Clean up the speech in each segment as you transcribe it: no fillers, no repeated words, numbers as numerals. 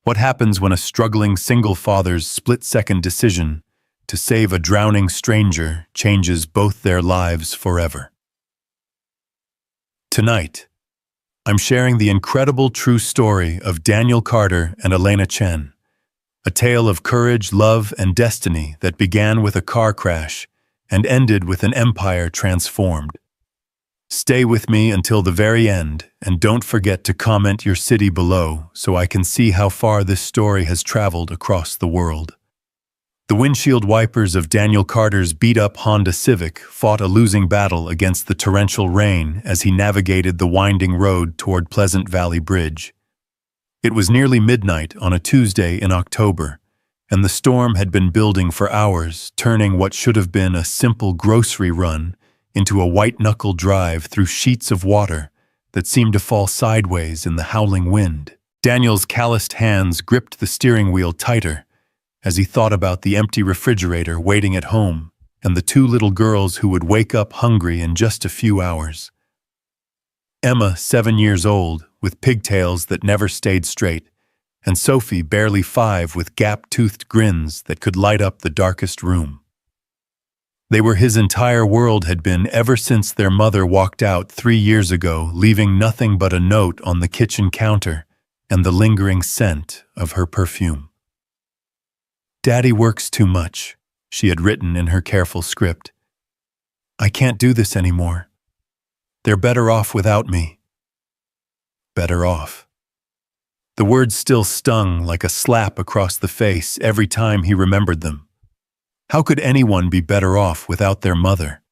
What happens when a struggling single father's split-second decision to save a drowning stranger changes both their lives forever? Tonight, I'm sharing the incredible true story of Daniel Carter and Elena Chen, a tale of courage, love, and destiny that began with a car crash and ended with an empire transformed. Stay with me until the very end, and don't forget to comment your city below so I can see how far this story has traveled across the world. The windshield wipers of Daniel Carter's beat-up Honda Civic fought a losing battle against the torrential rain as he navigated the winding road toward Pleasant Valley Bridge. It was nearly midnight on a Tuesday in October, and the storm had been building for hours, turning what should have been a simple grocery run into a white-knuckle drive through sheets of water that seemed to fall sideways in the howling wind. Daniel's calloused hands gripped the steering wheel tighter as he thought about the empty refrigerator waiting at home and the two little girls who would wake up hungry in just a few hours. Emma, 7 years old, with pigtails that never stayed straight, and Sophie, barely 5, with gap-toothed grins that could light up the darkest room. They were his entire world had been ever since their mother walked out 3 years ago, leaving nothing but a note on the kitchen counter and the lingering scent of her perfume. "Daddy works too much," she had written in her careful script. "I can't do this anymore. They're better off without me." Better off. The words still stung like a slap across the face every time he remembered them. How could anyone be better off without their mother?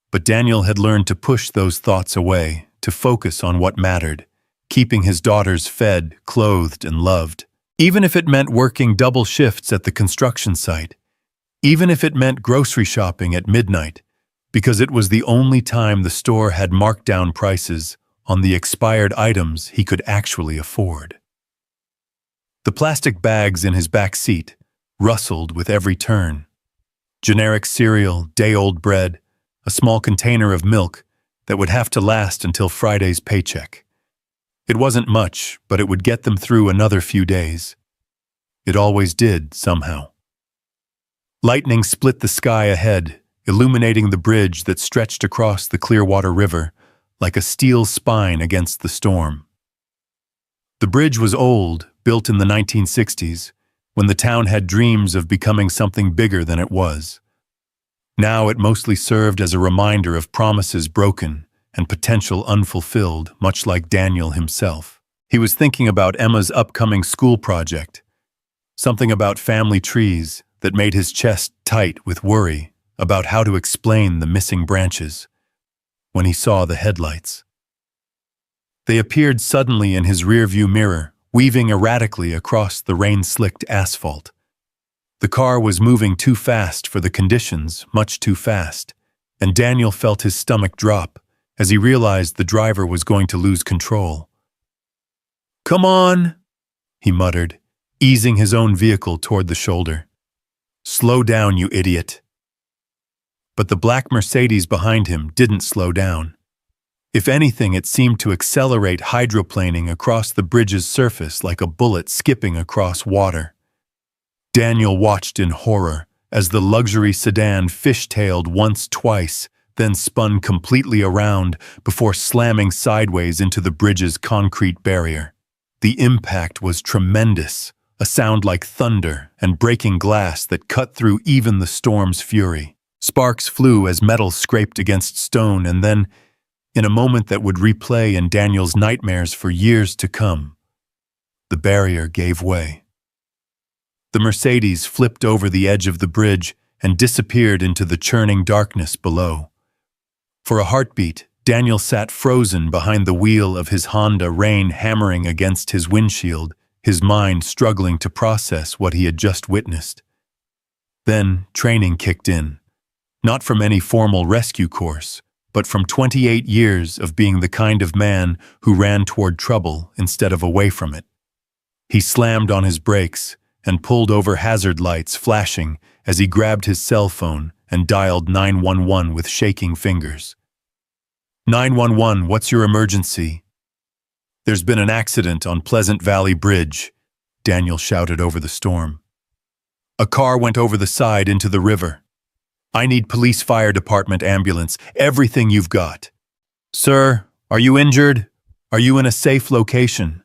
But Daniel had learned to push those thoughts away, to focus on what mattered, keeping his daughters fed, clothed, and loved. Even if it meant working double shifts at the construction site, even if it meant grocery shopping at midnight, because it was the only time the store had marked down prices on the expired items he could actually afford. The plastic bags in his back seat rustled with every turn. Generic cereal, day-old bread, a small container of milk that would have to last until Friday's paycheck. It wasn't much, but it would get them through another few days. It always did, somehow. Lightning split the sky ahead, illuminating the bridge that stretched across the Clearwater River like a steel spine against the storm. The bridge was old, built in the 1960s, when the town had dreams of becoming something bigger than it was. Now it mostly served as a reminder of promises broken and potential unfulfilled, much like Daniel himself. He was thinking about Emma's upcoming school project, something about family trees that made his chest tight with worry about how to explain the missing branches, when he saw the headlights. They appeared suddenly in his rearview mirror, weaving erratically across the rain-slicked asphalt. The car was moving too fast for the conditions, much too fast, and Daniel felt his stomach drop as he realized the driver was going to lose control. "Come on," he muttered, easing his own vehicle toward the shoulder. "Slow down, you idiot." But the black Mercedes behind him didn't slow down. If anything, it seemed to accelerate, hydroplaning across the bridge's surface like a bullet skipping across water. Daniel watched in horror as the luxury sedan fishtailed once, twice, then spun completely around before slamming sideways into the bridge's concrete barrier. The impact was tremendous, a sound like thunder and breaking glass that cut through even the storm's fury. Sparks flew as metal scraped against stone, and then, in a moment that would replay in Daniel's nightmares for years to come, the barrier gave way. The Mercedes flipped over the edge of the bridge and disappeared into the churning darkness below. For a heartbeat, Daniel sat frozen behind the wheel of his Honda, rain hammering against his windshield, his mind struggling to process what he had just witnessed. Then training kicked in, not from any formal rescue course, but from 28 years of being the kind of man who ran toward trouble instead of away from it. He slammed on his brakes and pulled over, hazard lights flashing as he grabbed his cell phone and dialed 911 with shaking fingers. 911, what's your emergency? There's been an accident on Pleasant Valley Bridge. Daniel shouted over the storm. A car went over the side into the river. I need police, fire department, ambulance, everything you've got. Sir, are you injured? Are you in a safe location?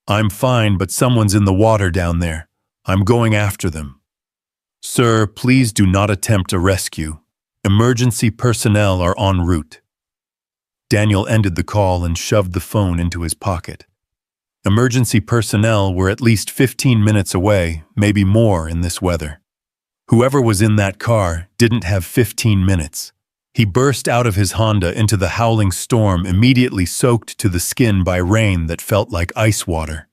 I'm fine, but someone's in the water down there. I'm going after them. Sir, please do not attempt a rescue. Emergency personnel are en route. Daniel ended the call and shoved the phone into his pocket. Emergency personnel were at least 15 minutes away, maybe more in this weather. Whoever was in that car didn't have 15 minutes. He burst out of his Honda into the howling storm, immediately soaked to the skin by rain that felt like ice water.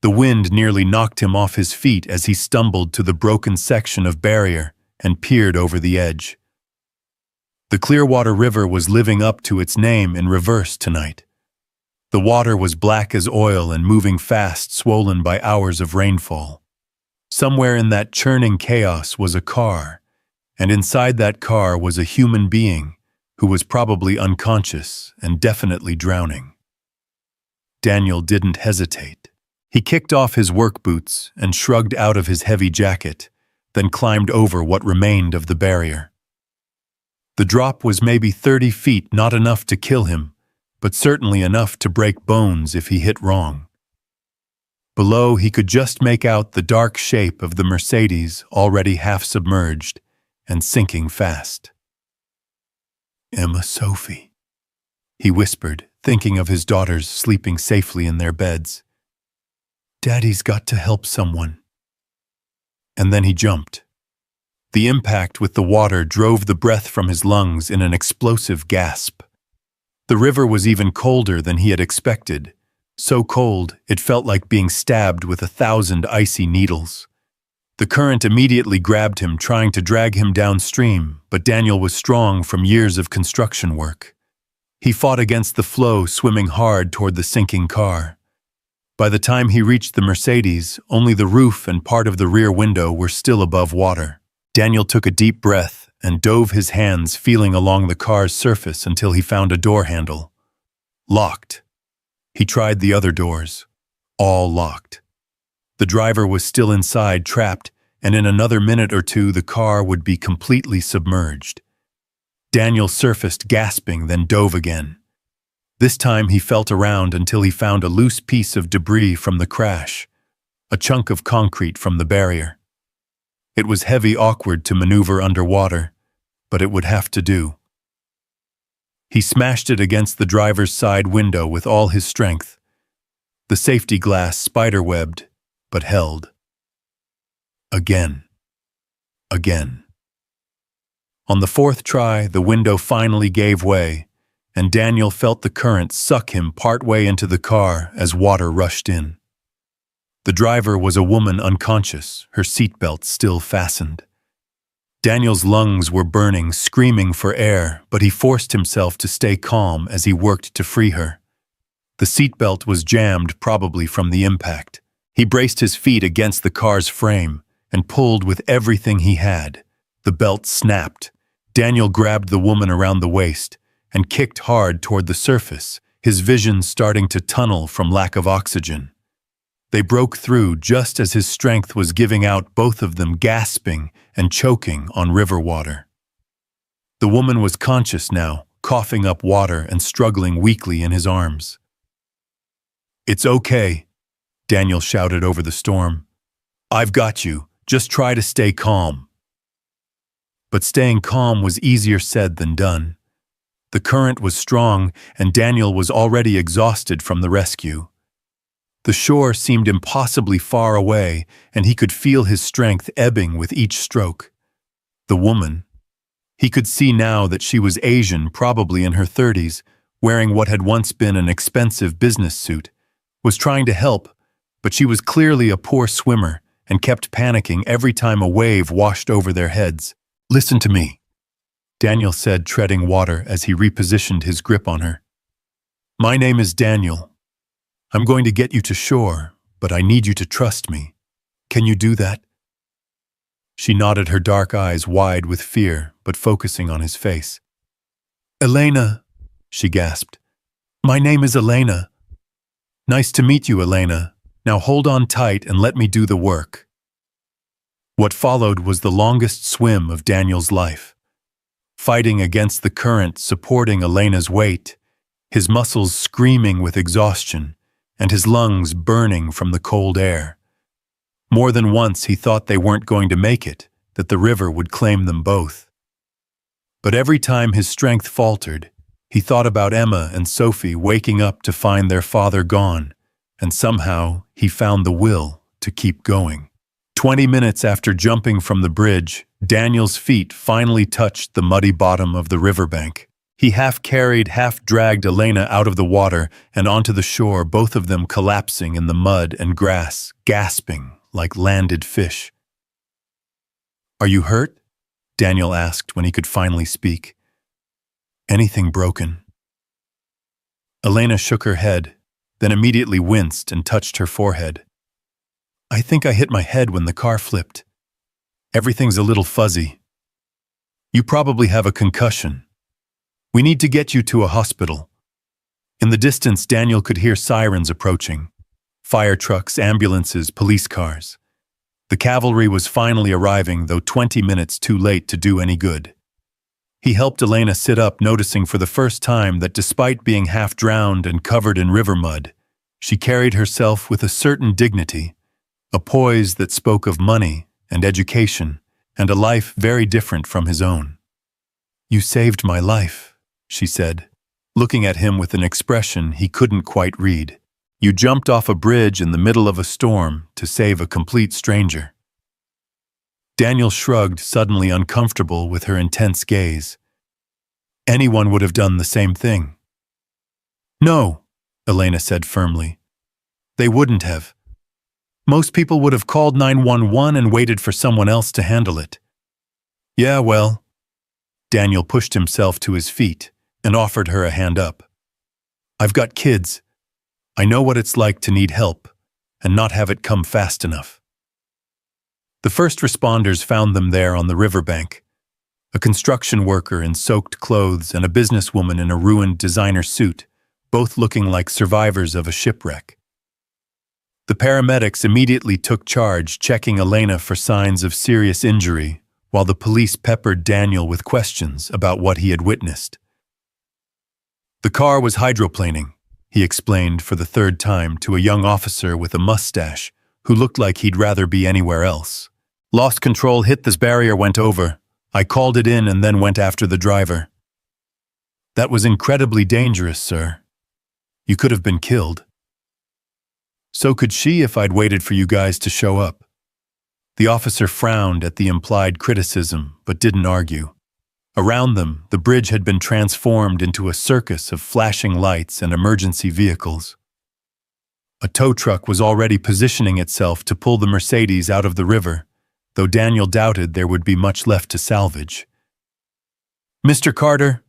The wind nearly knocked him off his feet as he stumbled to the broken section of barrier and peered over the edge. The Clearwater River was living up to its name in reverse tonight. The water was black as oil and moving fast, swollen by hours of rainfall. Somewhere in that churning chaos was a car, and inside that car was a human being who was probably unconscious and definitely drowning. Daniel didn't hesitate. He kicked off his work boots and shrugged out of his heavy jacket, then climbed over what remained of the barrier. The drop was maybe 30 feet, not enough to kill him, but certainly enough to break bones if he hit wrong. Below, he could just make out the dark shape of the Mercedes, already half submerged and sinking fast. Emma Sophie, he whispered, thinking of his daughters sleeping safely in their beds. Daddy's got to help someone. And then he jumped. The impact with the water drove the breath from his lungs in an explosive gasp. The river was even colder than he had expected, so cold it felt like being stabbed with 1,000 icy needles. The current immediately grabbed him, trying to drag him downstream, but Daniel was strong from years of construction work. He fought against the flow, swimming hard toward the sinking car. By the time he reached the Mercedes, only the roof and part of the rear window were still above water. Daniel took a deep breath and dove his hands, feeling along the car's surface until he found a door handle. Locked. He tried the other doors. All locked. The driver was still inside, trapped, and in another minute or two the car would be completely submerged. Daniel surfaced, gasping, then dove again. This time he felt around until he found a loose piece of debris from the crash, a chunk of concrete from the barrier. It was heavy, awkward to maneuver underwater, but it would have to do. He smashed it against the driver's side window with all his strength. The safety glass spiderwebbed, but held. Again. Again. On the fourth try, the window finally gave way, and Daniel felt the current suck him partway into the car as water rushed in. The driver was a woman, unconscious, her seatbelt still fastened. Daniel's lungs were burning, screaming for air, but he forced himself to stay calm as he worked to free her. The seatbelt was jammed, probably from the impact. He braced his feet against the car's frame and pulled with everything he had. The belt snapped. Daniel grabbed the woman around the waist and kicked hard toward the surface, his vision starting to tunnel from lack of oxygen. They broke through just as his strength was giving out, both of them gasping and choking on river water. The woman was conscious now, coughing up water and struggling weakly in his arms. "It's okay," Daniel shouted over the storm. "I've got you. Just try to stay calm." But staying calm was easier said than done. The current was strong, and Daniel was already exhausted from the rescue. The shore seemed impossibly far away, and he could feel his strength ebbing with each stroke. The woman. He could see now that she was Asian, probably in her 30s, wearing what had once been an expensive business suit, was trying to help, but she was clearly a poor swimmer and kept panicking every time a wave washed over their heads. "Listen to me," Daniel said, treading water as he repositioned his grip on her. "My name is Daniel. I'm going to get you to shore, but I need you to trust me. Can you do that?" She nodded, her dark eyes wide with fear, but focusing on his face. "Elena," she gasped. "My name is Elena." "Nice to meet you, Elena. Now hold on tight and let me do the work." What followed was the longest swim of Daniel's life. Fighting against the current, supporting Elena's weight, his muscles screaming with exhaustion, and his lungs burning from the cold air. More than once he thought they weren't going to make it, that the river would claim them both. But every time his strength faltered, he thought about Emma and Sophie waking up to find their father gone, and somehow he found the will to keep going. 20 minutes after jumping from the bridge, Daniel's feet finally touched the muddy bottom of the riverbank. He half-carried, half-dragged Elena out of the water and onto the shore, both of them collapsing in the mud and grass, gasping like landed fish. "Are you hurt?" Daniel asked when he could finally speak. "Anything broken?" Elena shook her head, then immediately winced and touched her forehead. "I think I hit my head when the car flipped. Everything's a little fuzzy. You probably have a concussion. We need to get you to a hospital." In the distance, Daniel could hear sirens approaching. Fire trucks, ambulances, police cars. The cavalry was finally arriving, though 20 minutes too late to do any good. He helped Elena sit up, noticing for the first time that despite being half-drowned and covered in river mud, she carried herself with a certain dignity, a poise that spoke of money and education and a life very different from his own. "You saved my life," she said, looking at him with an expression he couldn't quite read. "You jumped off a bridge in the middle of a storm to save a complete stranger." Daniel shrugged, suddenly uncomfortable with her intense gaze. Anyone would have done the same thing. "No," Elena said firmly. "They wouldn't have. Most people would have called 911 and waited for someone else to handle it." "Yeah, well." Daniel pushed himself to his feet and offered her a hand up. "I've got kids. I know what it's like to need help and not have it come fast enough." The first responders found them there on the riverbank, a construction worker in soaked clothes and a businesswoman in a ruined designer suit, both looking like survivors of a shipwreck. The paramedics immediately took charge, checking Elena for signs of serious injury, while the police peppered Daniel with questions about what he had witnessed. "The car was hydroplaning," he explained for the third time to a young officer with a mustache who looked like he'd rather be anywhere else. "Lost control, hit this barrier, went over. I called it in and then went after the driver." "That was incredibly dangerous, sir. You could have been killed." "So could she if I'd waited for you guys to show up." The officer frowned at the implied criticism, but didn't argue. Around them, the bridge had been transformed into a circus of flashing lights and emergency vehicles. A tow truck was already positioning itself to pull the Mercedes out of the river, though Daniel doubted there would be much left to salvage. "Mr. Carter?"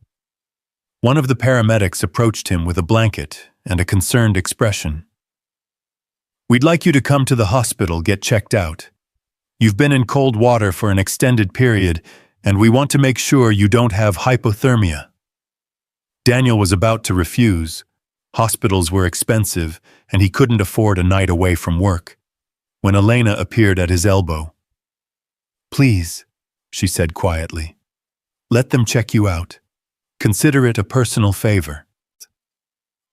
One of the paramedics approached him with a blanket and a concerned expression. "We'd like you to come to the hospital, get checked out. You've been in cold water for an extended period, and we want to make sure you don't have hypothermia." Daniel was about to refuse. Hospitals were expensive, and he couldn't afford a night away from work, when Elena appeared at his elbow. "Please," she said quietly, "let them check you out. Consider it a personal favor."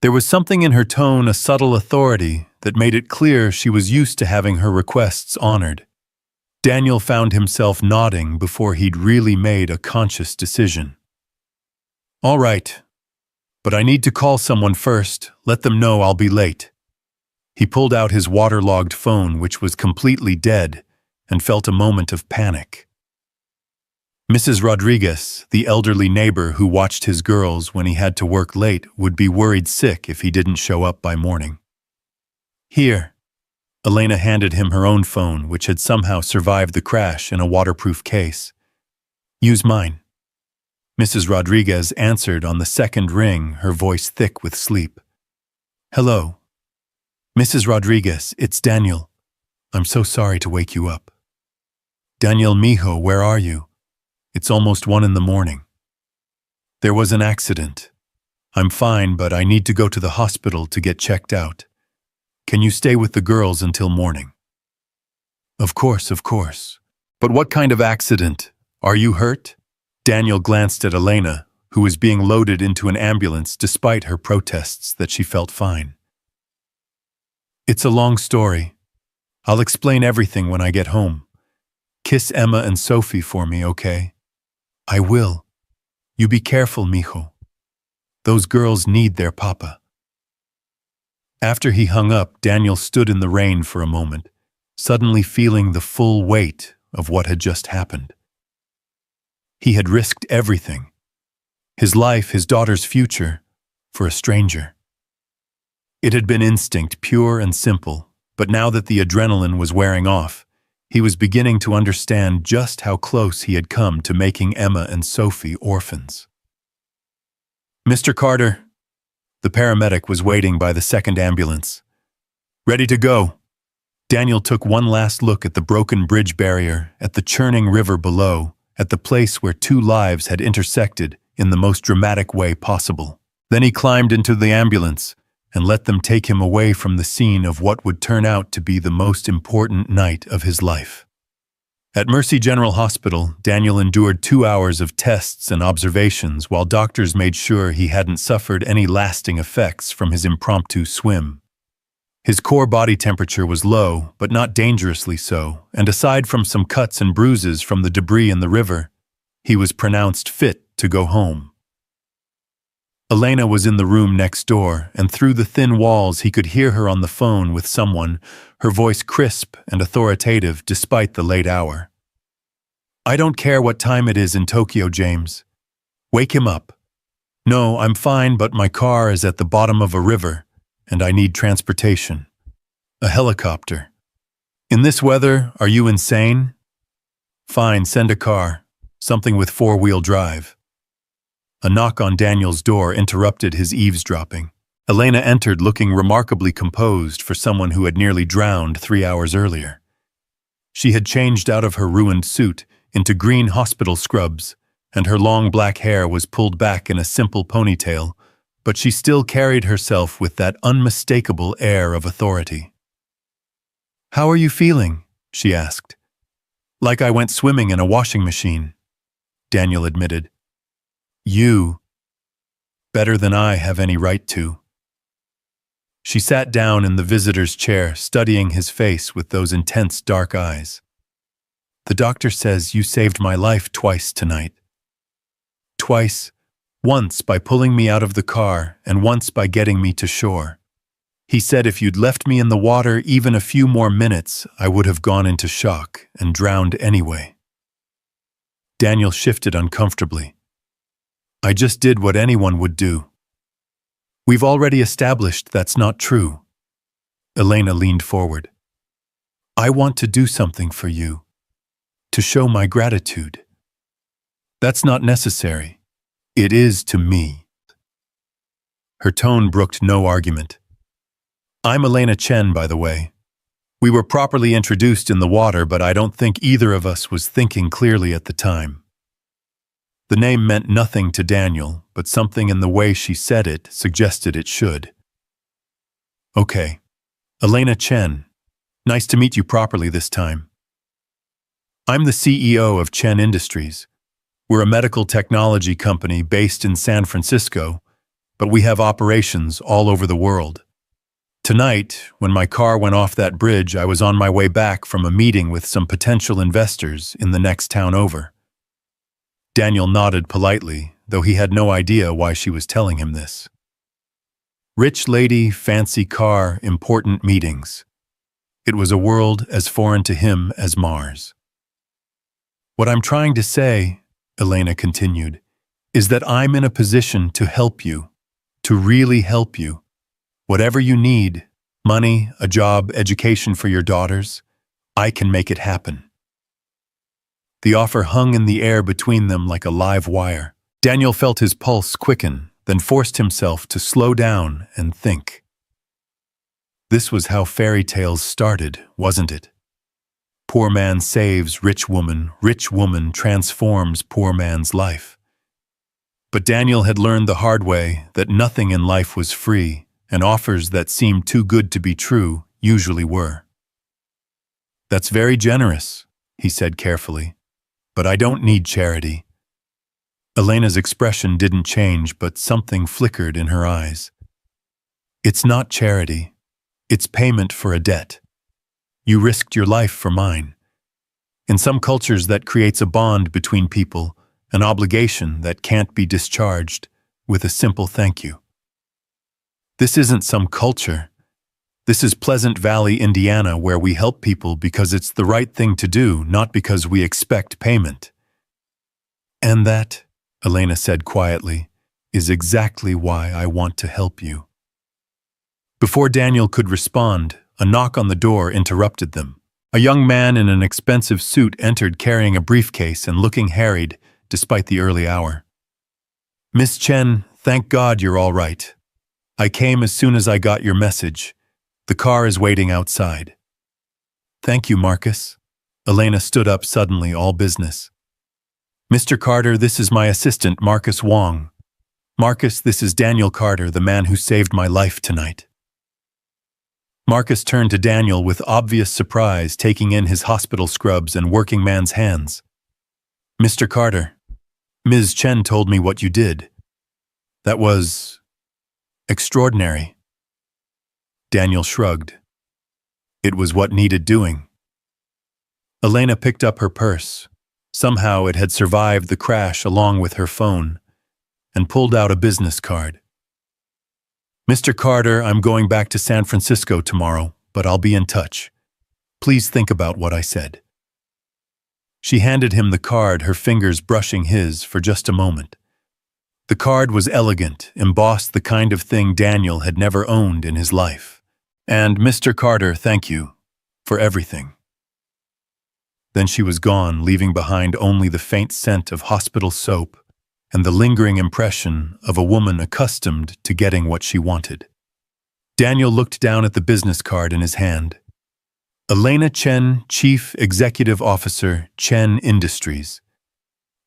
There was something in her tone, a subtle authority, that made it clear she was used to having her requests honored. Daniel found himself nodding before he'd really made a conscious decision. "All right, but I need to call someone first, let them know I'll be late." He pulled out his waterlogged phone, which was completely dead, and felt a moment of panic. Mrs. Rodriguez, the elderly neighbor who watched his girls when he had to work late, would be worried sick if he didn't show up by morning. "Here." Elena handed him her own phone, which had somehow survived the crash in a waterproof case. "Use mine." Mrs. Rodriguez answered on the second ring, her voice thick with sleep. "Hello. Mrs. Rodriguez, it's Daniel. I'm so sorry to wake you up." "Daniel, mijo, where are you? It's almost 1 a.m. "There was an accident. I'm fine, but I need to go to the hospital to get checked out." Can you stay with the girls until morning?" Of course, of course. But what kind of accident? Are you hurt?" Daniel glanced at Elena, who was being loaded into an ambulance despite her protests that she felt fine. "It's a long story. I'll explain everything when I get home. Kiss Emma and Sophie for me, okay?" "I will. You be careful, mijo. Those girls need their papa." After he hung up, Daniel stood in the rain for a moment, suddenly feeling the full weight of what had just happened. He had risked everything. His life, his daughter's future, for a stranger. It had been instinct, pure and simple, but now that the adrenaline was wearing off, he was beginning to understand just how close he had come to making Emma and Sophie orphans. "Mr. Carter," the paramedic was waiting by the second ambulance. "Ready to go." Daniel took one last look at the broken bridge barrier, at the churning river below, at the place where two lives had intersected in the most dramatic way possible. Then he climbed into the ambulance and let them take him away from the scene of what would turn out to be the most important night of his life. At Mercy General Hospital, Daniel endured 2 hours of tests and observations while doctors made sure he hadn't suffered any lasting effects from his impromptu swim. His core body temperature was low, but not dangerously so, and aside from some cuts and bruises from the debris in the river, he was pronounced fit to go home. Elena was in the room next door, and through the thin walls he could hear her on the phone with someone, her voice crisp and authoritative despite the late hour. "I don't care what time it is in Tokyo, James. Wake him up. No, I'm fine, but my car is at the bottom of a river, and I need transportation. A helicopter. In this weather, are you insane? Fine, send a car. Something with 4-wheel drive." A knock on Daniel's door interrupted his eavesdropping. Elena entered looking remarkably composed for someone who had nearly drowned 3 hours earlier. She had changed out of her ruined suit into green hospital scrubs, and her long black hair was pulled back in a simple ponytail, but she still carried herself with that unmistakable air of authority. "How are you feeling?" she asked. "Like I went swimming in a washing machine," Daniel admitted. "You, better than I have any right to." She sat down in the visitor's chair, studying his face with those intense dark eyes. "The doctor says you saved my life twice tonight." "Twice, once by pulling me out of the car and once by getting me to shore. He said if you'd left me in the water even a few more minutes, I would have gone into shock and drowned anyway." Daniel shifted uncomfortably. "I just did what anyone would do." "We've already established that's not true." Elena leaned forward. "I want to do something for you, to show my gratitude." "That's not necessary. It is to me." Her tone brooked no argument. "I'm Elena Chen, by the way. We were properly introduced in the water, but I don't think either of us was thinking clearly at the time." The name meant nothing to Daniel, but something in the way she said it suggested it should. "Okay. Elena Chen. Nice to meet you properly this time. I'm the CEO of Chen Industries. We're a medical technology company based in San Francisco, but we have operations all over the world. Tonight, when my car went off that bridge, I was on my way back from a meeting with some potential investors in the next town over." Daniel nodded politely, though he had no idea why she was telling him this. Rich lady, fancy car, important meetings. It was a world as foreign to him as Mars. "What I'm trying to say," Elena continued, "is that I'm in a position to help you, to really help you. Whatever you need, money, a job, education for your daughters, I can make it happen." The offer hung in the air between them like a live wire. Daniel felt his pulse quicken, then forced himself to slow down and think. This was how fairy tales started, wasn't it? Poor man saves rich woman transforms poor man's life. But Daniel had learned the hard way that nothing in life was free, and offers that seemed too good to be true usually were. "That's very generous," he said carefully, "but I don't need charity." Elena's expression didn't change, but something flickered in her eyes. "It's not charity. It's payment for a debt. You risked your life for mine. In some cultures, that creates a bond between people, an obligation that can't be discharged with a simple thank you. This isn't some culture. This is Pleasant Valley, Indiana, where we help people because it's the right thing to do, not because we expect payment." "And that," Elena said quietly, "is exactly why I want to help you." Before Daniel could respond, a knock on the door interrupted them. A young man in an expensive suit entered carrying a briefcase and looking harried, despite the early hour. "Miss Chen, thank God you're all right. I came as soon as I got your message. The car is waiting outside." "Thank you, Marcus." Elena stood up suddenly, all business. "Mr. Carter, this is my assistant, Marcus Wong. Marcus, this is Daniel Carter, the man who saved my life tonight." Marcus turned to Daniel with obvious surprise, taking in his hospital scrubs and working man's hands. "Mr. Carter, Ms. Chen told me what you did. That was extraordinary." Daniel shrugged. It was what needed doing. Elena picked up her purse. Somehow it had survived the crash along with her phone, and pulled out a business card. "Mr. Carter, I'm going back to San Francisco tomorrow, but I'll be in touch. Please think about what I said." She handed him the card, her fingers brushing his for just a moment. The card was elegant, embossed, the kind of thing Daniel had never owned in his life. "And Mr. Carter, thank you for everything." Then she was gone, leaving behind only the faint scent of hospital soap and the lingering impression of a woman accustomed to getting what she wanted. Daniel looked down at the business card in his hand. Elena Chen, Chief Executive Officer, Chen Industries.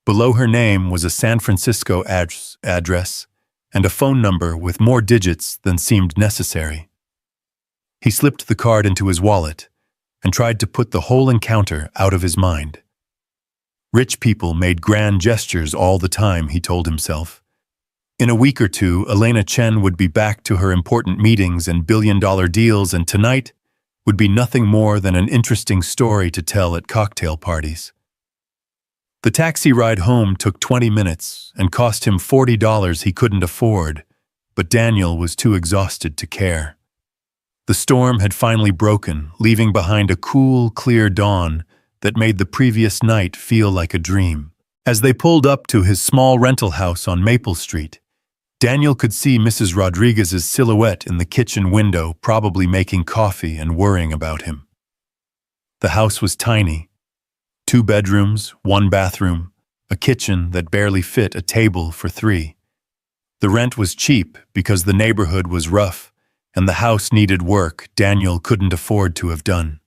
Below her name was a San Francisco address and a phone number with more digits than seemed necessary. He slipped the card into his wallet and tried to put the whole encounter out of his mind. Rich people made grand gestures all the time, he told himself. In a week or two, Elena Chen would be back to her important meetings and billion-dollar deals, and tonight would be nothing more than an interesting story to tell at cocktail parties. The taxi ride home took 20 minutes and cost him $40 he couldn't afford, but Daniel was too exhausted to care. The storm had finally broken, leaving behind a cool, clear dawn that made the previous night feel like a dream. As they pulled up to his small rental house on Maple Street, Daniel could see Mrs. Rodriguez's silhouette in the kitchen window, probably making coffee and worrying about him. The house was tiny. 2 bedrooms, 1 bathroom, a kitchen that barely fit a table for 3. The rent was cheap because the neighborhood was rough, and the house needed work Daniel couldn't afford to have done.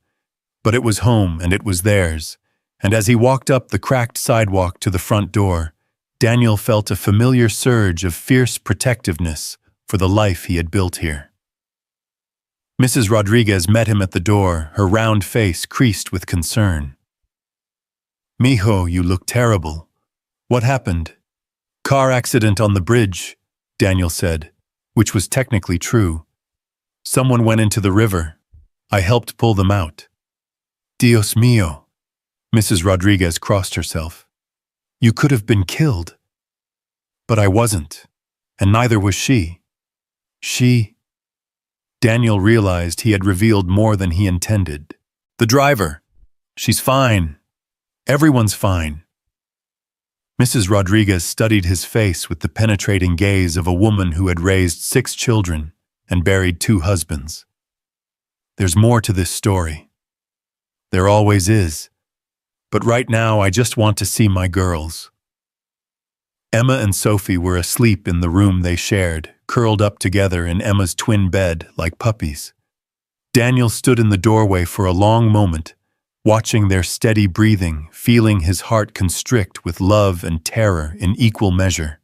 But it was home, and it was theirs, and as he walked up the cracked sidewalk to the front door, Daniel felt a familiar surge of fierce protectiveness for the life he had built here. Mrs. Rodriguez met him at the door, her round face creased with concern. "Mijo, you look terrible. What happened?" "Car accident on the bridge," Daniel said, which was technically true. "Someone went into the river. I helped pull them out." "Dios mío." Mrs. Rodriguez crossed herself. "You could have been killed." "But I wasn't, and neither was she." "She..." Daniel realized he had revealed more than he intended. "The driver. She's fine. Everyone's fine." Mrs. Rodriguez studied his face with the penetrating gaze of a woman who had raised 6 children and buried 2 husbands. "There's more to this story. There always is. But right now I just want to see my girls." Emma and Sophie were asleep in the room they shared, curled up together in Emma's twin bed like puppies. Daniel stood in the doorway for a long moment, watching their steady breathing, feeling his heart constrict with love and terror in equal measure.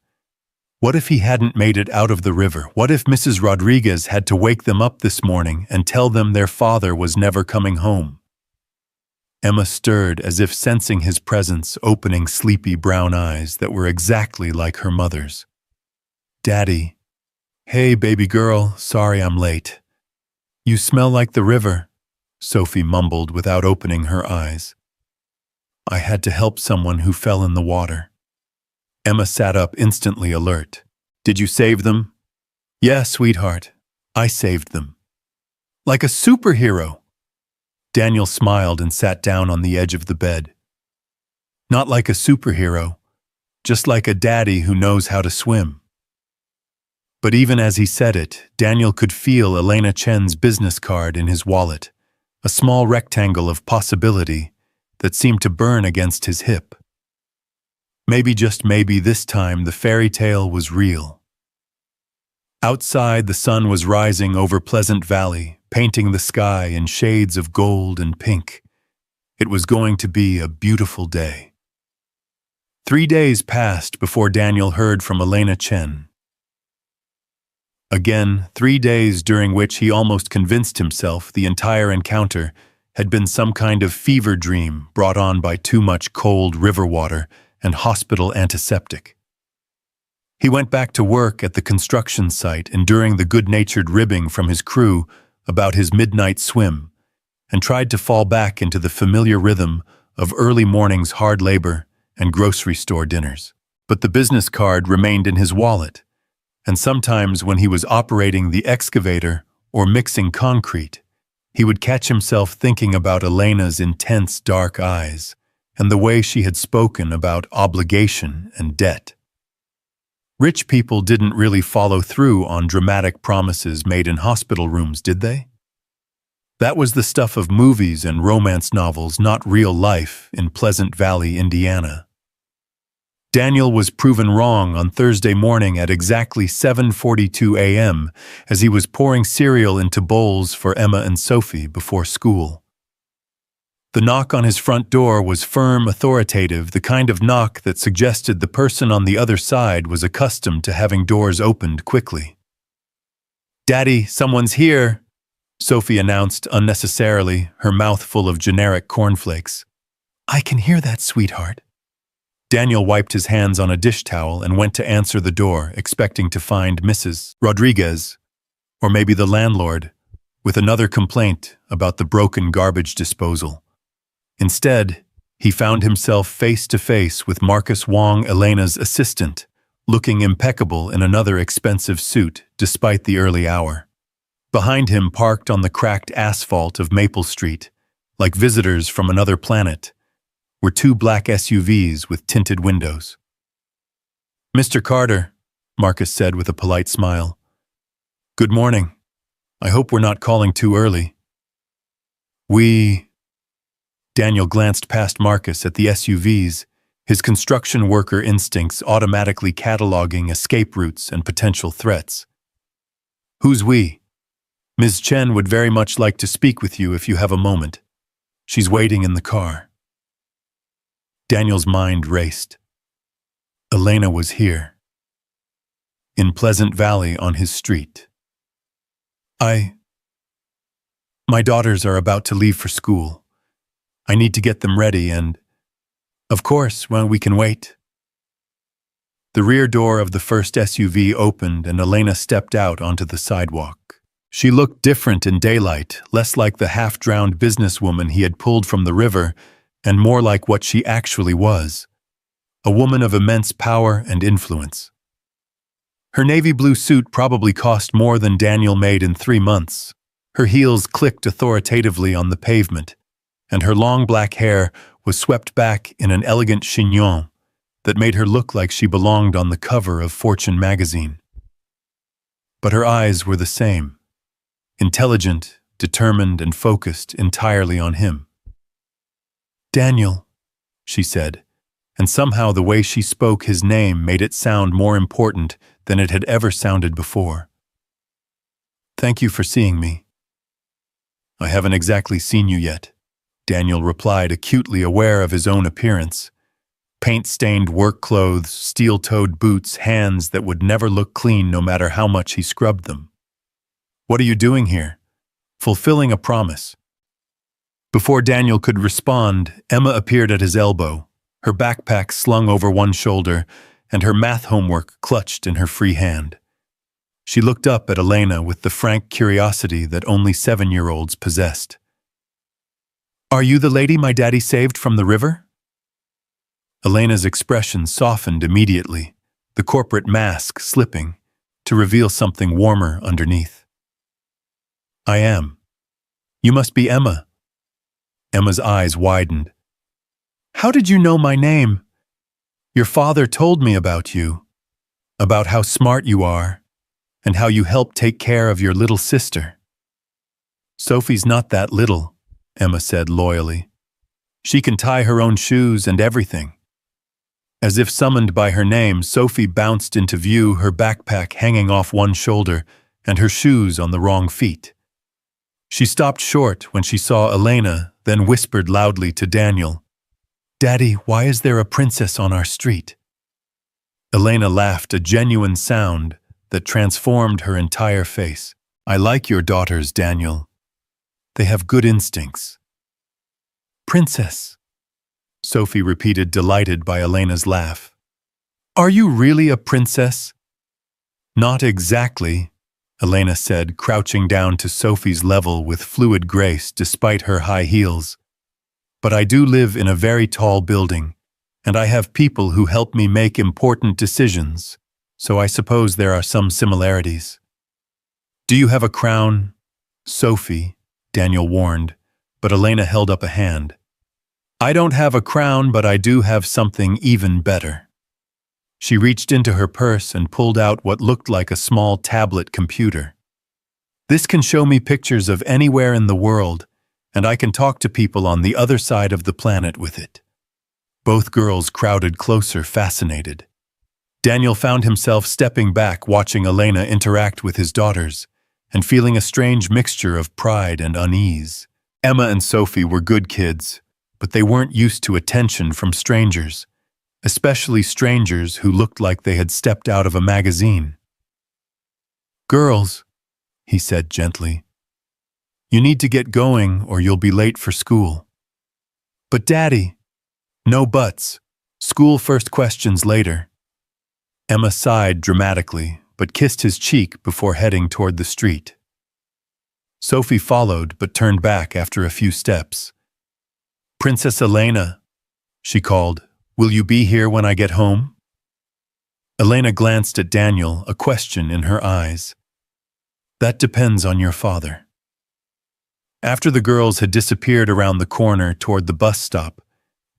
What if he hadn't made it out of the river? What if Mrs. Rodriguez had to wake them up this morning and tell them their father was never coming home? Emma stirred as if sensing his presence, opening sleepy brown eyes that were exactly like her mother's. "Daddy." "Hey, baby girl, sorry I'm late." "You smell like the river," Sophie mumbled without opening her eyes. "I had to help someone who fell in the water." Emma sat up, instantly alert. "Did you save them?" "Yeah, sweetheart. I saved them." "Like a superhero." Daniel smiled and sat down on the edge of the bed. "Not like a superhero, just like a daddy who knows how to swim." But even as he said it, Daniel could feel Elena Chen's business card in his wallet, a small rectangle of possibility that seemed to burn against his hip. Maybe, just maybe, this time the fairy tale was real. Outside, the sun was rising over Pleasant Valley, painting the sky in shades of gold and pink. It was going to be a beautiful day. 3 days passed before Daniel heard from Elena Chen. Again, 3 days during which he almost convinced himself the entire encounter had been some kind of fever dream brought on by too much cold river water and hospital antiseptic. He went back to work at the construction site, enduring the good-natured ribbing from his crew about his midnight swim, and tried to fall back into the familiar rhythm of early mornings, hard labor, and grocery store dinners. But the business card remained in his wallet, and sometimes when he was operating the excavator or mixing concrete, he would catch himself thinking about Elena's intense dark eyes and the way she had spoken about obligation and debt. Rich people didn't really follow through on dramatic promises made in hospital rooms, did they? That was the stuff of movies and romance novels, not real life in Pleasant Valley, Indiana. Daniel was proven wrong on Thursday morning at exactly 7:42 a.m. as he was pouring cereal into bowls for Emma and Sophie before school. The knock on his front door was firm, authoritative, the kind of knock that suggested the person on the other side was accustomed to having doors opened quickly. "Daddy, someone's here," Sophie announced unnecessarily, her mouth full of generic cornflakes. "I can hear that, sweetheart." Daniel wiped his hands on a dish towel and went to answer the door, expecting to find Mrs. Rodriguez, or maybe the landlord, with another complaint about the broken garbage disposal. Instead, he found himself face to face with Marcus Wong, Elena's assistant, looking impeccable in another expensive suit despite the early hour. Behind him, parked on the cracked asphalt of Maple Street, like visitors from another planet, were 2 black SUVs with tinted windows. "Mr. Carter," Marcus said with a polite smile. "Good morning. I hope we're not calling too early." Daniel glanced past Marcus at the SUVs, his construction worker instincts automatically cataloging escape routes and potential threats. "Who's we?" "Ms. Chen would very much like to speak with you if you have a moment. She's waiting in the car." Daniel's mind raced. Elena was here. In Pleasant Valley on his street. My daughters are about to leave for school. I need to get them ready and, of course, well, we can wait." The rear door of the first SUV opened and Elena stepped out onto the sidewalk. She looked different in daylight, less like the half-drowned businesswoman he had pulled from the river, and more like what she actually was, a woman of immense power and influence. Her navy blue suit probably cost more than Daniel made in 3 months. Her heels clicked authoritatively on the pavement, and her long black hair was swept back in an elegant chignon that made her look like she belonged on the cover of Fortune magazine. But her eyes were the same, intelligent, determined, and focused entirely on him. "Daniel," she said, and somehow the way she spoke his name made it sound more important than it had ever sounded before. "Thank you for seeing me." "I haven't exactly seen you yet," Daniel replied, acutely aware of his own appearance. Paint-stained work clothes, steel-toed boots, hands that would never look clean no matter how much he scrubbed them. "What are you doing here?" "Fulfilling a promise." Before Daniel could respond, Emma appeared at his elbow, her backpack slung over one shoulder and her math homework clutched in her free hand. She looked up at Elena with the frank curiosity that only 7-year-olds possessed. "Are you the lady my daddy saved from the river?" Elena's expression softened immediately, the corporate mask slipping, to reveal something warmer underneath. "I am." "You must be Emma." Emma's eyes widened. "How did you know my name?" "Your father told me about you, about how smart you are, and how you help take care of your little sister." "Sophie's not that little," Emma said loyally. "She can tie her own shoes and everything." As if summoned by her name, Sophie bounced into view, her backpack hanging off one shoulder and her shoes on the wrong feet. She stopped short when she saw Elena, then whispered loudly to Daniel, "Daddy, why is there a princess on our street?" Elena laughed, a genuine sound that transformed her entire face. "I like your daughters, Daniel. They have good instincts." "Princess," Sophie repeated, delighted by Elena's laugh. "Are you really a princess?" "Not exactly," Elena said, crouching down to Sophie's level with fluid grace despite her high heels. "But I do live in a very tall building, and I have people who help me make important decisions, so I suppose there are some similarities." "Do you have a crown?" "Sophie," Daniel warned, but Elena held up a hand. "I don't have a crown, but I do have something even better." She reached into her purse and pulled out what looked like a small tablet computer. "This can show me pictures of anywhere in the world, and I can talk to people on the other side of the planet with it." Both girls crowded closer, fascinated. Daniel found himself stepping back, watching Elena interact with his daughters, and feeling a strange mixture of pride and unease. Emma and Sophie were good kids, but they weren't used to attention from strangers, especially strangers who looked like they had stepped out of a magazine. "Girls," he said gently, "you need to get going or you'll be late for school." "But Daddy." "No buts. School first, questions later." Emma sighed dramatically, but kissed his cheek before heading toward the street. Sophie followed, but turned back after a few steps. "Princess Elena," she called, "will you be here when I get home?" Elena glanced at Daniel, a question in her eyes. "That depends on your father." After the girls had disappeared around the corner toward the bus stop,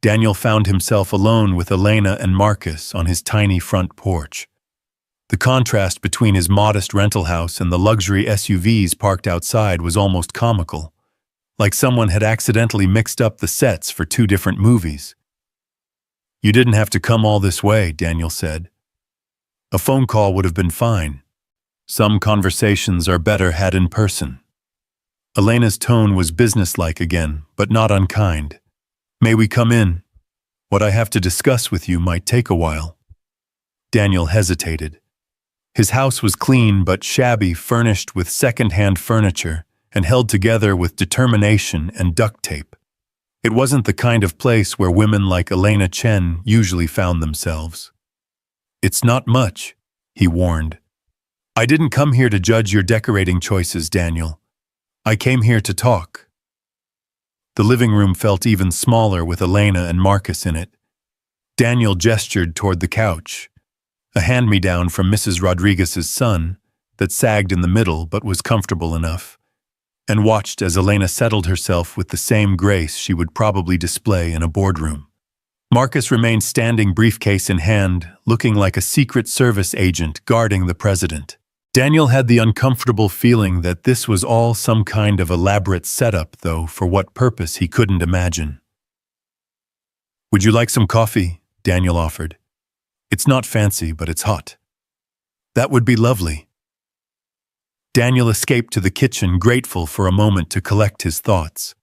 Daniel found himself alone with Elena and Marcus on his tiny front porch. The contrast between his modest rental house and the luxury SUVs parked outside was almost comical, like someone had accidentally mixed up the sets for 2 different movies. "You didn't have to come all this way," Daniel said. "A phone call would have been fine. Some conversations are better had in person." Elena's tone was businesslike again, but not unkind. "May we come in? What I have to discuss with you might take a while." Daniel hesitated. His house was clean but shabby, furnished with second-hand furniture, and held together with determination and duct tape. It wasn't the kind of place where women like Elena Chen usually found themselves. "It's not much," he warned. "I didn't come here to judge your decorating choices, Daniel. I came here to talk." The living room felt even smaller with Elena and Marcus in it. Daniel gestured toward the couch, a hand-me-down from Mrs. Rodriguez's son that sagged in the middle but was comfortable enough, and watched as Elena settled herself with the same grace she would probably display in a boardroom. Marcus remained standing, briefcase in hand, looking like a Secret Service agent guarding the president. Daniel had the uncomfortable feeling that this was all some kind of elaborate setup, though for what purpose he couldn't imagine. "Would you like some coffee?" Daniel offered. "It's not fancy, but it's hot." "That would be lovely." Daniel escaped to the kitchen, grateful for a moment to collect his thoughts.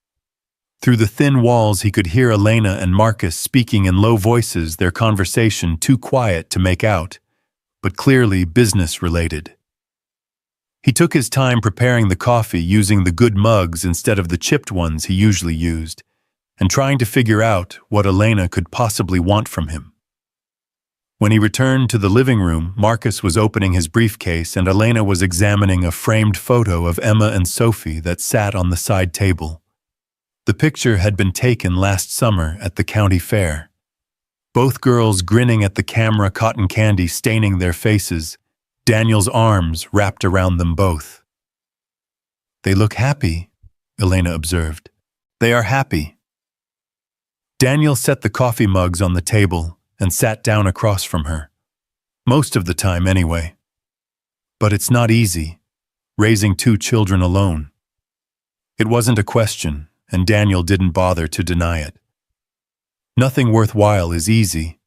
Through the thin walls, he could hear Elena and Marcus speaking in low voices, their conversation too quiet to make out, but clearly business-related. He took his time preparing the coffee, using the good mugs instead of the chipped ones he usually used, and trying to figure out what Elena could possibly want from him. When he returned to the living room, Marcus was opening his briefcase and Elena was examining a framed photo of Emma and Sophie that sat on the side table. The picture had been taken last summer at the county fair. Both girls grinning at the camera, cotton candy staining their faces, Daniel's arms wrapped around them both. "They look happy," Elena observed. "They are happy." Daniel set the coffee mugs on the table and sat down across from her. Most of the time, anyway. But it's not easy, raising two children alone. It wasn't a question, and Daniel didn't bother to deny it. Nothing worthwhile is easy.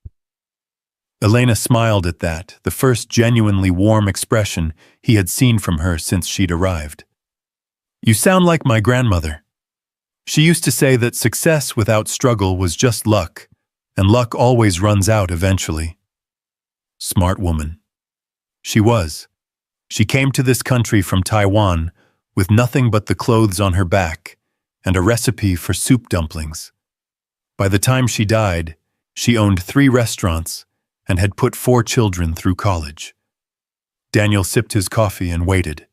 Elena smiled at that, the first genuinely warm expression he had seen from her since she'd arrived. "You sound like my grandmother. She used to say that success without struggle was just luck, and luck always runs out eventually." Smart woman. She was. She came to this country from Taiwan with nothing but the clothes on her back and a recipe for soup dumplings. By the time she died, she owned 3 restaurants and had put 4 children through college. Daniel sipped his coffee and waited.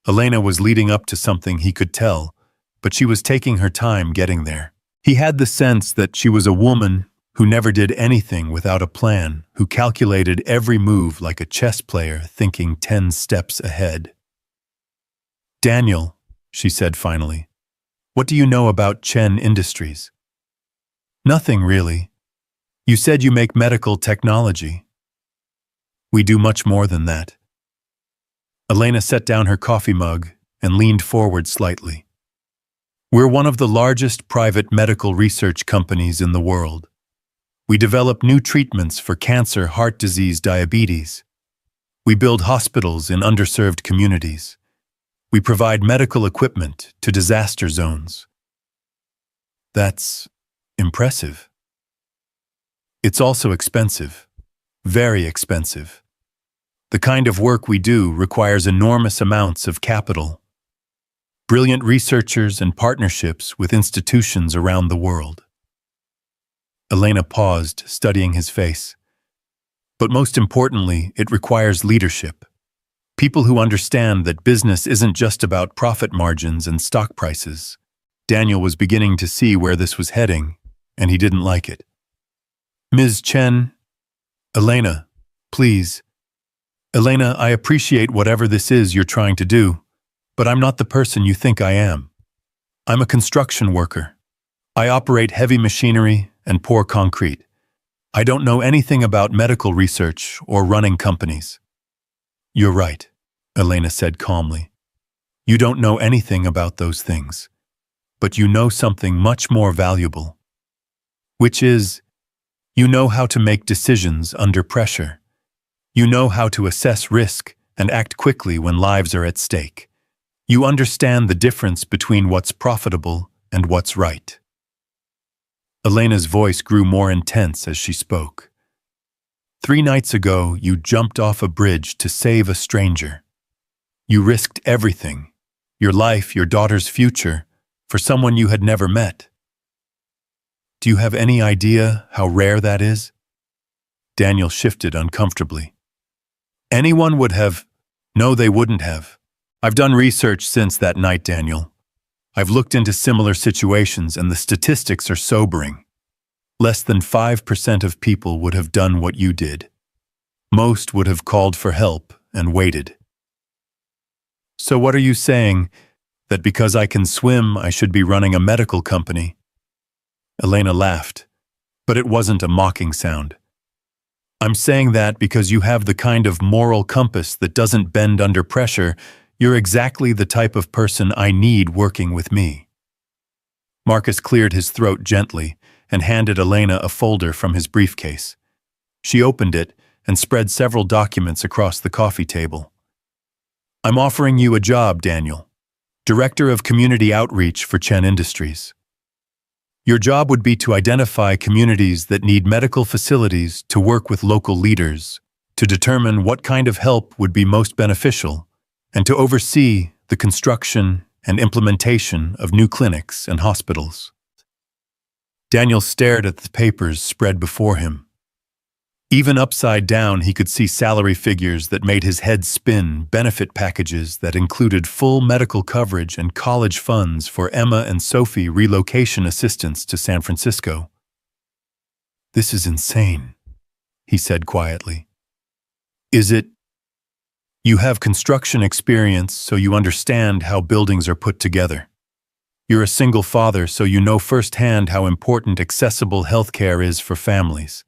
Elena was leading up to something, he could tell, but she was taking her time getting there. He had the sense that she was a woman who never did anything without a plan, who calculated every move like a chess player thinking 10 steps ahead. "Daniel," she said finally, "what do you know about Chen Industries?" "Nothing, really. You said you make medical technology." "We do much more than that." Elena set down her coffee mug and leaned forward slightly. "We're one of the largest private medical research companies in the world. We develop new treatments for cancer, heart disease, diabetes. We build hospitals in underserved communities. We provide medical equipment to disaster zones." "That's impressive." "It's also expensive. Very expensive. The kind of work we do requires enormous amounts of capital. Brilliant researchers and partnerships with institutions around the world." Elena paused, studying his face. "But most importantly, it requires leadership. People who understand that business isn't just about profit margins and stock prices." Daniel was beginning to see where this was heading, and he didn't like it. "Ms. Chen..." "Elena, please." "Elena, I appreciate whatever this is you're trying to do, but I'm not the person you think I am. I'm a construction worker. I operate heavy machinery and pour concrete. I don't know anything about medical research or running companies." "You're right," Elena said calmly. "You don't know anything about those things. But you know something much more valuable. Which is, you know how to make decisions under pressure. You know how to assess risk and act quickly when lives are at stake. You understand the difference between what's profitable and what's right." Elena's voice grew more intense as she spoke. "3 nights ago, you jumped off a bridge to save a stranger. You risked everything, your life, your daughter's future, for someone you had never met. Do you have any idea how rare that is?" Daniel shifted uncomfortably. "Anyone would have..." "No, they wouldn't have. I've done research since that night, Daniel. I've looked into similar situations and the statistics are sobering. Less than 5% of people would have done what you did. Most would have called for help and waited." "So what are you saying? That because I can swim, I should be running a medical company?" Elena laughed, but it wasn't a mocking sound. "I'm saying that because you have the kind of moral compass that doesn't bend under pressure. You're exactly the type of person I need working with me." Marcus cleared his throat gently and handed Elena a folder from his briefcase. She opened it and spread several documents across the coffee table. "I'm offering you a job, Daniel. Director of Community Outreach for Chen Industries. Your job would be to identify communities that need medical facilities, to work with local leaders, to determine what kind of help would be most beneficial, and to oversee the construction and implementation of new clinics and hospitals. Daniel stared at the papers spread before him. Even upside down, he could see salary figures that made his head spin, benefit packages that included full medical coverage and college funds for Emma and Sophie relocation assistance to San Francisco. "This is insane," he said quietly. "Is it? You have construction experience, so you understand how buildings are put together. You're a single father, so you know firsthand how important accessible healthcare is for families.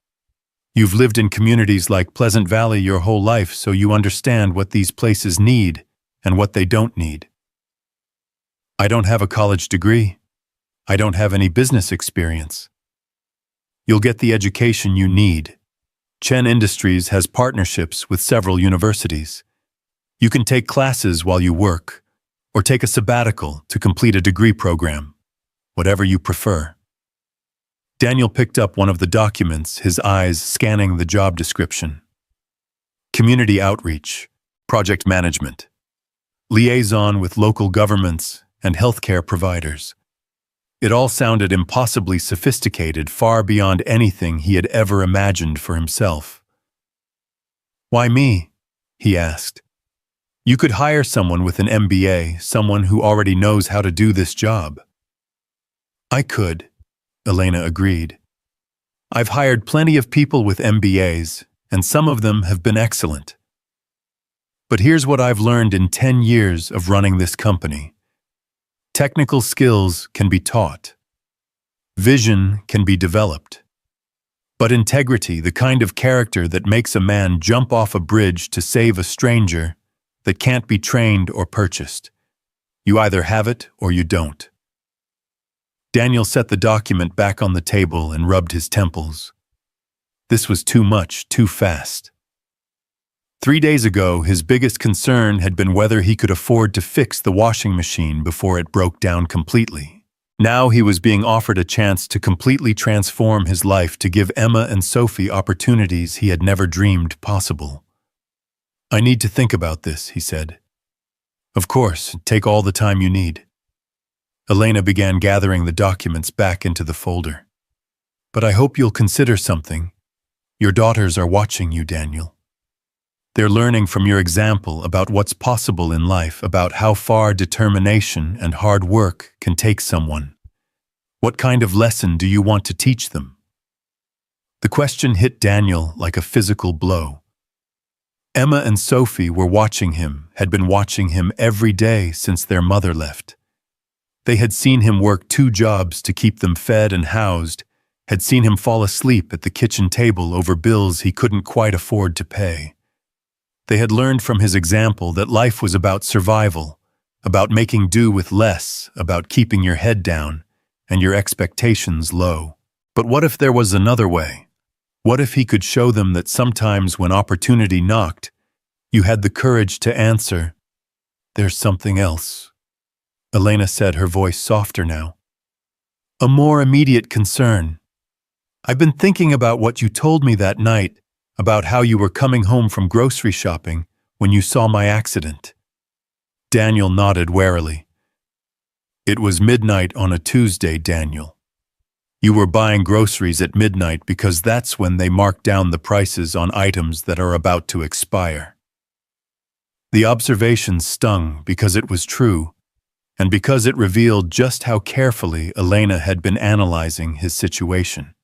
You've lived in communities like Pleasant Valley your whole life, so you understand what these places need and what they don't need. I don't have a college degree. I don't have any business experience. You'll get the education you need. Chen Industries has partnerships with several universities. You can take classes while you work, or take a sabbatical to complete a degree program, whatever you prefer." Daniel picked up one of the documents, his eyes scanning the job description. Community outreach, project management, liaison with local governments and healthcare providers. It all sounded impossibly sophisticated, far beyond anything he had ever imagined for himself. "Why me?" he asked. "You could hire someone with an MBA, someone who already knows how to do this job." "I could," Elena agreed. "I've hired plenty of people with MBAs, and some of them have been excellent. But here's what I've learned in 10 years of running this company. Technical skills can be taught. Vision can be developed. But integrity, the kind of character that makes a man jump off a bridge to save a stranger, that can't be trained or purchased. You either have it or you don't." Daniel set the document back on the table and rubbed his temples. This was too much, too fast. 3 days ago, his biggest concern had been whether he could afford to fix the washing machine before it broke down completely. Now he was being offered a chance to completely transform his life, to give Emma and Sophie opportunities he had never dreamed possible. "I need to think about this," he said. "Of course, take all the time you need." Elena began gathering the documents back into the folder. "But I hope you'll consider something. Your daughters are watching you, Daniel. They're learning from your example about what's possible in life, about how far determination and hard work can take someone. What kind of lesson do you want to teach them?" The question hit Daniel like a physical blow. Emma and Sophie were watching him, had been watching him every day since their mother left. They had seen him work 2 jobs to keep them fed and housed, had seen him fall asleep at the kitchen table over bills he couldn't quite afford to pay. They had learned from his example that life was about survival, about making do with less, about keeping your head down and your expectations low. But what if there was another way? What if he could show them that sometimes when opportunity knocked, you had the courage to answer, "There's something else." Elena said, her voice softer now. "A more immediate concern. I've been thinking about what you told me that night, about how you were coming home from grocery shopping when you saw my accident." Daniel nodded warily. "It was midnight on a Tuesday, Daniel. You were buying groceries at midnight because that's when they mark down the prices on items that are about to expire." The observation stung because it was true, and because it revealed just how carefully Elena had been analyzing his situation.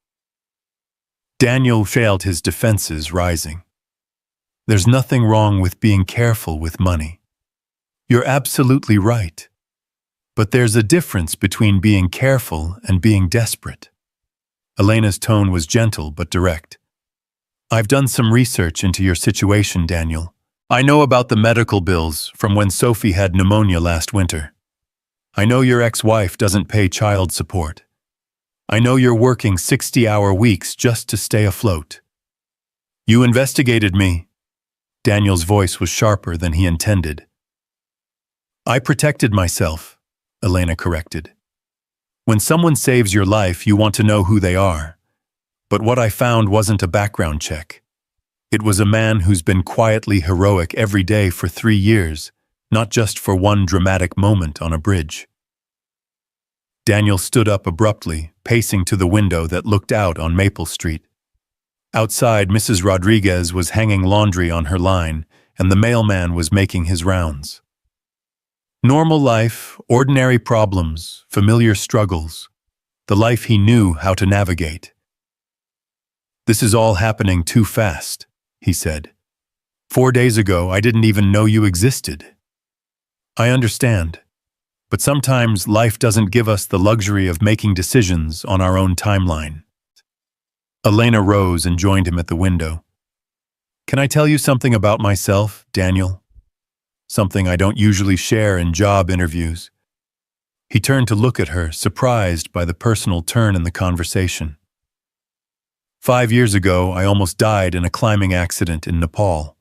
Daniel felt his defenses rising. "There's nothing wrong with being careful with money. You're absolutely right. But there's a difference between being careful and being desperate." Elena's tone was gentle but direct. "I've done some research into your situation, Daniel. I know about the medical bills from when Sophie had pneumonia last winter. I know your ex-wife doesn't pay child support. I know you're working 60-hour weeks just to stay afloat. You investigated me." Daniel's voice was sharper than he intended. "I protected myself," Elena corrected. When someone saves your life, you want to know who they are. But what I found wasn't a background check. It was a man who's been quietly heroic every day for 3 years, not just for one dramatic moment on a bridge. Daniel stood up abruptly, pacing to the window that looked out on Maple Street. Outside, Mrs. Rodriguez was hanging laundry on her line, and the mailman was making his rounds. Normal life, ordinary problems, familiar struggles, the life he knew how to navigate. "This is all happening too fast," he said. "4 days ago, I didn't even know you existed." "I understand, but sometimes life doesn't give us the luxury of making decisions on our own timeline." Elena rose and joined him at the window. "Can I tell you something about myself, Daniel? Something I don't usually share in job interviews." He turned to look at her, surprised by the personal turn in the conversation. 5 years ago, I almost died in a climbing accident in Nepal.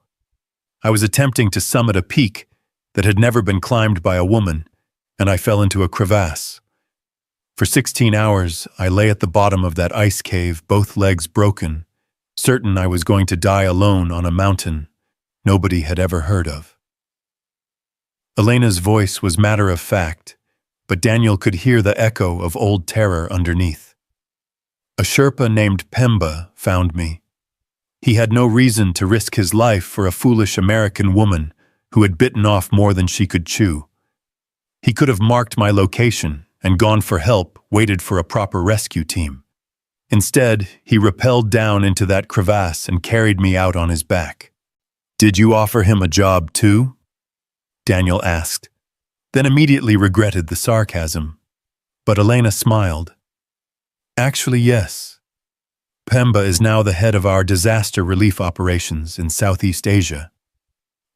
I was attempting to summit a peak that had never been climbed by a woman, and I fell into a crevasse. For 16 hours, I lay at the bottom of that ice cave, both legs broken, certain I was going to die alone on a mountain nobody had ever heard of. Elena's voice was matter-of-fact, but Daniel could hear the echo of old terror underneath. "A Sherpa named Pemba found me. He had no reason to risk his life for a foolish American woman who had bitten off more than she could chew. He could have marked my location and gone for help, waited for a proper rescue team. Instead, he rappelled down into that crevasse and carried me out on his back." "Did you offer him a job too?" Daniel asked, then immediately regretted the sarcasm. But Elena smiled. "Actually, yes. Pemba is now the head of our disaster relief operations in Southeast Asia.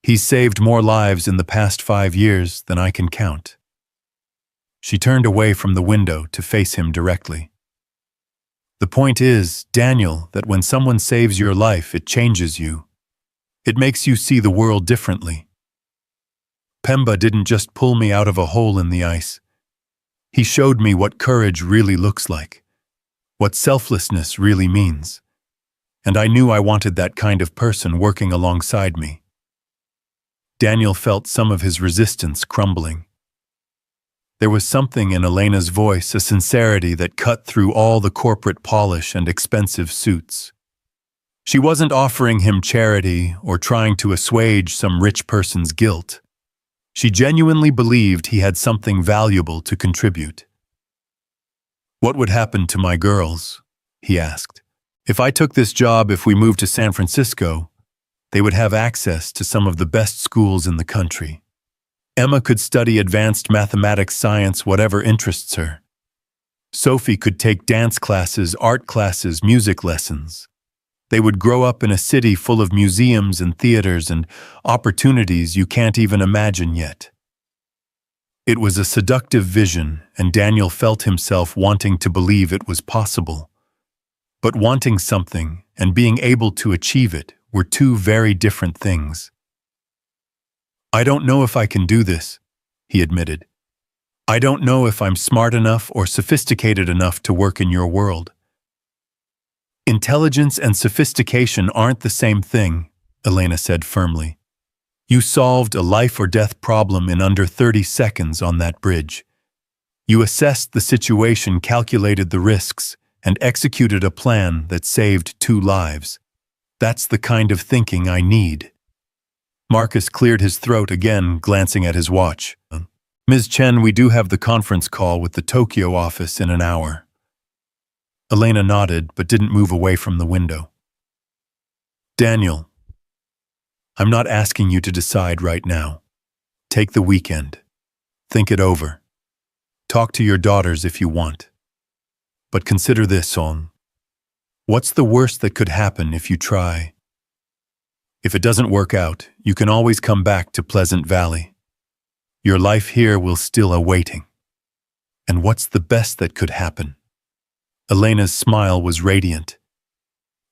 He's saved more lives in the past 5 years than I can count." She turned away from the window to face him directly. "The point is, Daniel, that when someone saves your life, it changes you. It makes you see the world differently. Pemba didn't just pull me out of a hole in the ice. He showed me what courage really looks like, what selflessness really means. And I knew I wanted that kind of person working alongside me." Daniel felt some of his resistance crumbling. There was something in Elena's voice, a sincerity that cut through all the corporate polish and expensive suits. She wasn't offering him charity or trying to assuage some rich person's guilt. She genuinely believed he had something valuable to contribute. "What would happen to my girls?" he asked. "If I took this job, if we moved to San Francisco, they would have access to some of the best schools in the country. Emma could study advanced mathematics, science, whatever interests her. Sophie could take dance classes, art classes, music lessons. They would grow up in a city full of museums and theaters and opportunities you can't even imagine yet." It was a seductive vision, and Daniel felt himself wanting to believe it was possible. But wanting something and being able to achieve it were two very different things. "I don't know if I can do this," he admitted. "I don't know if I'm smart enough or sophisticated enough to work in your world." "Intelligence and sophistication aren't the same thing," Elena said firmly. "You solved a life-or-death problem in under 30 seconds on that bridge. You assessed the situation, calculated the risks, and executed a plan that saved 2 lives. That's the kind of thinking I need." Marcus cleared his throat again, glancing at his watch. "Ms. Chen, we do have the conference call with the Tokyo office in an hour." Elena nodded, but didn't move away from the window. "Daniel, I'm not asking you to decide right now. Take the weekend. Think it over. Talk to your daughters if you want. But consider this, On. What's the worst that could happen if you try? If it doesn't work out, you can always come back to Pleasant Valley. Your life here will still awaiting. And what's the best that could happen?" Elena's smile was radiant.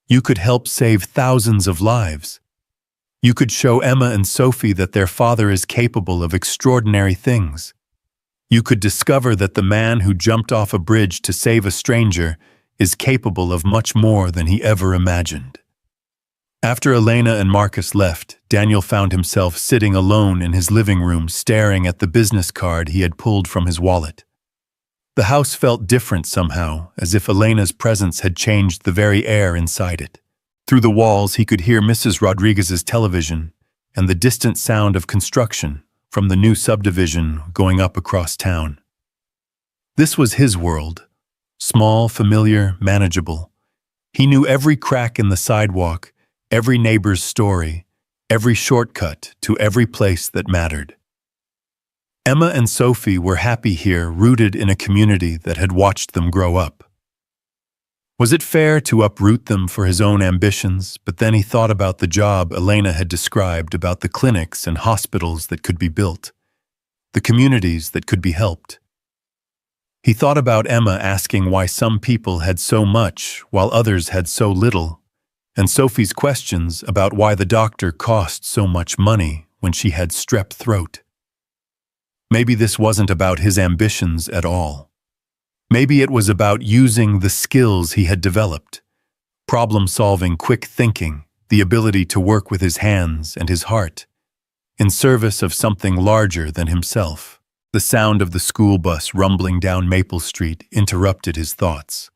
"You could help save thousands of lives. You could show Emma and Sophie that their father is capable of extraordinary things. You could discover that the man who jumped off a bridge to save a stranger is capable of much more than he ever imagined. After Elena and Marcus left, Daniel found himself sitting alone in his living room staring at the business card he had pulled from his wallet. The house felt different somehow, as if Elena's presence had changed the very air inside it. Through the walls he could hear Mrs. Rodriguez's television and the distant sound of construction from the new subdivision going up across town. This was his world, small, familiar, manageable. He knew every crack in the sidewalk, every neighbor's story, every shortcut to every place that mattered. Emma and Sophie were happy here, rooted in a community that had watched them grow up. Was it fair to uproot them for his own ambitions? But then he thought about the job Elena had described, about the clinics and hospitals that could be built, the communities that could be helped. He thought about Emma asking why some people had so much while others had so little, and Sophie's questions about why the doctor cost so much money when she had strep throat. Maybe this wasn't about his ambitions at all. Maybe it was about using the skills he had developed, problem-solving, quick thinking, the ability to work with his hands and his heart, in service of something larger than himself. The sound of the school bus rumbling down Maple Street interrupted his thoughts.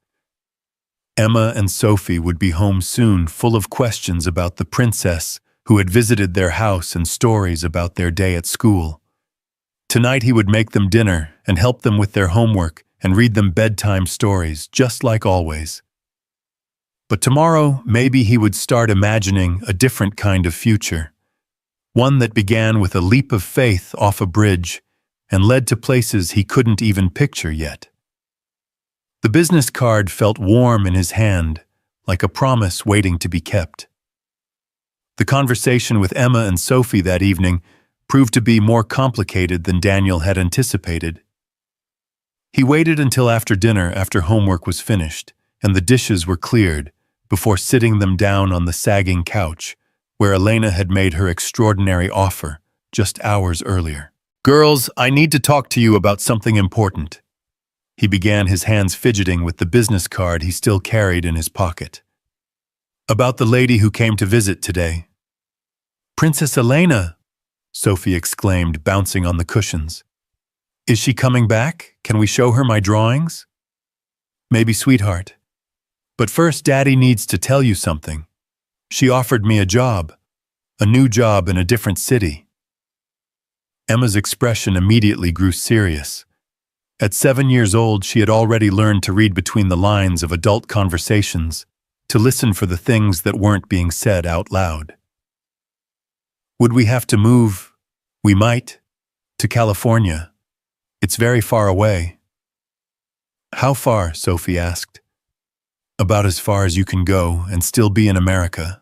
Emma and Sophie would be home soon, full of questions about the princess who had visited their house and stories about their day at school. Tonight he would make them dinner and help them with their homework and read them bedtime stories, just like always. But tomorrow, maybe he would start imagining a different kind of future, one that began with a leap of faith off a bridge and led to places he couldn't even picture yet. The business card felt warm in his hand, like a promise waiting to be kept. The conversation with Emma and Sophie that evening proved to be more complicated than Daniel had anticipated. He waited until after dinner, after homework was finished and the dishes were cleared, before sitting them down on the sagging couch where Elena had made her extraordinary offer just hours earlier. "Girls, I need to talk to you about something important." He began, his hands fidgeting with the business card he still carried in his pocket. "About the lady who came to visit today." "Princess Elena!" Sophie exclaimed, bouncing on the cushions. "Is she coming back? Can we show her my drawings?" "Maybe, sweetheart. But first, Daddy needs to tell you something. She offered me a job, a new job in a different city." Emma's expression immediately grew serious. At 7 years old, she had already learned to read between the lines of adult conversations, to listen for the things that weren't being said out loud. "Would we have to move? We might. To California. It's very far away." "How far?" Sophie asked. "About as far as you can go and still be in America."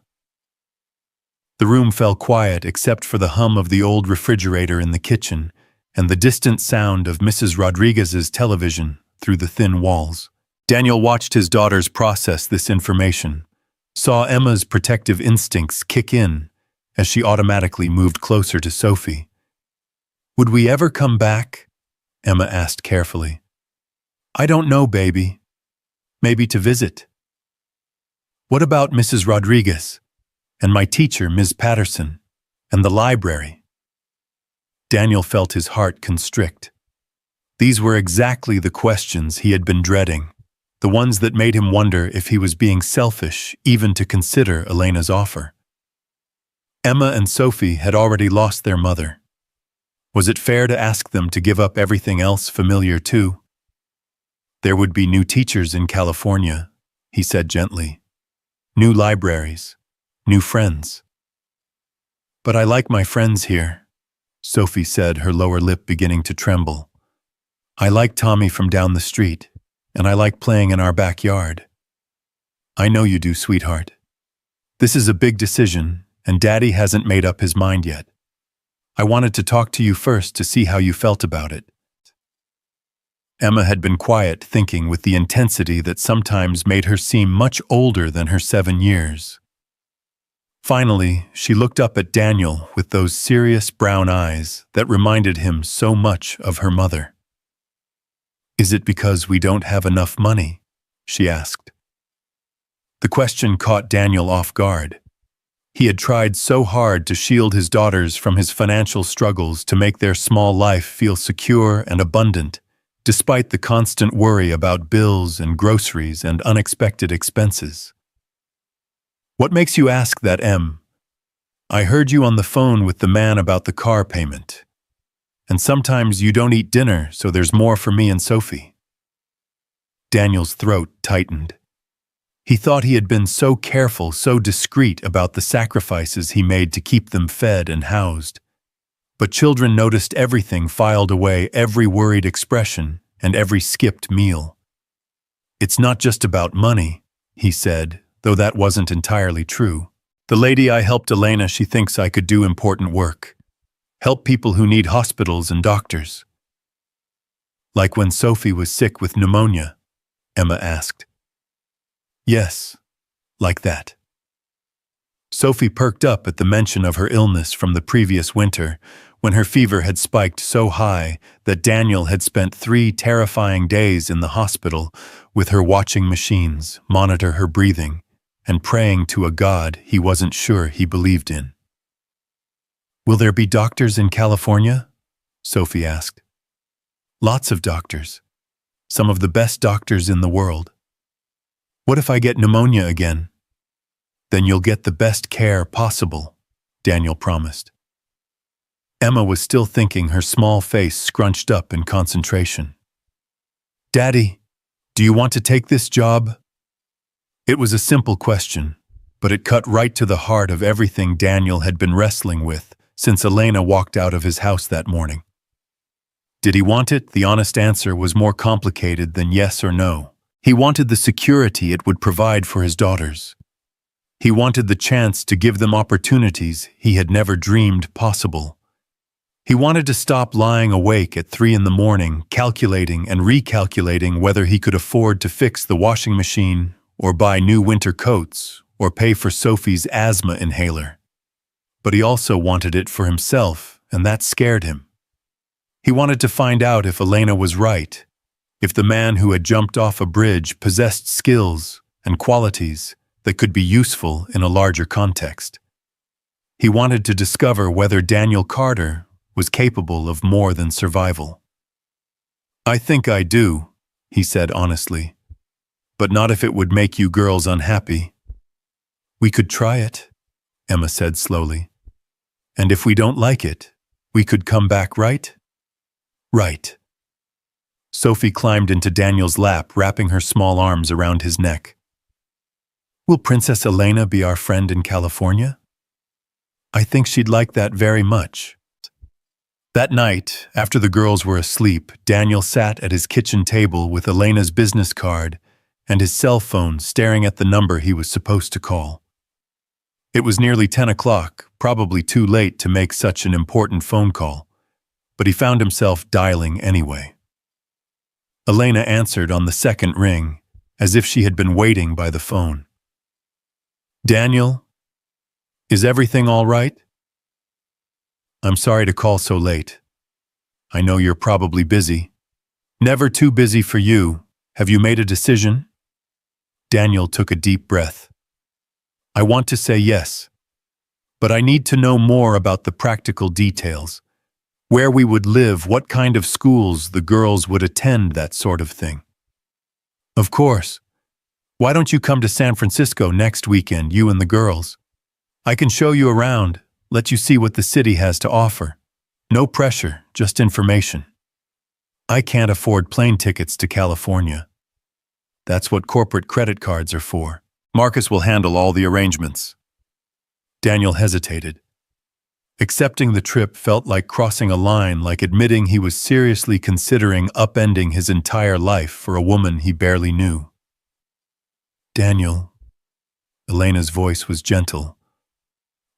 The room fell quiet except for the hum of the old refrigerator in the kitchen and the distant sound of Mrs. Rodriguez's television through the thin walls. Daniel watched his daughters process this information, saw Emma's protective instincts kick in as she automatically moved closer to Sophie. "Would we ever come back?" Emma asked carefully. "I don't know, baby. Maybe to visit." "What about Mrs. Rodriguez? And my teacher, Ms. Patterson? And the library?" Daniel felt his heart constrict. These were exactly the questions he had been dreading, the ones that made him wonder if he was being selfish even to consider Elena's offer. Emma and Sophie had already lost their mother. Was it fair to ask them to give up everything else familiar too? "There would be new teachers in California," he said gently. "New libraries, new friends." "But I like my friends here," Sophie said, her lower lip beginning to tremble. "I like Tommy from down the street, and I like playing in our backyard." "I know you do, sweetheart. This is a big decision, and Daddy hasn't made up his mind yet. I wanted to talk to you first to see how you felt about it." Emma had been quiet, thinking with the intensity that sometimes made her seem much older than her 7 years. Finally, she looked up at Daniel with those serious brown eyes that reminded him so much of her mother. Is it because we don't have enough money? She asked. The question caught Daniel off guard. He had tried so hard to shield his daughters from his financial struggles to make their small life feel secure and abundant, despite the constant worry about bills and groceries and unexpected expenses. What makes you ask that, Em? I heard you on the phone with the man about the car payment. And sometimes you don't eat dinner, so there's more for me and Sophie. Daniel's throat tightened. He thought he had been so careful, so discreet about the sacrifices he made to keep them fed and housed. But children noticed everything filed away, every worried expression and every skipped meal. It's not just about money, he said, though that wasn't entirely true. The lady I helped, Elena, she thinks I could do important work. Help people who need hospitals and doctors. Like when Sophie was sick with pneumonia, Emma asked. Yes, like that. Sophie perked up at the mention of her illness from the previous winter, when her fever had spiked so high that Daniel had spent 3 terrifying days in the hospital with her watching machines monitor her breathing and praying to a God he wasn't sure he believed in. Will there be doctors in California? Sophie asked. Lots of doctors. Some of the best doctors in the world. What if I get pneumonia again? Then you'll get the best care possible, Daniel promised. Emma was still thinking, her small face scrunched up in concentration. Daddy, do you want to take this job? It was a simple question, but it cut right to the heart of everything Daniel had been wrestling with since Elena walked out of his house that morning. Did he want it? The honest answer was more complicated than yes or no. He wanted the security it would provide for his daughters. He wanted the chance to give them opportunities he had never dreamed possible. He wanted to stop lying awake at 3 in the morning, calculating and recalculating whether he could afford to fix the washing machine, or buy new winter coats, or pay for Sophie's asthma inhaler. But he also wanted it for himself, and that scared him. He wanted to find out if Elena was right, if the man who had jumped off a bridge possessed skills and qualities that could be useful in a larger context. He wanted to discover whether Daniel Carter was capable of more than survival. I think I do, he said honestly, but not if it would make you girls unhappy. We could try it, Emma said slowly. And if we don't like it, we could come back, right? Right. Sophie climbed into Daniel's lap, wrapping her small arms around his neck. Will Princess Elena be our friend in California? I think she'd like that very much. That night, after the girls were asleep, Daniel sat at his kitchen table with Elena's business card and his cell phone, staring at the number he was supposed to call. It was nearly 10 o'clock, probably too late to make such an important phone call, but he found himself dialing anyway. Elena answered on the second ring, as if she had been waiting by the phone. Daniel, is everything all right? I'm sorry to call so late. I know you're probably busy. Never too busy for you. Have you made a decision? Daniel took a deep breath. I want to say yes, but I need to know more about the practical details. Where we would live, what kind of schools the girls would attend, that sort of thing. Of course. Why don't you come to San Francisco next weekend, you and the girls? I can show you around, let you see what the city has to offer. No pressure, just information. I can't afford plane tickets to California. That's what corporate credit cards are for. Marcus will handle all the arrangements. Daniel hesitated. Accepting the trip felt like crossing a line, like admitting he was seriously considering upending his entire life for a woman he barely knew. Daniel, Elena's voice was gentle.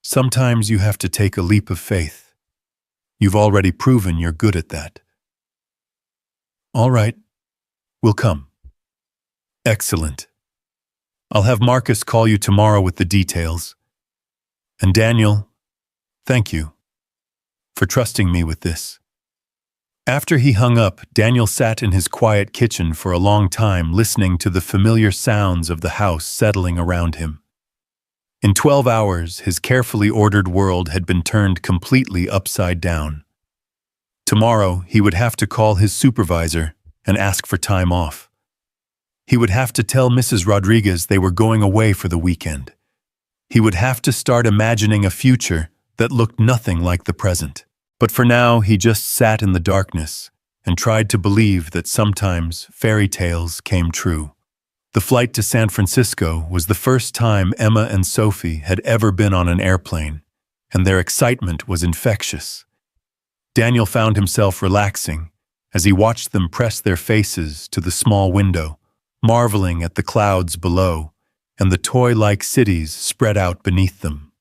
Sometimes you have to take a leap of faith. You've already proven you're good at that. All right, we'll come. Excellent. I'll have Marcus call you tomorrow with the details. And Daniel, thank you for trusting me with this. After he hung up, Daniel sat in his quiet kitchen for a long time, listening to the familiar sounds of the house settling around him. In 12 hours, his carefully ordered world had been turned completely upside down. Tomorrow, he would have to call his supervisor and ask for time off. He would have to tell Mrs. Rodriguez they were going away for the weekend. He would have to start imagining a future that looked nothing like the present. But for now, he just sat in the darkness and tried to believe that sometimes fairy tales came true. The flight to San Francisco was the first time Emma and Sophie had ever been on an airplane, and their excitement was infectious. Daniel found himself relaxing as he watched them press their faces to the small window, marveling at the clouds below and the toy-like cities spread out beneath them.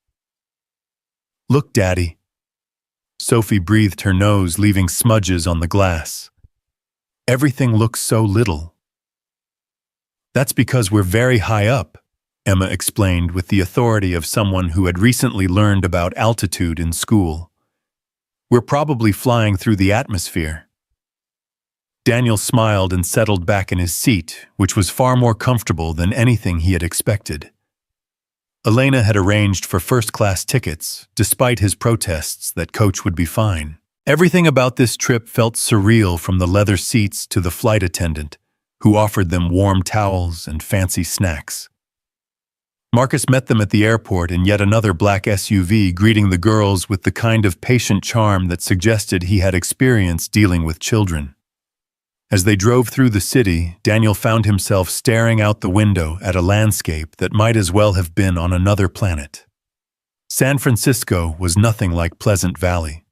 "Look, Daddy." Sophie breathed her nose, leaving smudges on the glass. "Everything looks so little." "That's because we're very high up," Emma explained with the authority of someone who had recently learned about altitude in school. "We're probably flying through the atmosphere." Daniel smiled and settled back in his seat, which was far more comfortable than anything he had expected. Elena had arranged for first-class tickets, despite his protests that Coach would be fine. Everything about this trip felt surreal, from the leather seats to the flight attendant, who offered them warm towels and fancy snacks. Marcus met them at the airport in yet another black SUV, greeting the girls with the kind of patient charm that suggested he had experience dealing with children. As they drove through the city, Daniel found himself staring out the window at a landscape that might as well have been on another planet. San Francisco was nothing like Pleasant Valley.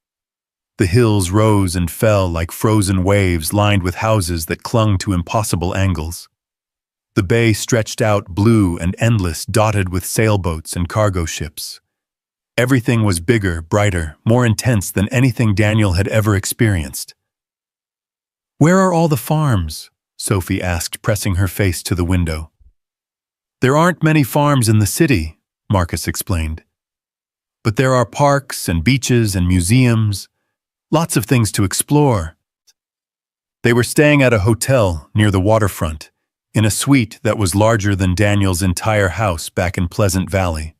The hills rose and fell like frozen waves lined with houses that clung to impossible angles. The bay stretched out blue and endless, dotted with sailboats and cargo ships. Everything was bigger, brighter, more intense than anything Daniel had ever experienced. "Where are all the farms?" Sophie asked, pressing her face to the window. "There aren't many farms in the city," Marcus explained. "But there are parks and beaches and museums, lots of things to explore." They were staying at a hotel near the waterfront, in a suite that was larger than Daniel's entire house back in Pleasant Valley.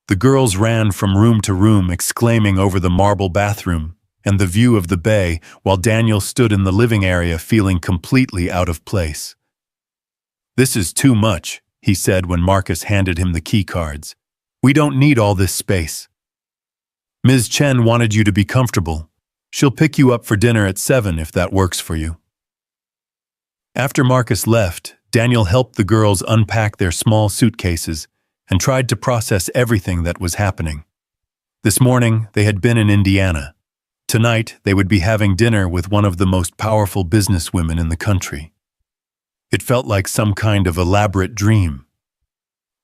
The girls ran from room to room, exclaiming over the marble bathroom and the view of the bay, while Daniel stood in the living area feeling completely out of place. "This is too much," he said when Marcus handed him the key cards. "We don't need all this space." "Ms. Chen wanted you to be comfortable. She'll pick you up for dinner at 7 if that works for you." After Marcus left, Daniel helped the girls unpack their small suitcases and tried to process everything that was happening. This morning, they had been in Indiana. Tonight, they would be having dinner with one of the most powerful businesswomen in the country. It felt like some kind of elaborate dream.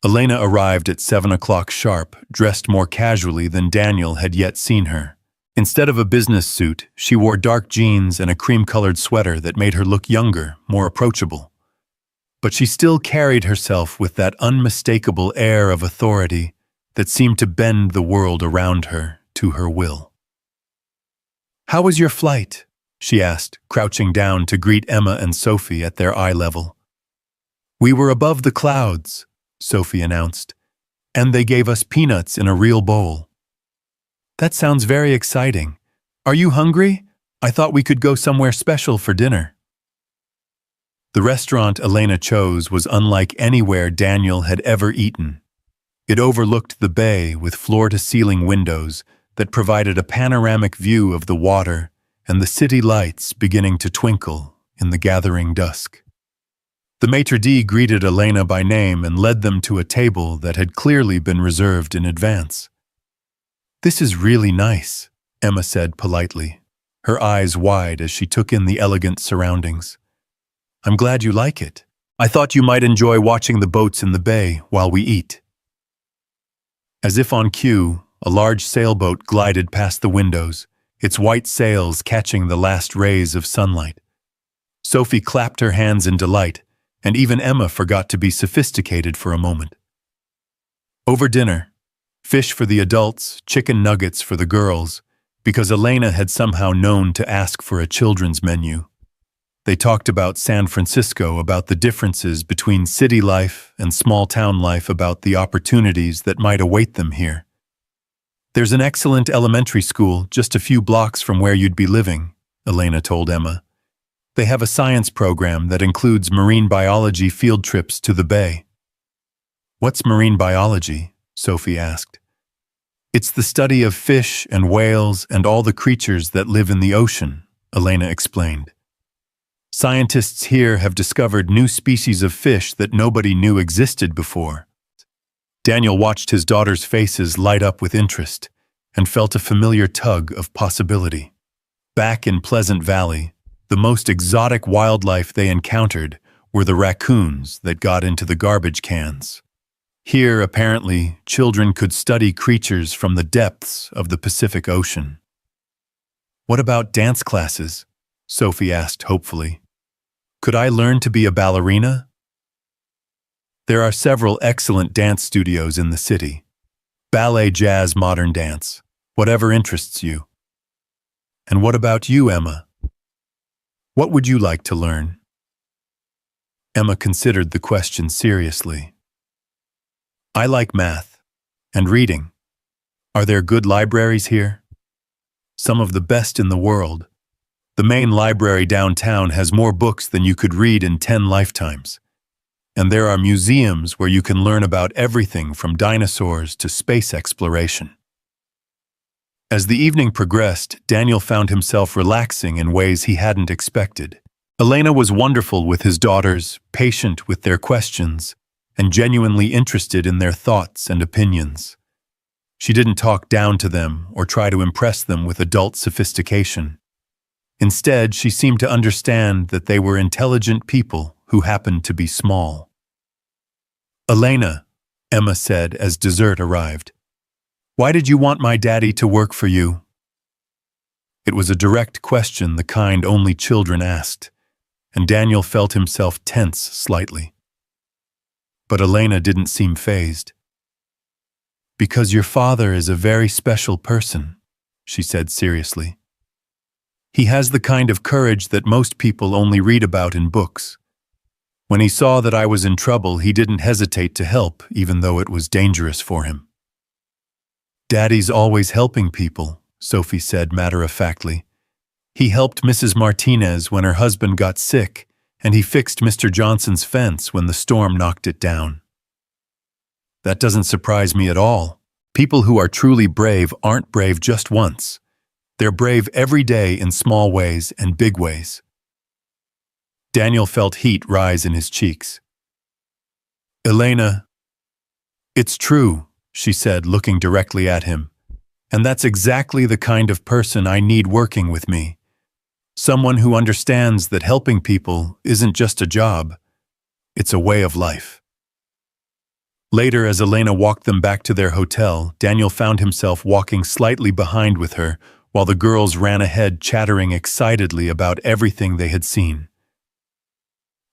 Elena arrived at 7 o'clock sharp, dressed more casually than Daniel had yet seen her. Instead of a business suit, she wore dark jeans and a cream-colored sweater that made her look younger, more approachable. But she still carried herself with that unmistakable air of authority that seemed to bend the world around her to her will. "How was your flight?" she asked, crouching down to greet Emma and Sophie at their eye level. "We were above the clouds," Sophie announced, "and they gave us peanuts in a real bowl." "That sounds very exciting. Are you hungry? I thought we could go somewhere special for dinner." The restaurant Elena chose was unlike anywhere Daniel had ever eaten. It overlooked the bay with floor-to-ceiling windows that provided a panoramic view of the water and the city lights beginning to twinkle in the gathering dusk. The maitre d' greeted Elena by name and led them to a table that had clearly been reserved in advance. "This is really nice," Emma said politely, her eyes wide as she took in the elegant surroundings. "I'm glad you like it. I thought you might enjoy watching the boats in the bay while we eat." As if on cue, a large sailboat glided past the windows, its white sails catching the last rays of sunlight. Sophie clapped her hands in delight, and even Emma forgot to be sophisticated for a moment. Over dinner, fish for the adults, chicken nuggets for the girls, because Elena had somehow known to ask for a children's menu. They talked about San Francisco, about the differences between city life and small-town life, about the opportunities that might await them here. "There's an excellent elementary school just a few blocks from where you'd be living," Elena told Emma. "They have a science program that includes marine biology field trips to the bay." "What's marine biology?" Sophie asked. "It's the study of fish and whales and all the creatures that live in the ocean," Elena explained. "Scientists here have discovered new species of fish that nobody knew existed before." Daniel watched his daughter's faces light up with interest and felt a familiar tug of possibility. Back in Pleasant Valley, the most exotic wildlife they encountered were the raccoons that got into the garbage cans. Here, apparently, children could study creatures from the depths of the Pacific Ocean. "What about dance classes?" Sophie asked hopefully. "Could I learn to be a ballerina?" "There are several excellent dance studios in the city. Ballet, jazz, modern dance, whatever interests you." "And what about you, Emma? What would you like to learn?" Emma considered the question seriously. "I like math and reading. Are there good libraries here?" "Some of the best in the world. The main library downtown has more books than you could read in 10 lifetimes. And there are museums where you can learn about everything from dinosaurs to space exploration." As the evening progressed, Daniel found himself relaxing in ways he hadn't expected. Elena was wonderful with his daughters, patient with their questions, and genuinely interested in their thoughts and opinions. She didn't talk down to them or try to impress them with adult sophistication. Instead, she seemed to understand that they were intelligent people who happened to be small. "Elena," Emma said as dessert arrived, "why did you want my daddy to work for you?" It was a direct question, the kind only children asked, and Daniel felt himself tense slightly. But Elena didn't seem fazed. "Because your father is a very special person," she said seriously. "He has the kind of courage that most people only read about in books. When he saw that I was in trouble, he didn't hesitate to help, even though it was dangerous for him." "Daddy's always helping people," Sophie said matter-of-factly. "He helped Mrs. Martinez when her husband got sick, and he fixed Mr. Johnson's fence when the storm knocked it down." "That doesn't surprise me at all. People who are truly brave aren't brave just once. They're brave every day in small ways and big ways." Daniel felt heat rise in his cheeks. "Elena, it's true," she said, looking directly at him. "And that's exactly the kind of person I need working with me. Someone who understands that helping people isn't just a job, it's a way of life." Later, as Elena walked them back to their hotel, Daniel found himself walking slightly behind with her, while the girls ran ahead chattering excitedly about everything they had seen.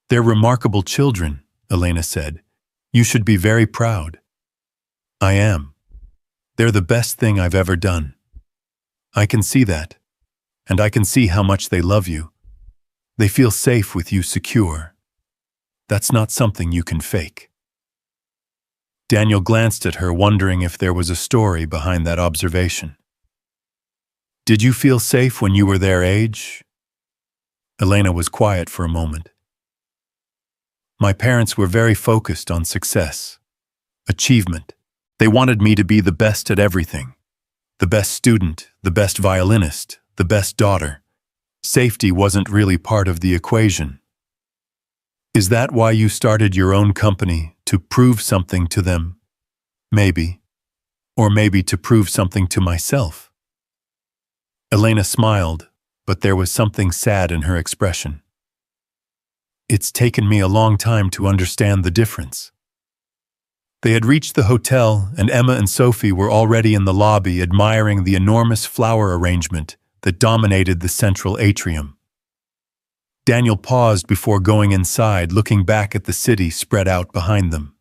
"They're remarkable children," Elena said. "You should be very proud." "I am. They're the best thing I've ever done. I can see that, and I can see how much they love you. They feel safe with you, secure. That's not something you can fake." Daniel glanced at her, wondering if there was a story behind that observation. "Did you feel safe when you were their age?" Elena was quiet for a moment. "My parents were very focused on success, achievement. They wanted me to be the best at everything. The best student, the best violinist, the best daughter. Safety wasn't really part of the equation." "Is that why you started your own company, to prove something to them?" "Maybe. Or maybe to prove something to myself." Elena smiled, but there was something sad in her expression. "It's taken me a long time to understand the difference." They had reached the hotel, and Emma and Sophie were already in the lobby admiring the enormous flower arrangement that dominated the central atrium. Daniel paused before going inside, looking back at the city spread out behind them.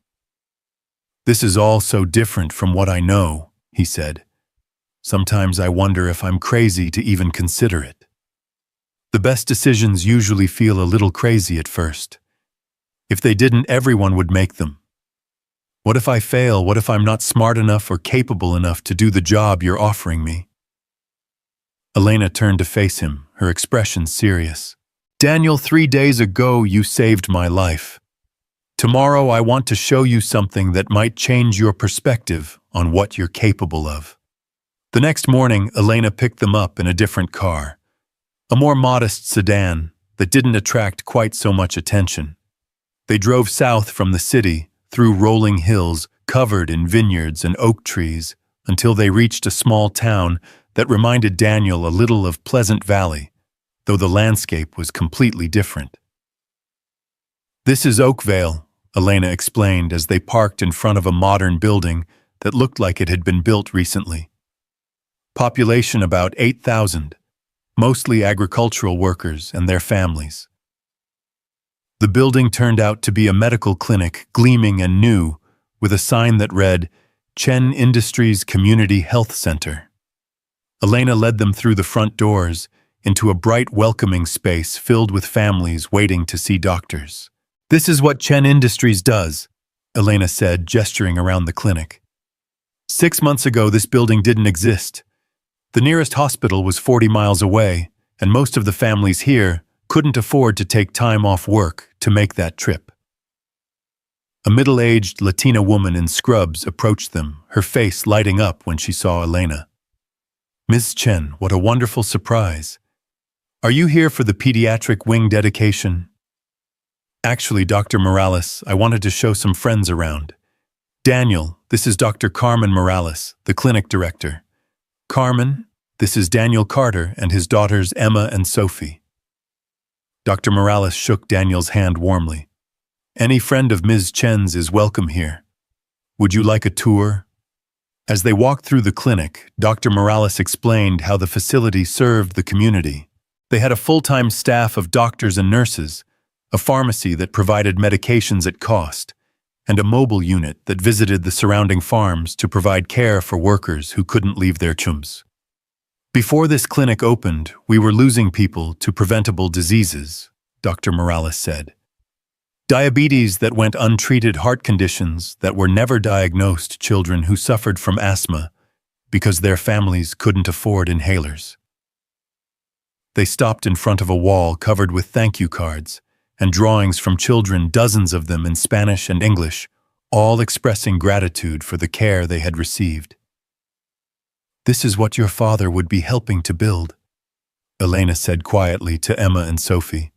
"This is all so different from what I know," he said. Sometimes I wonder if I'm crazy to even consider it. The best decisions usually feel a little crazy at first. If they didn't, everyone would make them. What if I fail? What if I'm not smart enough or capable enough to do the job you're offering me? Elena turned to face him, her expression serious. Daniel, 3 days ago you saved my life. Tomorrow I want to show you something that might change your perspective on what you're capable of. The next morning, Elena picked them up in a different car, a more modest sedan that didn't attract quite so much attention. They drove south from the city, through rolling hills covered in vineyards and oak trees, until they reached a small town that reminded Daniel a little of Pleasant Valley, though the landscape was completely different. This is Oakvale, Elena explained as they parked in front of a modern building that looked like it had been built recently. Population about 8,000, mostly agricultural workers and their families. The building turned out to be a medical clinic, gleaming and new, with a sign that read, Chen Industries Community Health Center. Elena led them through the front doors, into a bright, welcoming space filled with families waiting to see doctors. This is what Chen Industries does, Elena said, gesturing around the clinic. 6 months ago, this building didn't exist. The nearest hospital was 40 miles away, and most of the families here couldn't afford to take time off work to make that trip. A middle-aged Latina woman in scrubs approached them, her face lighting up when she saw Elena. Ms. Chen, what a wonderful surprise. Are you here for the pediatric wing dedication? Actually, Dr. Morales, I wanted to show some friends around. Daniel, this is Dr. Carmen Morales, the clinic director. Carmen, this is Daniel Carter and his daughters Emma and Sophie. Dr. Morales shook Daniel's hand warmly. Any friend of Ms. Chen's is welcome here. Would you like a tour? As they walked through the clinic, Dr. Morales explained how the facility served the community. They had a full-time staff of doctors and nurses, a pharmacy that provided medications at cost, and a mobile unit that visited the surrounding farms to provide care for workers who couldn't leave their chums. Before this clinic opened, we were losing people to preventable diseases, Dr. Morales said. Diabetes that went untreated, heart conditions that were never diagnosed, children who suffered from asthma because their families couldn't afford inhalers. They stopped in front of a wall covered with thank you cards and drawings from children, dozens of them in Spanish and English, all expressing gratitude for the care they had received. This is what your father would be helping to build, Elena said quietly to Emma and Sophie.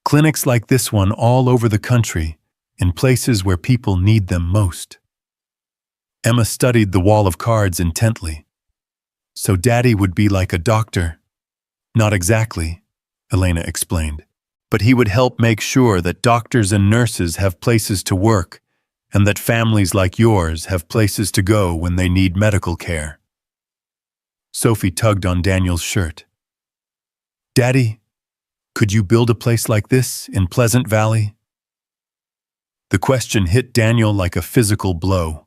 Clinics like this one all over the country, in places where people need them most. Emma studied the wall of cards intently. So Daddy would be like a doctor? Not exactly, Elena explained. But he would help make sure that doctors and nurses have places to work and that families like yours have places to go when they need medical care. Sophie tugged on Daniel's shirt. Daddy, could you build a place like this in Pleasant Valley? The question hit Daniel like a physical blow.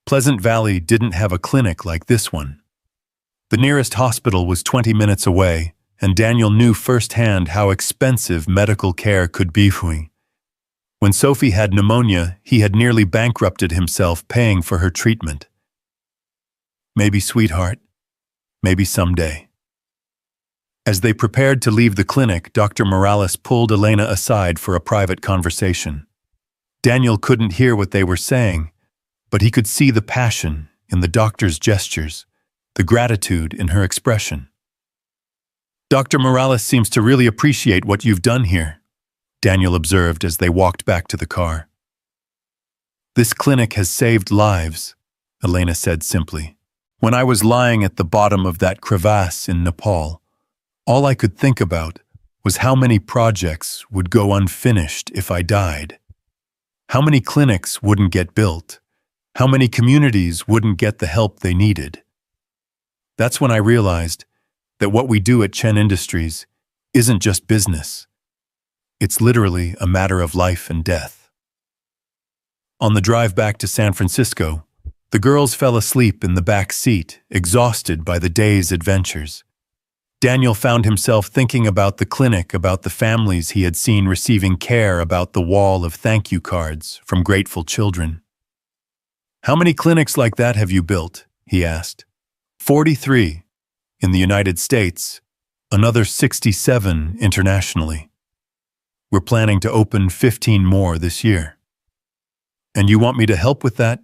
Pleasant Valley didn't have a clinic like this one. The nearest hospital was 20 minutes away, and Daniel knew firsthand how expensive medical care could be. When Sophie had pneumonia, he had nearly bankrupted himself paying for her treatment. Maybe, sweetheart. Maybe someday. As they prepared to leave the clinic, Dr. Morales pulled Elena aside for a private conversation. Daniel couldn't hear what they were saying, but he could see the passion in the doctor's gestures, the gratitude in her expression. Dr. Morales seems to really appreciate what you've done here, Daniel observed as they walked back to the car. This clinic has saved lives, Elena said simply. When I was lying at the bottom of that crevasse in Nepal, all I could think about was how many projects would go unfinished if I died. How many clinics wouldn't get built? How many communities wouldn't get the help they needed? That's when I realized that what we do at Chen Industries isn't just business. It's literally a matter of life and death. On the drive back to San Francisco, The girls fell asleep in the back seat, exhausted by the day's adventures. Daniel found himself thinking about the clinic, about the families he had seen receiving care, about the wall of thank you cards from grateful children. "How many clinics like that have you built?" he asked. 43 in the United States, another 67 internationally. We're planning to open 15 more this year. And you want me to help with that?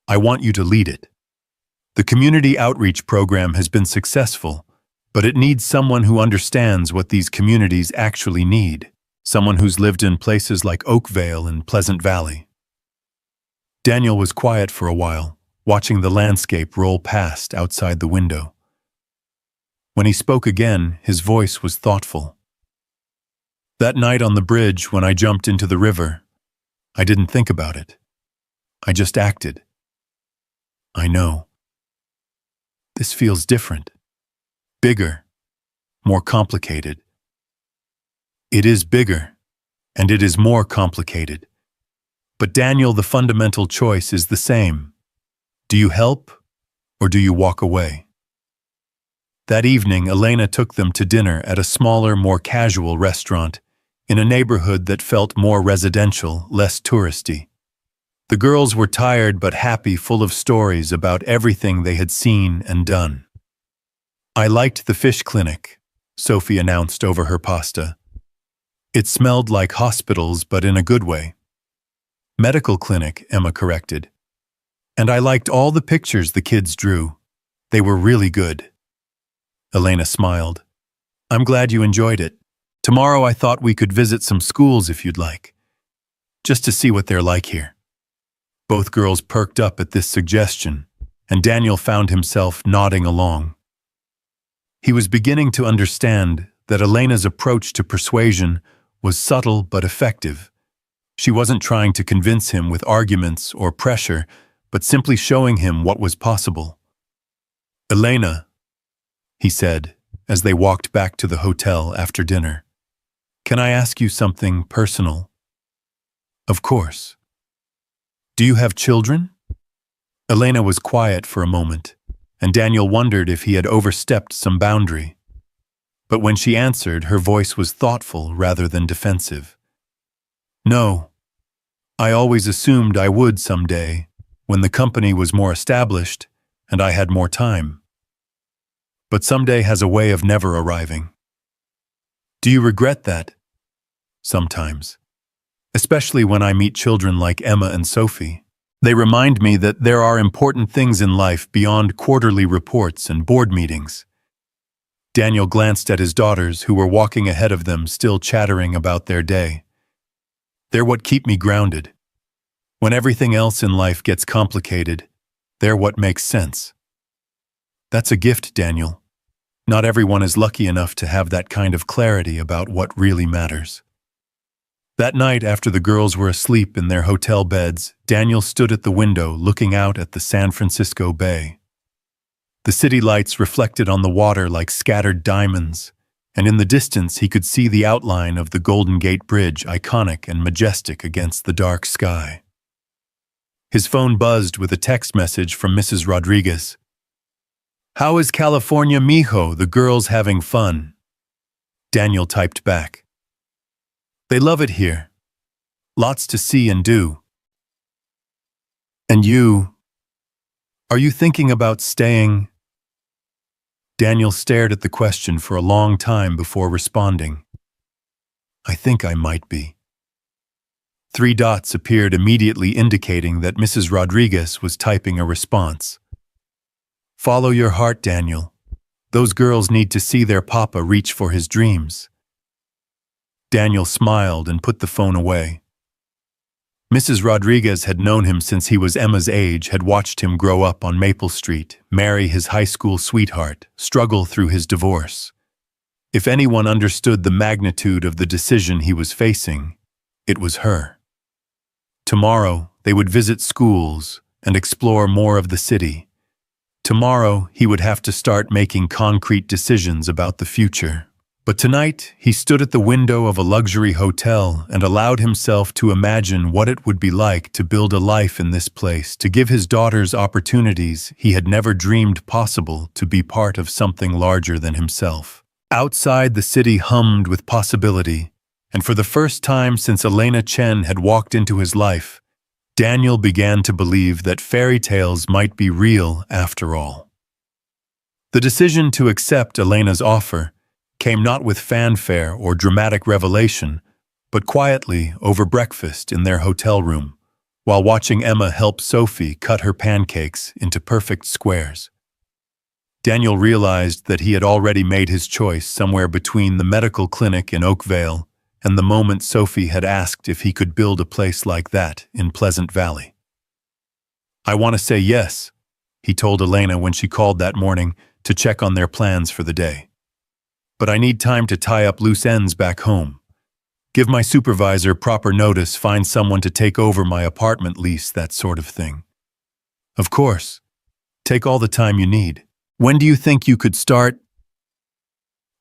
I want you to lead it. The community outreach program has been successful, but it needs someone who understands what these communities actually need, someone who's lived in places like Oakvale and Pleasant Valley. Daniel was quiet for a while, watching the landscape roll past outside the window. When he spoke again, his voice was thoughtful. "That night on the bridge when I jumped into the river, I didn't think about it. I just acted. I know. This feels different. Bigger. More complicated. It is bigger, and it is more complicated. But Daniel, the fundamental choice is the same. Do you help, or do you walk away?" That evening, Elena took them to dinner at a smaller, more casual restaurant in a neighborhood that felt more residential, less touristy. The girls were tired but happy, full of stories about everything they had seen and done. "I liked the fish clinic," Sophie announced over her pasta. "It smelled like hospitals, but in a good way." "Medical clinic," Emma corrected. "And I liked all the pictures the kids drew. They were really good." Elena smiled. "I'm glad you enjoyed it. Tomorrow I thought we could visit some schools if you'd like, just to see what they're like here." Both girls perked up at this suggestion, and Daniel found himself nodding along. He was beginning to understand that Elena's approach to persuasion was subtle but effective. She wasn't trying to convince him with arguments or pressure, but simply showing him what was possible. "Elena," he said, as they walked back to the hotel after dinner, "can I ask you something personal?" "Of course." "Do you have children?" Elena was quiet for a moment, and Daniel wondered if he had overstepped some boundary. But when she answered, her voice was thoughtful rather than defensive. "No. I always assumed I would someday, when the company was more established and I had more time. But someday has a way of never arriving." "Do you regret that?" "Sometimes. Especially when I meet children like Emma and Sophie. They remind me that there are important things in life beyond quarterly reports and board meetings." Daniel glanced at his daughters, who were walking ahead of them, still chattering about their day. "They're what keep me grounded. When everything else in life gets complicated, they're what makes sense." "That's a gift, Daniel. Not everyone is lucky enough to have that kind of clarity about what really matters." That night, after the girls were asleep in their hotel beds, Daniel stood at the window looking out at the San Francisco Bay. The city lights reflected on the water like scattered diamonds, and in the distance he could see the outline of the Golden Gate Bridge, iconic and majestic against the dark sky. His phone buzzed with a text message from Mrs. Rodriguez. "How is California, mijo? The girls having fun?" Daniel typed back. "They love it here. Lots to see and do." "And you? Are you thinking about staying?" Daniel stared at the question for a long time before responding. "I think I might be." 3 dots appeared immediately, indicating that Mrs. Rodriguez was typing a response. "Follow your heart, Daniel. Those girls need to see their papa reach for his dreams." Daniel smiled and put the phone away. Mrs. Rodriguez had known him since he was Emma's age, had watched him grow up on Maple Street, marry his high school sweetheart, struggle through his divorce. If anyone understood the magnitude of the decision he was facing, it was her. Tomorrow, they would visit schools and explore more of the city. Tomorrow, he would have to start making concrete decisions about the future. But tonight, he stood at the window of a luxury hotel and allowed himself to imagine what it would be like to build a life in this place, to give his daughters opportunities he had never dreamed possible, to be part of something larger than himself. Outside, the city hummed with possibility, and for the first time since Elena Chen had walked into his life, Daniel began to believe that fairy tales might be real after all. The decision to accept Elena's offer came not with fanfare or dramatic revelation, but quietly over breakfast in their hotel room, while watching Emma help Sophie cut her pancakes into perfect squares. Daniel realized that he had already made his choice somewhere between the medical clinic in Oakvale and the moment Sophie had asked if he could build a place like that in Pleasant Valley. "I want to say yes," he told Elena when she called that morning to check on their plans for the day. "But I need time to tie up loose ends back home. Give my supervisor proper notice, find someone to take over my apartment lease, that sort of thing." "Of course. Take all the time you need. When do you think you could start?"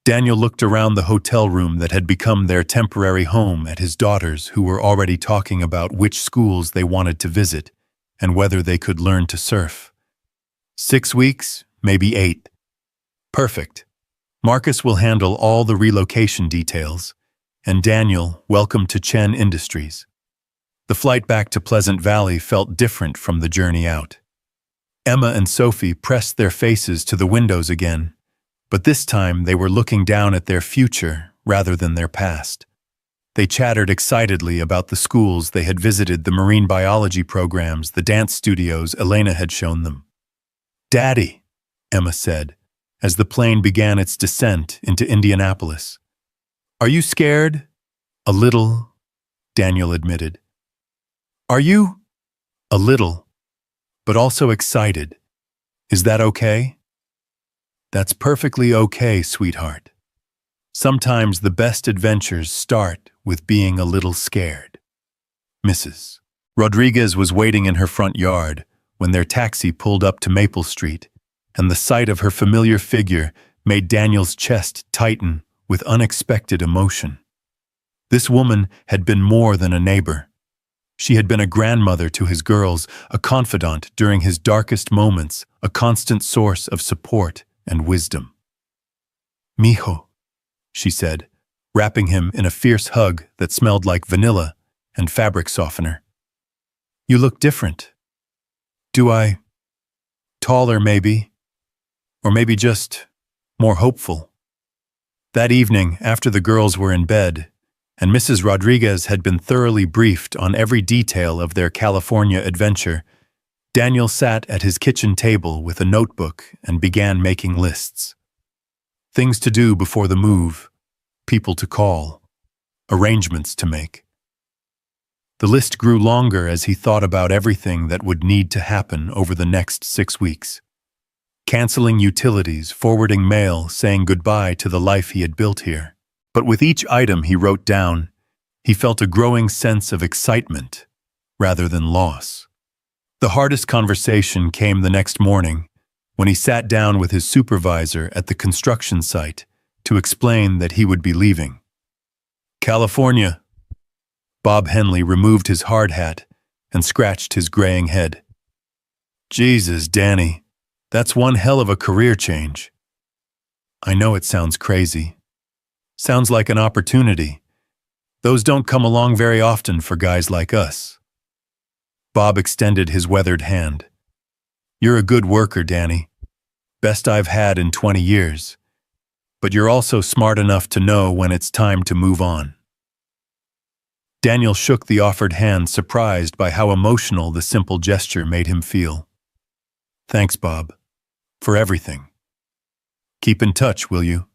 Daniel looked around the hotel room that had become their temporary home at his daughters, who were already talking about which schools they wanted to visit and whether they could learn to surf. 6 weeks, maybe 8. Perfect. Marcus will handle all the relocation details, and Daniel, welcome to Chen Industries. The flight back to Pleasant Valley felt different from the journey out. Emma and Sophie pressed their faces to the windows again, but this time they were looking down at their future rather than their past. They chattered excitedly about the schools they had visited, the marine biology programs, the dance studios Elena had shown them. "Daddy," Emma said, as the plane began its descent into Indianapolis. "Are you scared?" "A little," Daniel admitted. "Are you?" "A little, but also excited. Is that okay?" "That's perfectly okay, sweetheart. Sometimes the best adventures start with being a little scared." Mrs. Rodriguez was waiting in her front yard when their taxi pulled up to Maple Street, and the sight of her familiar figure made Daniel's chest tighten with unexpected emotion. This woman had been more than a neighbor. She had been a grandmother to his girls, a confidant during his darkest moments, a constant source of support and wisdom. "Mijo," she said, wrapping him in a fierce hug that smelled like vanilla and fabric softener. "You look different." "Do I? Taller, maybe. Or maybe just more hopeful." That evening, after the girls were in bed, and Mrs. Rodriguez had been thoroughly briefed on every detail of their California adventure, Daniel sat at his kitchen table with a notebook and began making lists. Things to do before the move, people to call, arrangements to make. The list grew longer as he thought about everything that would need to happen over the next 6 weeks. Canceling utilities, forwarding mail, saying goodbye to the life he had built here. But with each item he wrote down, he felt a growing sense of excitement rather than loss. The hardest conversation came the next morning when he sat down with his supervisor at the construction site to explain that he would be leaving. "California." Bob Henley removed his hard hat and scratched his graying head. "Jesus, Danny, that's one hell of a career change." "I know it sounds crazy. Sounds like an opportunity. Those don't come along very often for guys like us." Bob extended his weathered hand. "You're a good worker, Danny. Best I've had in 20 years. But you're also smart enough to know when it's time to move on." Daniel shook the offered hand, surprised by how emotional the simple gesture made him feel. "Thanks, Bob, for everything. Keep in touch, will you?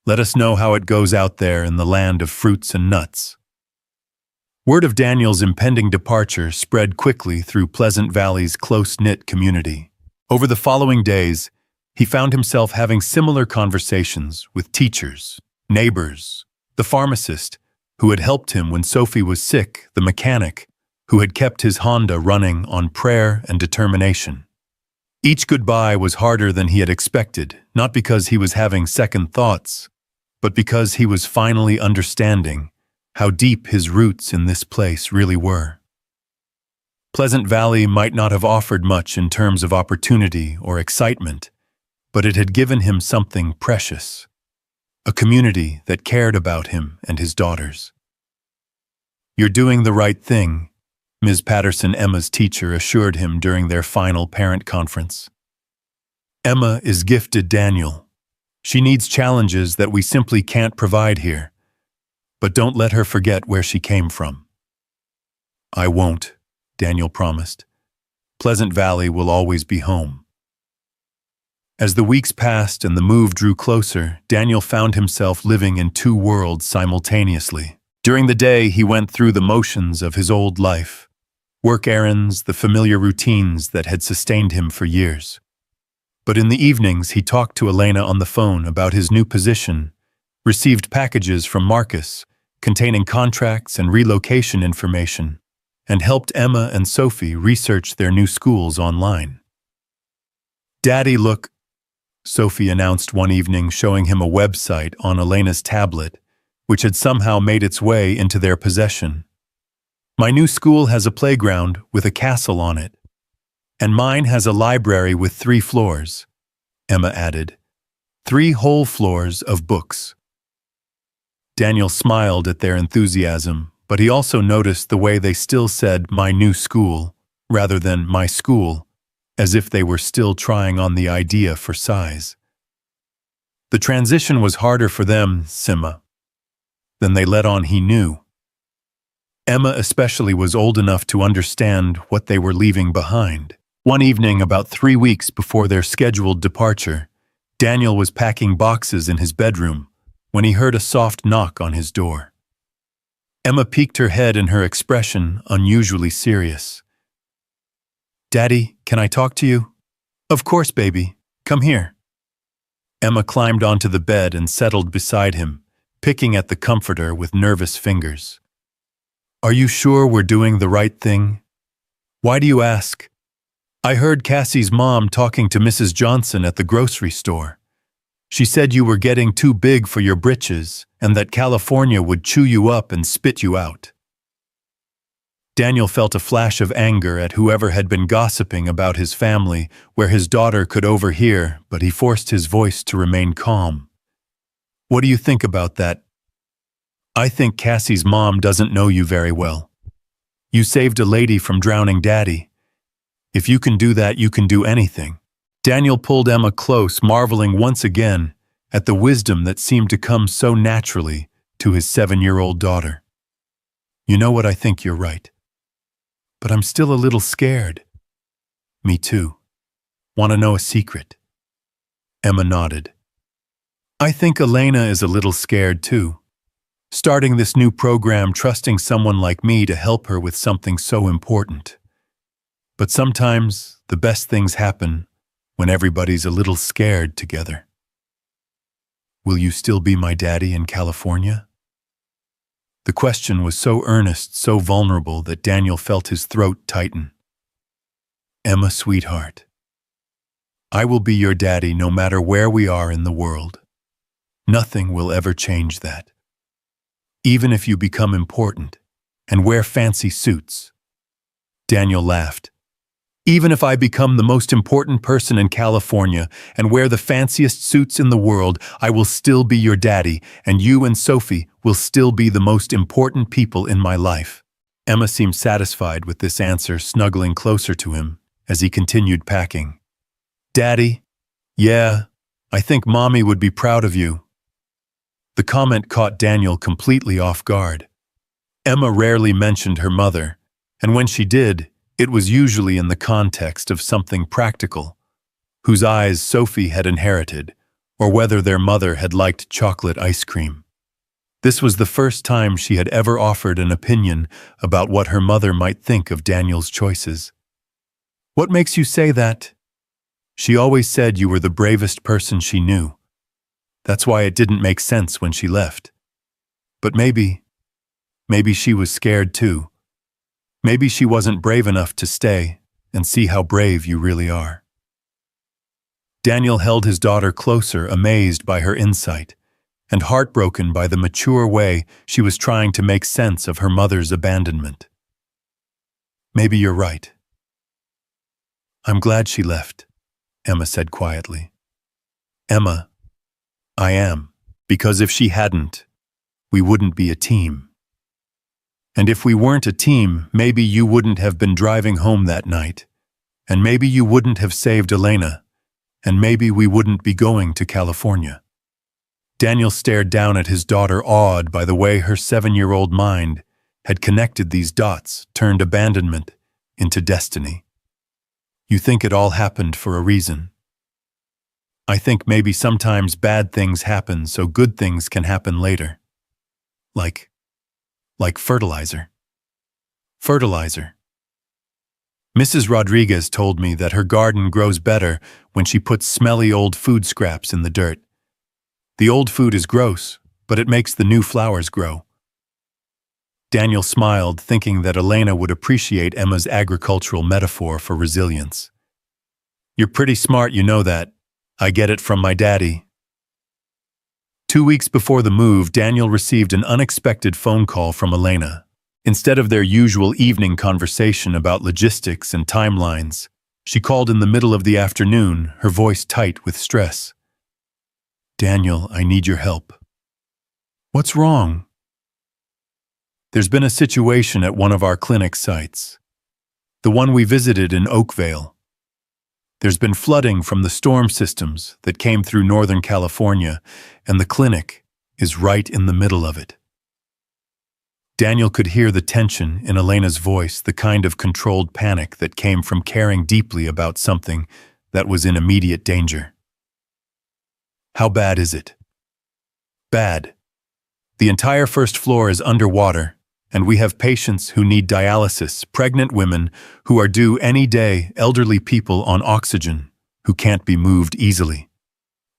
Let us know how it goes out there in the land of fruits and nuts." Word of Daniel's impending departure spread quickly through Pleasant Valley's close-knit community. Over the following days, he found himself having similar conversations with teachers, neighbors, the pharmacist who had helped him when Sophie was sick, the mechanic who had kept his Honda running on prayer and determination. Each goodbye was harder than he had expected, not because he was having second thoughts, but because he was finally understanding how deep his roots in this place really were. Pleasant Valley might not have offered much in terms of opportunity or excitement, but it had given him something precious, a community that cared about him and his daughters. "You're doing the right thing," Ms. Patterson, Emma's teacher, assured him during their final parent conference. "Emma is gifted, Daniel. She needs challenges that we simply can't provide here. But don't let her forget where she came from." "I won't," Daniel promised. "Pleasant Valley will always be home." As the weeks passed and the move drew closer, Daniel found himself living in two worlds simultaneously. During the day, he went through the motions of his old life, work errands, the familiar routines that had sustained him for years. But in the evenings, he talked to Elena on the phone about his new position, received packages from Marcus containing contracts and relocation information, and helped Emma and Sophie research their new schools online. "Daddy, look," Sophie announced one evening, showing him a website on Elena's tablet, which had somehow made its way into their possession. "My new school has a playground with a castle on it. And mine has a library with 3 floors, Emma added. 3 whole floors of books." Daniel smiled at their enthusiasm, but he also noticed the way they still said "my new school" rather than "my school," as if they were still trying on the idea for size. The transition was harder for them, Simma, than they let on he knew. Emma especially was old enough to understand what they were leaving behind. One evening, about 3 weeks before their scheduled departure, Daniel was packing boxes in his bedroom when he heard a soft knock on his door. Emma peeked her head and her expression unusually serious. "Daddy, can I talk to you?" "Of course, baby. Come here." Emma climbed onto the bed and settled beside him, picking at the comforter with nervous fingers. "Are you sure we're doing the right thing? Why do you ask?" "I heard Cassie's mom talking to Mrs. Johnson at the grocery store. She said you were getting too big for your britches and that California would chew you up and spit you out." Daniel felt a flash of anger at whoever had been gossiping about his family where his daughter could overhear, but he forced his voice to remain calm. "What do you think about that?" "I think Cassie's mom doesn't know you very well. You saved a lady from drowning Daddy. If you can do that, you can do anything." Daniel pulled Emma close, marveling once again at the wisdom that seemed to come so naturally to his 7-year-old daughter. "You know what, I think you're right. But I'm still a little scared." "Me too. Want to know a secret?" Emma nodded. "I think Elena is a little scared too. Starting this new program, trusting someone like me to help her with something so important. But sometimes the best things happen when everybody's a little scared together." "Will you still be my daddy in California?" The question was so earnest, so vulnerable that Daniel felt his throat tighten. "Emma, sweetheart, I will be your daddy no matter where we are in the world. Nothing will ever change that. Even if you become important and wear fancy suits." Daniel laughed. "Even if I become the most important person in California and wear the fanciest suits in the world, I will still be your daddy, and you and Sophie will still be the most important people in my life." Emma seemed satisfied with this answer, snuggling closer to him as he continued packing. "Daddy, yeah, I think Mommy would be proud of you." The comment caught Daniel completely off guard. Emma rarely mentioned her mother, and when she did, it was usually in the context of something practical, whose eyes Sophie had inherited, or whether their mother had liked chocolate ice cream. This was the first time she had ever offered an opinion about what her mother might think of Daniel's choices. "What makes you say that?" "She always said you were the bravest person she knew. That's why it didn't make sense when she left. But maybe she was scared too. Maybe she wasn't brave enough to stay and see how brave you really are." Daniel held his daughter closer, amazed by her insight, and heartbroken by the mature way she was trying to make sense of her mother's abandonment. "Maybe you're right. I'm glad she left," Emma said quietly. "Emma, I am, because if she hadn't, we wouldn't be a team. And if we weren't a team, maybe you wouldn't have been driving home that night, and maybe you wouldn't have saved Elena, and maybe we wouldn't be going to California." Daniel stared down at his daughter, awed by the way her 7-year-old mind had connected these dots, turned abandonment into destiny. "You think it all happened for a reason. I think maybe sometimes bad things happen so good things can happen later. Like fertilizer. Fertilizer. Mrs. Rodriguez told me that her garden grows better when she puts smelly old food scraps in the dirt. The old food is gross, but it makes the new flowers grow." Daniel smiled, thinking that Elena would appreciate Emma's agricultural metaphor for resilience. "You're pretty smart, you know that. I get it from my daddy." 2 weeks before the move, Daniel received an unexpected phone call from Elena. Instead of their usual evening conversation about logistics and timelines, she called in the middle of the afternoon, her voice tight with stress. "Daniel, I need your help." "What's wrong?" "There's been a situation at one of our clinic sites. The one we visited in Oakvale. There's been flooding from the storm systems that came through Northern California, and the clinic is right in the middle of it." Daniel could hear the tension in Elena's voice, the kind of controlled panic that came from caring deeply about something that was in immediate danger. "How bad is it?" "Bad. The entire first floor is underwater, and we have patients who need dialysis, pregnant women who are due any day, elderly people on oxygen who can't be moved easily.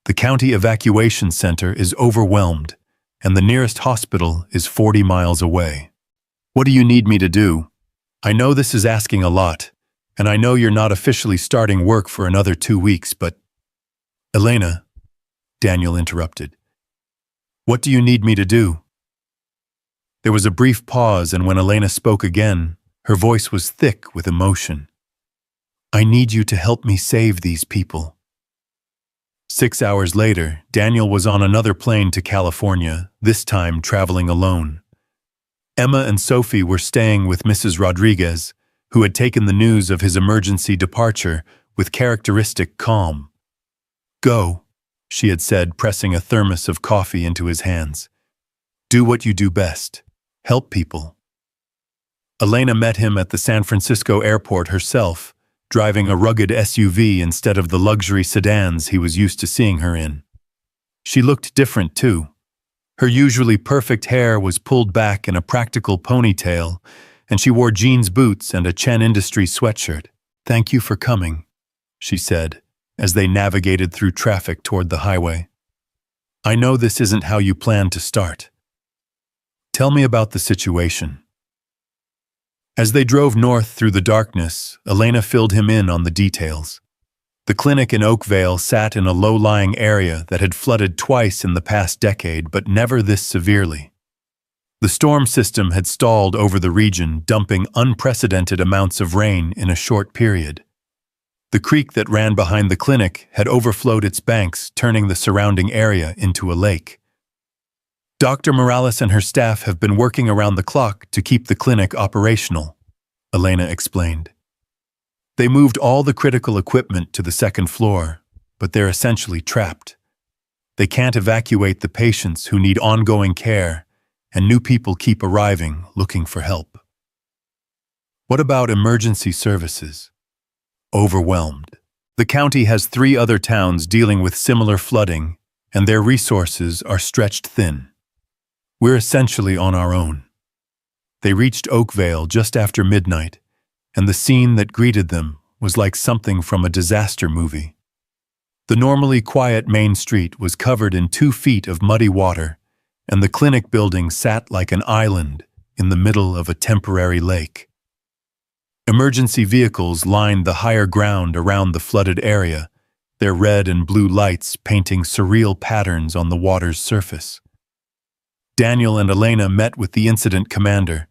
The county evacuation center is overwhelmed, and the nearest hospital is 40 miles away. What do you need me to do? I know this is asking a lot, and I know you're not officially starting work for another 2 weeks, but—" "Elena," Daniel interrupted. "What do you need me to do?" There was a brief pause, and when Elena spoke again, her voice was thick with emotion. "I need you to help me save these people." 6 hours later, Daniel was on another plane to California, this time traveling alone. Emma and Sophie were staying with Mrs. Rodriguez, who had taken the news of his emergency departure with characteristic calm. "Go," she had said, pressing a thermos of coffee into his hands. "Do what you do best. Help people." Elena met him at the San Francisco airport herself, driving a rugged SUV instead of the luxury sedans he was used to seeing her in. She looked different, too. Her usually perfect hair was pulled back in a practical ponytail, and she wore jeans boots and a Chen Industries sweatshirt. "Thank you for coming," she said, as they navigated through traffic toward the highway. "I know this isn't how you planned to start. Tell me about the situation." As they drove north through the darkness, Elena filled him in on the details. The clinic in Oakvale sat in a low-lying area that had flooded twice in the past decade, but never this severely. The storm system had stalled over the region, dumping unprecedented amounts of rain in a short period. The creek that ran behind the clinic had overflowed its banks, turning the surrounding area into a lake. "Dr. Morales and her staff have been working around the clock to keep the clinic operational," Elena explained. "They moved all the critical equipment to the second floor, but they're essentially trapped. They can't evacuate the patients who need ongoing care, and new people keep arriving looking for help." "What about emergency services?" "Overwhelmed. The county has 3 other towns dealing with similar flooding, and their resources are stretched thin. We're essentially on our own." They reached Oakvale just after midnight, and the scene that greeted them was like something from a disaster movie. The normally quiet main street was covered in 2 feet of muddy water, and the clinic building sat like an island in the middle of a temporary lake. Emergency vehicles lined the higher ground around the flooded area, their red and blue lights painting surreal patterns on the water's surface. Daniel and Elena met with the incident commander,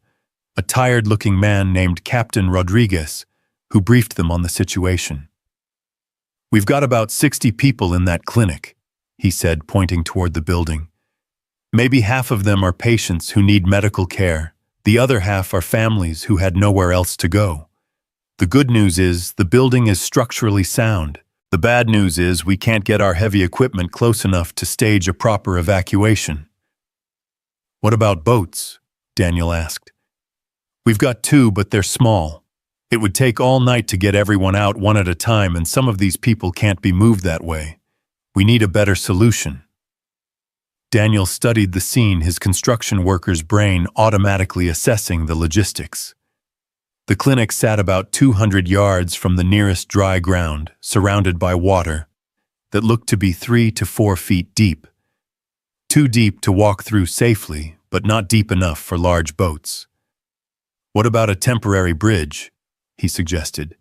a tired-looking man named Captain Rodriguez, who briefed them on the situation. "We've got about 60 people in that clinic," he said, pointing toward the building. "Maybe half of them are patients who need medical care. The other half are families who had nowhere else to go. The good news is the building is structurally sound. The bad news is we can't get our heavy equipment close enough to stage a proper evacuation." "What about boats?" Daniel asked. "We've got 2, but they're small. It would take all night to get everyone out one at a time, and some of these people can't be moved that way. We need a better solution." Daniel studied the scene, his construction worker's brain automatically assessing the logistics. The clinic sat about 200 yards from the nearest dry ground, surrounded by water that looked to be 3 to 4 feet deep. Too deep to walk through safely, but not deep enough for large boats. "What about a temporary bridge?" he suggested.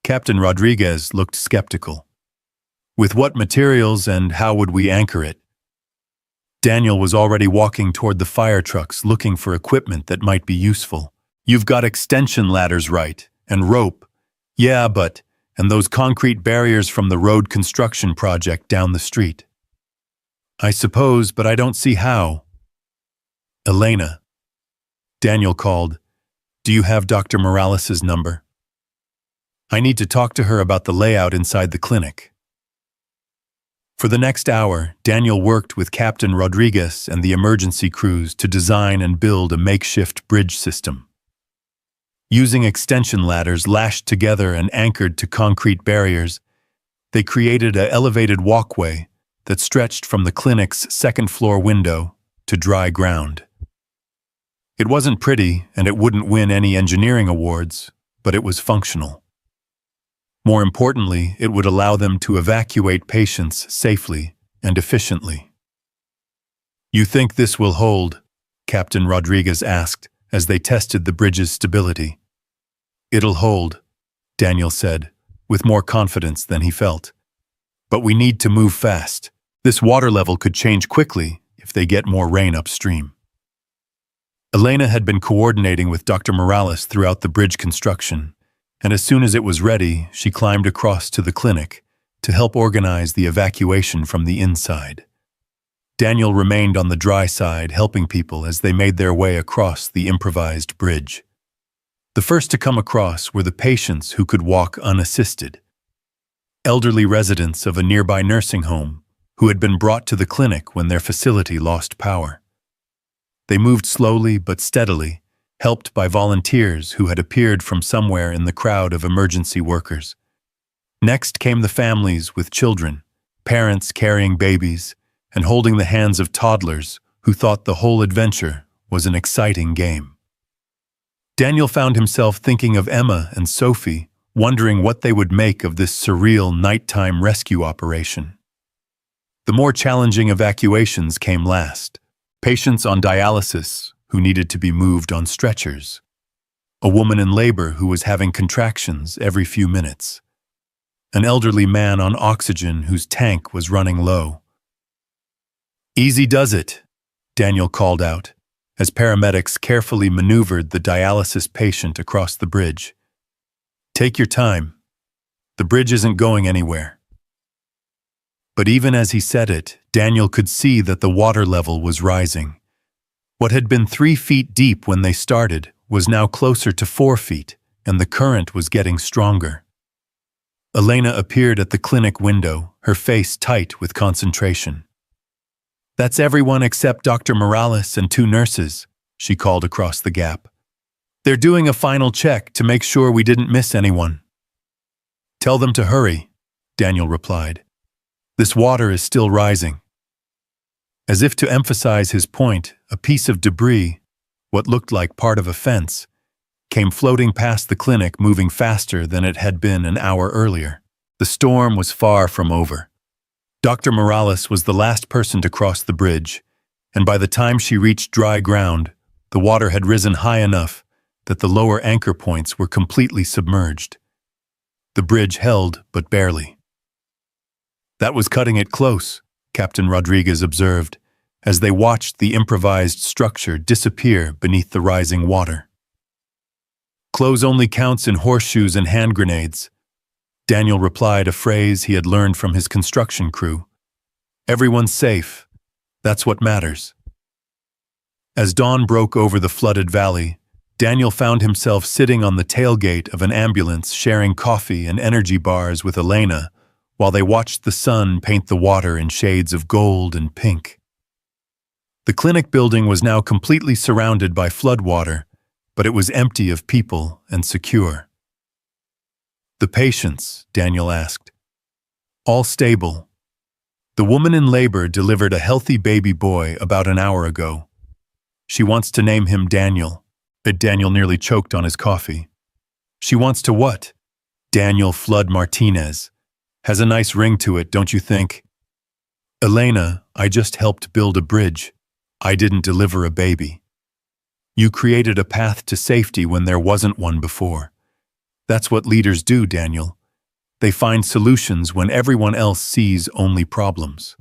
Captain Rodriguez looked skeptical. "With what materials and how would we anchor it?" Daniel was already walking toward the fire trucks looking for equipment that might be useful. "You've got extension ladders, right? And rope." "Yeah, and those concrete barriers from the road construction project down the street." "I suppose, but I don't see how." "Elena," Daniel called, "do you have Dr. Morales' number? I need to talk to her about the layout inside the clinic." For the next hour, Daniel worked with Captain Rodriguez and the emergency crews to design and build a makeshift bridge system. Using extension ladders lashed together and anchored to concrete barriers, they created an elevated walkway that stretched from the clinic's second-floor window to dry ground. It wasn't pretty, and it wouldn't win any engineering awards, but it was functional. More importantly, it would allow them to evacuate patients safely and efficiently. "You think this will hold?" Captain Rodriguez asked as they tested the bridge's stability. "It'll hold," Daniel said, with more confidence than he felt. "But we need to move fast. This water level could change quickly if they get more rain upstream." Elena had been coordinating with Dr. Morales throughout the bridge construction, and as soon as it was ready, she climbed across to the clinic to help organize the evacuation from the inside. Daniel remained on the dry side, helping people as they made their way across the improvised bridge. The first to come across were the patients who could walk unassisted. Elderly residents of a nearby nursing home who had been brought to the clinic when their facility lost power. They moved slowly but steadily, helped by volunteers who had appeared from somewhere in the crowd of emergency workers. Next came the families with children, parents carrying babies, and holding the hands of toddlers who thought the whole adventure was an exciting game. Daniel found himself thinking of Emma and Sophie, wondering what they would make of this surreal nighttime rescue operation. The more challenging evacuations came last. Patients on dialysis who needed to be moved on stretchers. A woman in labor who was having contractions every few minutes. An elderly man on oxygen whose tank was running low. "Easy does it," Daniel called out, as paramedics carefully maneuvered the dialysis patient across the bridge. "Take your time. The bridge isn't going anywhere." But even as he said it, Daniel could see that the water level was rising. What had been 3 feet deep when they started was now closer to 4 feet, and the current was getting stronger. Elena appeared at the clinic window, her face tight with concentration. "That's everyone except Dr. Morales and 2 nurses," she called across the gap. "They're doing a final check to make sure we didn't miss anyone." "Tell them to hurry," Daniel replied. "This water is still rising." As if to emphasize his point, a piece of debris, what looked like part of a fence, came floating past the clinic, moving faster than it had been an hour earlier. The storm was far from over. Dr. Morales was the last person to cross the bridge, and by the time she reached dry ground, the water had risen high enough that the lower anchor points were completely submerged. The bridge held, but barely. That was cutting it close, Captain Rodriguez observed, as they watched the improvised structure disappear beneath the rising water. Close only counts in horseshoes and hand grenades. Daniel replied a phrase he had learned from his construction crew. Everyone's safe. That's what matters. As dawn broke over the flooded valley, Daniel found himself sitting on the tailgate of an ambulance sharing coffee and energy bars with Elena while they watched the sun paint the water in shades of gold and pink. The clinic building was now completely surrounded by floodwater, but it was empty of people and secure. The patients, Daniel asked. All stable. The woman in labor delivered a healthy baby boy about an hour ago. She wants to name him Daniel. Daniel nearly choked on his coffee. She wants to what? Daniel Flood Martinez. Has a nice ring to it, don't you think? Elena, I just helped build a bridge. I didn't deliver a baby. You created a path to safety when there wasn't one before. That's what leaders do, Daniel. They find solutions when everyone else sees only problems.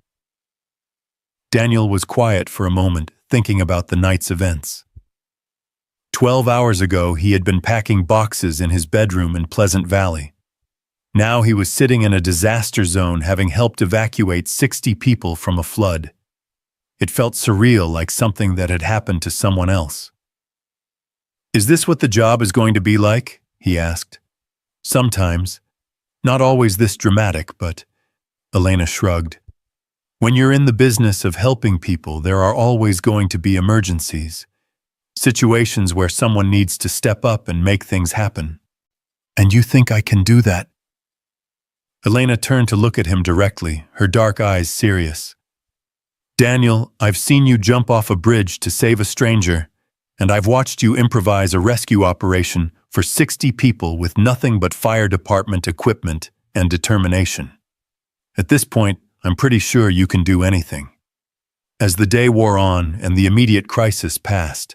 Daniel was quiet for a moment, thinking about the night's events. 12 hours ago, he had been packing boxes in his bedroom in Pleasant Valley. Now he was sitting in a disaster zone, having helped evacuate 60 people from a flood. It felt surreal, like something that had happened to someone else. Is this what the job is going to be like? He asked. Sometimes. Not always this dramatic, but... Elena shrugged. When you're in the business of helping people, there are always going to be emergencies. Situations where someone needs to step up and make things happen. And you think I can do that? Elena turned to look at him directly, her dark eyes serious. Daniel, I've seen you jump off a bridge to save a stranger, and I've watched you improvise a rescue operation for 60 people with nothing but fire department equipment and determination. At this point, I'm pretty sure you can do anything. As the day wore on and the immediate crisis passed,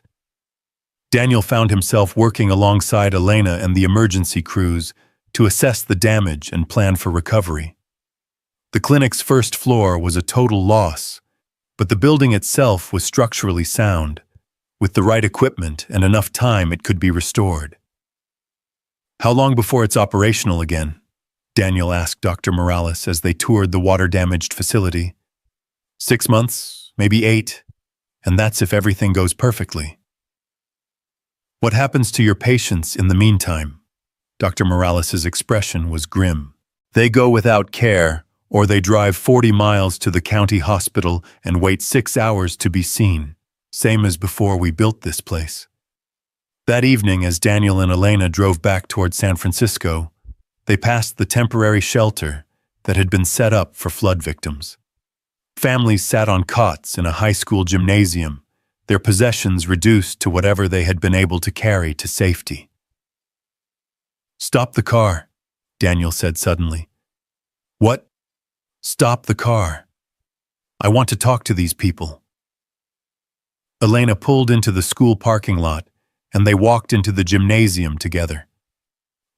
Daniel found himself working alongside Elena and the emergency crews to assess the damage and plan for recovery. The clinic's first floor was a total loss, but the building itself was structurally sound. With the right equipment and enough time, it could be restored. How long before it's operational again? Daniel asked Dr. Morales as they toured the water-damaged facility. 6 months, maybe 8, and that's if everything goes perfectly. What happens to your patients in the meantime? Dr. Morales' expression was grim. They go without care, or they drive 40 miles to the county hospital and wait 6 hours to be seen, same as before we built this place. That evening, as Daniel and Elena drove back toward San Francisco, they passed the temporary shelter that had been set up for flood victims. Families sat on cots in a high school gymnasium, their possessions reduced to whatever they had been able to carry to safety. Stop the car, Daniel said suddenly. What? Stop the car. I want to talk to these people. Elena pulled into the school parking lot, and they walked into the gymnasium together.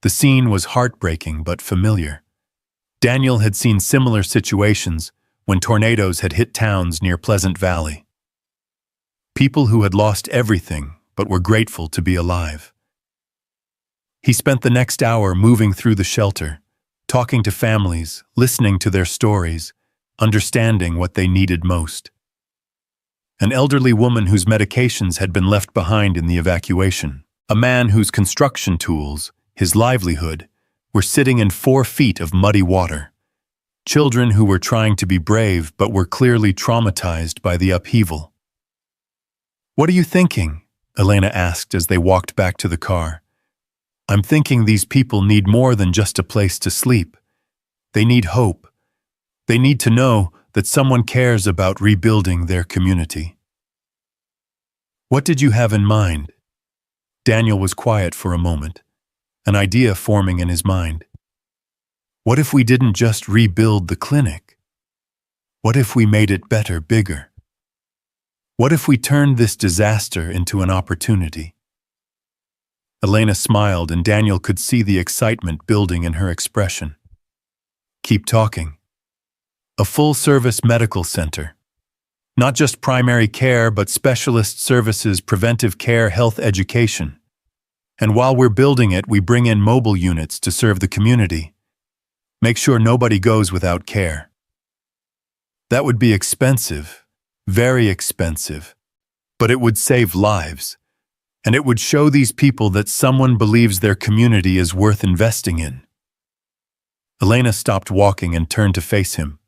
The scene was heartbreaking but familiar. Daniel had seen similar situations when tornadoes had hit towns near Pleasant Valley. People who had lost everything but were grateful to be alive. He spent the next hour moving through the shelter, talking to families, listening to their stories, understanding what they needed most. An elderly woman whose medications had been left behind in the evacuation. A man whose construction tools, his livelihood, were sitting in 4 feet of muddy water. Children who were trying to be brave but were clearly traumatized by the upheaval. What are you thinking? Elena asked as they walked back to the car. I'm thinking these people need more than just a place to sleep. They need hope. They need to know that someone cares about rebuilding their community. What did you have in mind? Daniel was quiet for a moment, an idea forming in his mind. What if we didn't just rebuild the clinic? What if we made it better, bigger? What if we turned this disaster into an opportunity? Elena smiled, and Daniel could see the excitement building in her expression. Keep talking. a full-service medical center. Not just primary care, but specialist services, preventive care, health education. And while we're building it, we bring in mobile units to serve the community. Make sure nobody goes without care. That would be expensive, very expensive, but it would save lives. And it would show these people that someone believes their community is worth investing in. Elena stopped walking and turned to face him.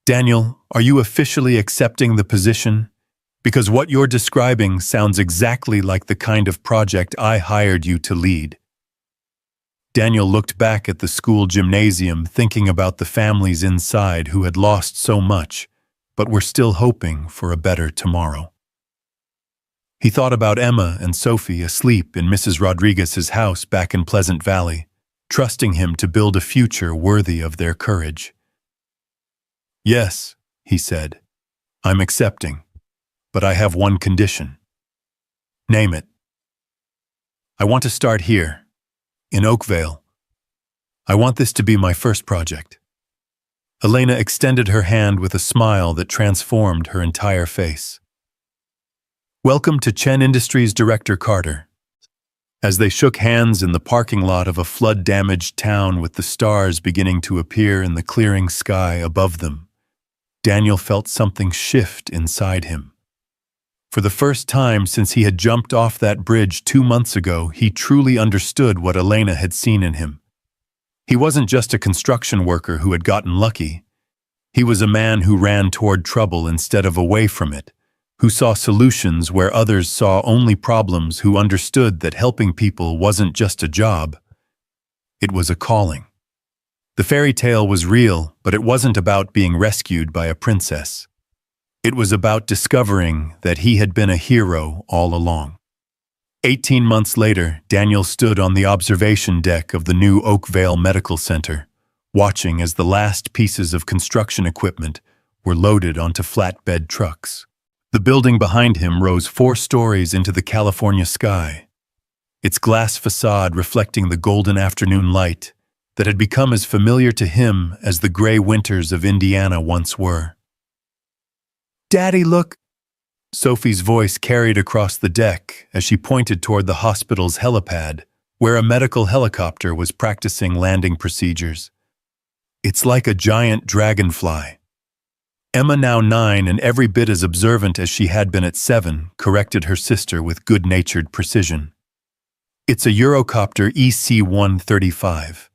Daniel, are you officially accepting the position? Because what you're describing sounds exactly like the kind of project I hired you to lead. Daniel looked back at the school gymnasium, thinking about the families inside who had lost so much, but were still hoping for a better tomorrow. He thought about Emma and Sophie asleep in Mrs. Rodriguez's house back in Pleasant Valley, trusting him to build a future worthy of their courage. Yes, he said, I'm accepting, but I have one condition. Name it. I want to start here, in Oakvale. I want this to be my first project. Elena extended her hand with a smile that transformed her entire face. Welcome to Chen Industries Director Carter. As they shook hands in the parking lot of a flood-damaged town with the stars beginning to appear in the clearing sky above them, Daniel felt something shift inside him. For the first time since he had jumped off that bridge 2 months ago, he truly understood what Elena had seen in him. He wasn't just a construction worker who had gotten lucky. He was a man who ran toward trouble instead of away from it, who saw solutions where others saw only problems, who understood that helping people wasn't just a job. It was a calling. The fairy tale was real, but it wasn't about being rescued by a princess. It was about discovering that he had been a hero all along. 18 months later, Daniel stood on the observation deck of the new Oakvale Medical Center, watching as the last pieces of construction equipment were loaded onto flatbed trucks. The building behind him rose 4 stories into the California sky, its glass facade reflecting the golden afternoon light that had become as familiar to him as the gray winters of Indiana once were. Daddy, look! Sophie's voice carried across the deck as she pointed toward the hospital's helipad, where a medical helicopter was practicing landing procedures. It's like a giant dragonfly. Emma, now 9 and every bit as observant as she had been at 7, corrected her sister with good-natured precision. It's a Eurocopter EC-135.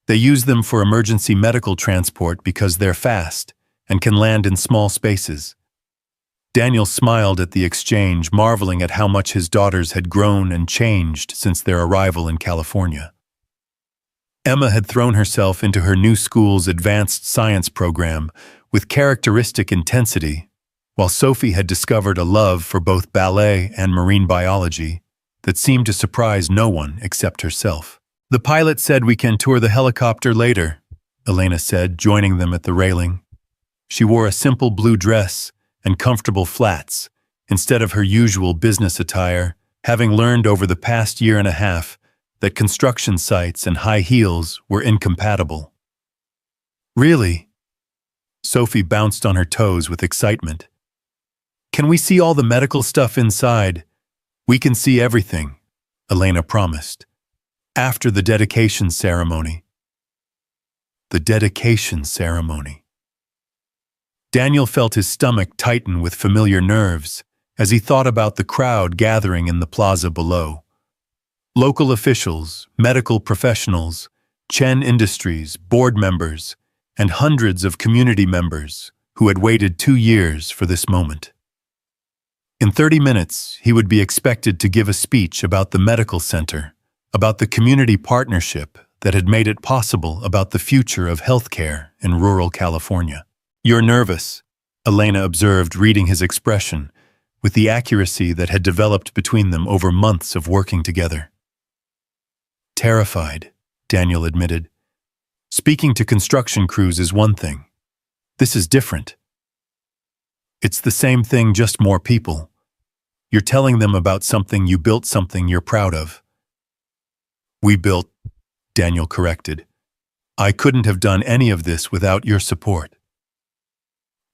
They use them for emergency medical transport because they're fast and can land in small spaces. Daniel smiled at the exchange, marveling at how much his daughters had grown and changed since their arrival in California. Emma had thrown herself into her new school's advanced science program with characteristic intensity, while Sophie had discovered a love for both ballet and marine biology that seemed to surprise no one except herself. The pilot said we can tour the helicopter later, Elena said, joining them at the railing. She wore a simple blue dress and comfortable flats, instead of her usual business attire, having learned over the past year and a half that construction sites and high heels were incompatible. Really? Sophie bounced on her toes with excitement. Can we see all the medical stuff inside? We can see everything, Elena promised. After the dedication ceremony. The dedication ceremony. Daniel felt his stomach tighten with familiar nerves as he thought about the crowd gathering in the plaza below. Local officials, medical professionals, Chen Industries, board members, and hundreds of community members who had waited 2 years for this moment. In 30 minutes, he would be expected to give a speech about the medical center, about the community partnership that had made it possible, about the future of healthcare in rural California. You're nervous, Elena observed, reading his expression with the accuracy that had developed between them over months of working together. Terrified, Daniel admitted. Speaking to construction crews is one thing. This is different. It's the same thing, just more people. You're telling them about something you built, something you're proud of. We built, Daniel corrected. I couldn't have done any of this without your support."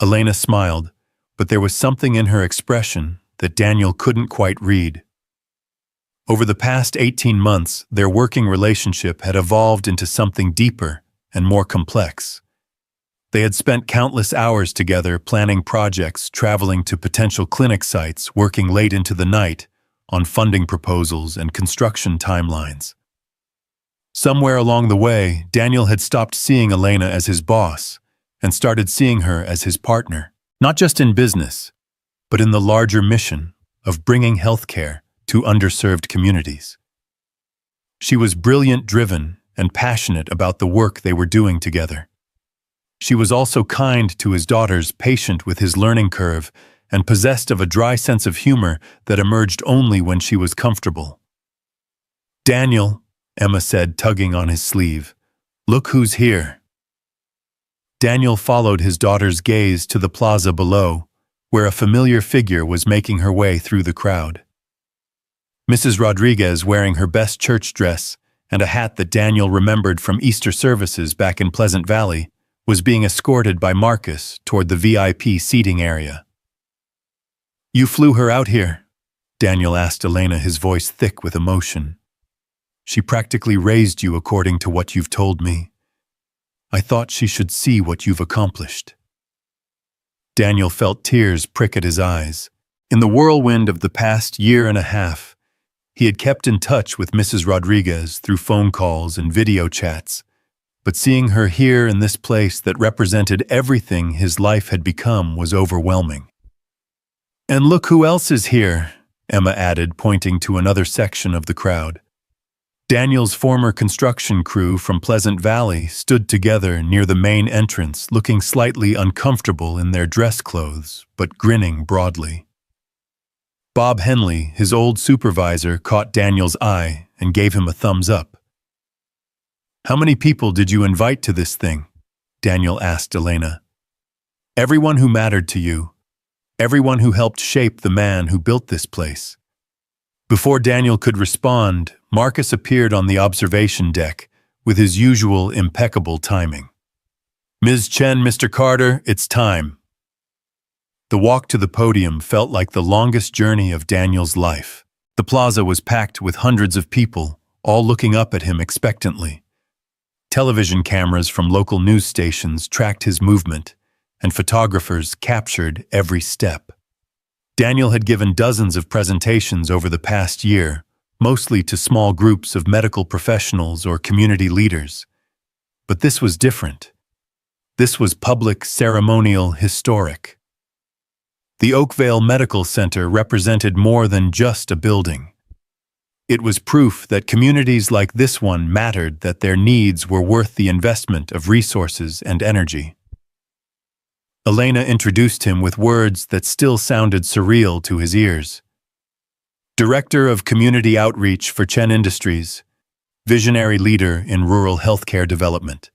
Elena smiled, but there was something in her expression that Daniel couldn't quite read. Over the past 18 months, their working relationship had evolved into something deeper and more complex. They had spent countless hours together planning projects, traveling to potential clinic sites, working late into the night on funding proposals and construction timelines. Somewhere along the way, Daniel had stopped seeing Elena as his boss and started seeing her as his partner, not just in business, but in the larger mission of bringing healthcare to underserved communities. She was brilliant, driven, and passionate about the work they were doing together. She was also kind to his daughters, patient with his learning curve, and possessed of a dry sense of humor that emerged only when she was comfortable. "Daniel," Emma said, tugging on his sleeve, "look who's here." Daniel followed his daughter's gaze to the plaza below, where a familiar figure was making her way through the crowd. Mrs. Rodriguez, wearing her best church dress and a hat that Daniel remembered from Easter services back in Pleasant Valley, was being escorted by Marcus toward the VIP seating area. "You flew her out here?" Daniel asked Elena, his voice thick with emotion. "She practically raised you according to what you've told me. I thought she should see what you've accomplished." Daniel felt tears prick at his eyes. In the whirlwind of the past year and a half, he had kept in touch with Mrs. Rodriguez through phone calls and video chats, but seeing her here in this place that represented everything his life had become was overwhelming. "And look who else is here," Emma added, pointing to another section of the crowd. Daniel's former construction crew from Pleasant Valley stood together near the main entrance, looking slightly uncomfortable in their dress clothes, but grinning broadly. Bob Henley, his old supervisor, caught Daniel's eye and gave him a thumbs up. "How many people did you invite to this thing?" Daniel asked Elena. "Everyone who mattered to you. Everyone who helped shape the man who built this place." Before Daniel could respond, Marcus appeared on the observation deck with his usual impeccable timing. "Ms. Chen, Mr. Carter, it's time." The walk to the podium felt like the longest journey of Daniel's life. The plaza was packed with hundreds of people, all looking up at him expectantly. Television cameras from local news stations tracked his movement, and photographers captured every step. Daniel had given dozens of presentations over the past year, mostly to small groups of medical professionals or community leaders. But this was different. This was public, ceremonial, historic. The Oakvale Medical Center represented more than just a building. It was proof that communities like this one mattered, that their needs were worth the investment of resources and energy. Elena introduced him with words that still sounded surreal to his ears. Director of Community Outreach for Chen Industries, visionary leader in rural healthcare development,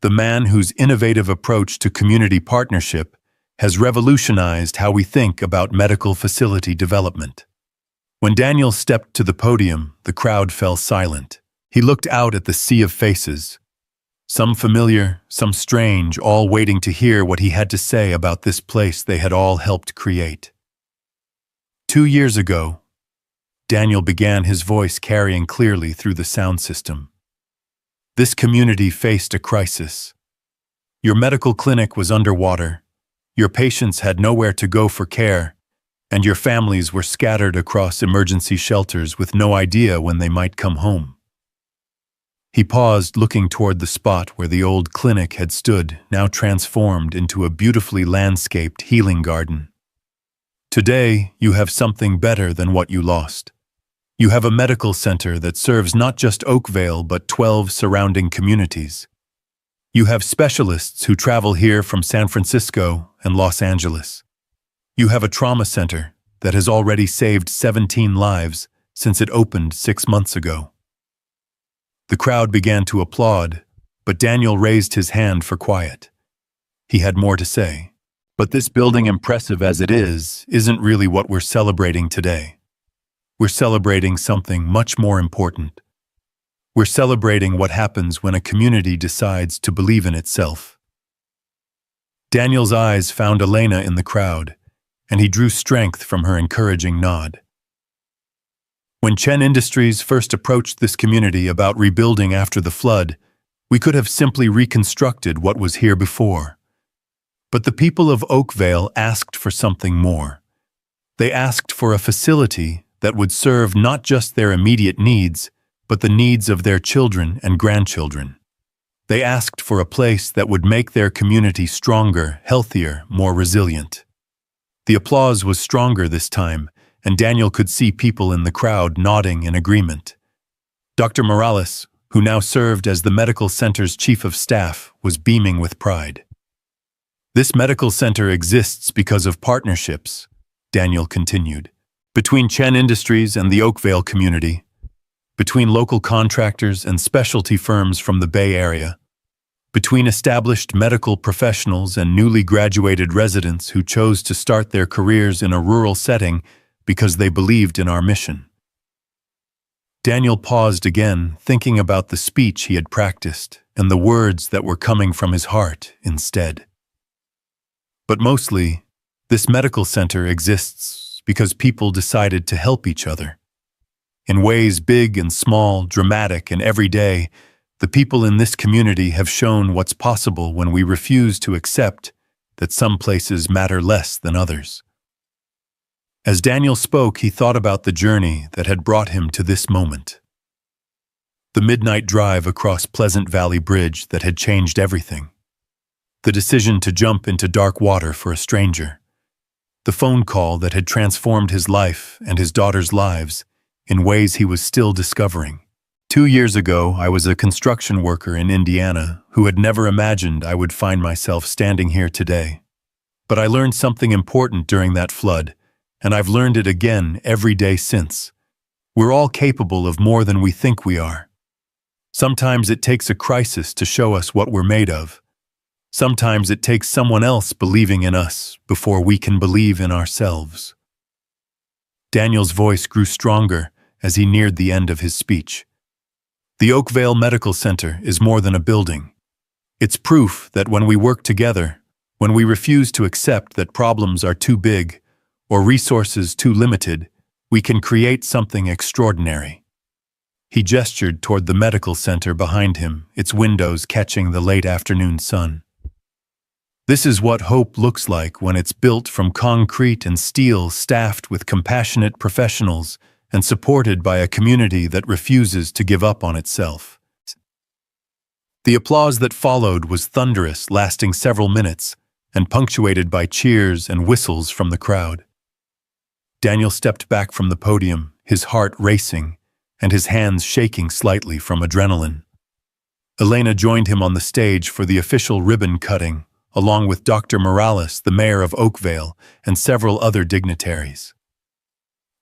the man whose innovative approach to community partnership has revolutionized how we think about medical facility development. When Daniel stepped to the podium, the crowd fell silent. He looked out at the sea of faces, some familiar, some strange, all waiting to hear what he had to say about this place they had all helped create. 2 years ago, Daniel began, his voice carrying clearly through the sound system. This community faced a crisis. Your medical clinic was underwater, your patients had nowhere to go for care, and your families were scattered across emergency shelters with no idea when they might come home. He paused, looking toward the spot where the old clinic had stood, now transformed into a beautifully landscaped healing garden. Today, you have something better than what you lost. You have a medical center that serves not just Oakvale but 12 surrounding communities. You have specialists who travel here from San Francisco and Los Angeles. You have a trauma center that has already saved 17 lives since it opened 6 months ago. The crowd began to applaud, but Daniel raised his hand for quiet. He had more to say. But this building, impressive as it is, isn't really what we're celebrating today. We're celebrating something much more important. We're celebrating what happens when a community decides to believe in itself. Daniel's eyes found Elena in the crowd, and he drew strength from her encouraging nod. When Chen Industries first approached this community about rebuilding after the flood, we could have simply reconstructed what was here before. But the people of Oakvale asked for something more. They asked for a facility that would serve not just their immediate needs, but the needs of their children and grandchildren. They asked for a place that would make their community stronger, healthier, more resilient. The applause was stronger this time, and Daniel could see people in the crowd nodding in agreement. Dr. Morales, who now served as the medical center's chief of staff, was beaming with pride. This medical center exists because of partnerships, Daniel continued, between Chen Industries and the Oakvale community, between local contractors and specialty firms from the Bay Area, between established medical professionals and newly graduated residents who chose to start their careers in a rural setting because they believed in our mission. Daniel paused again, thinking about the speech he had practiced and the words that were coming from his heart instead. But mostly, this medical center exists because people decided to help each other. In ways big and small, dramatic and everyday, the people in this community have shown what's possible when we refuse to accept that some places matter less than others. As Daniel spoke, he thought about the journey that had brought him to this moment. The midnight drive across Pleasant Valley Bridge that had changed everything. The decision to jump into dark water for a stranger. The phone call that had transformed his life and his daughter's lives in ways he was still discovering. 2 years ago, I was a construction worker in Indiana who had never imagined I would find myself standing here today. But I learned something important during that flood, and I've learned it again every day since. We're all capable of more than we think we are. Sometimes it takes a crisis to show us what we're made of. Sometimes it takes someone else believing in us before we can believe in ourselves. Daniel's voice grew stronger as he neared the end of his speech. The Oakvale Medical Center is more than a building. It's proof that when we work together, when we refuse to accept that problems are too big or resources too limited, we can create something extraordinary. He gestured toward the medical center behind him, its windows catching the late afternoon sun. This is what hope looks like when it's built from concrete and steel, staffed with compassionate professionals and supported by a community that refuses to give up on itself. The applause that followed was thunderous, lasting several minutes, and punctuated by cheers and whistles from the crowd. Daniel stepped back from the podium, his heart racing, and his hands shaking slightly from adrenaline. Elena joined him on the stage for the official ribbon cutting, along with Dr. Morales, the mayor of Oakvale, and several other dignitaries.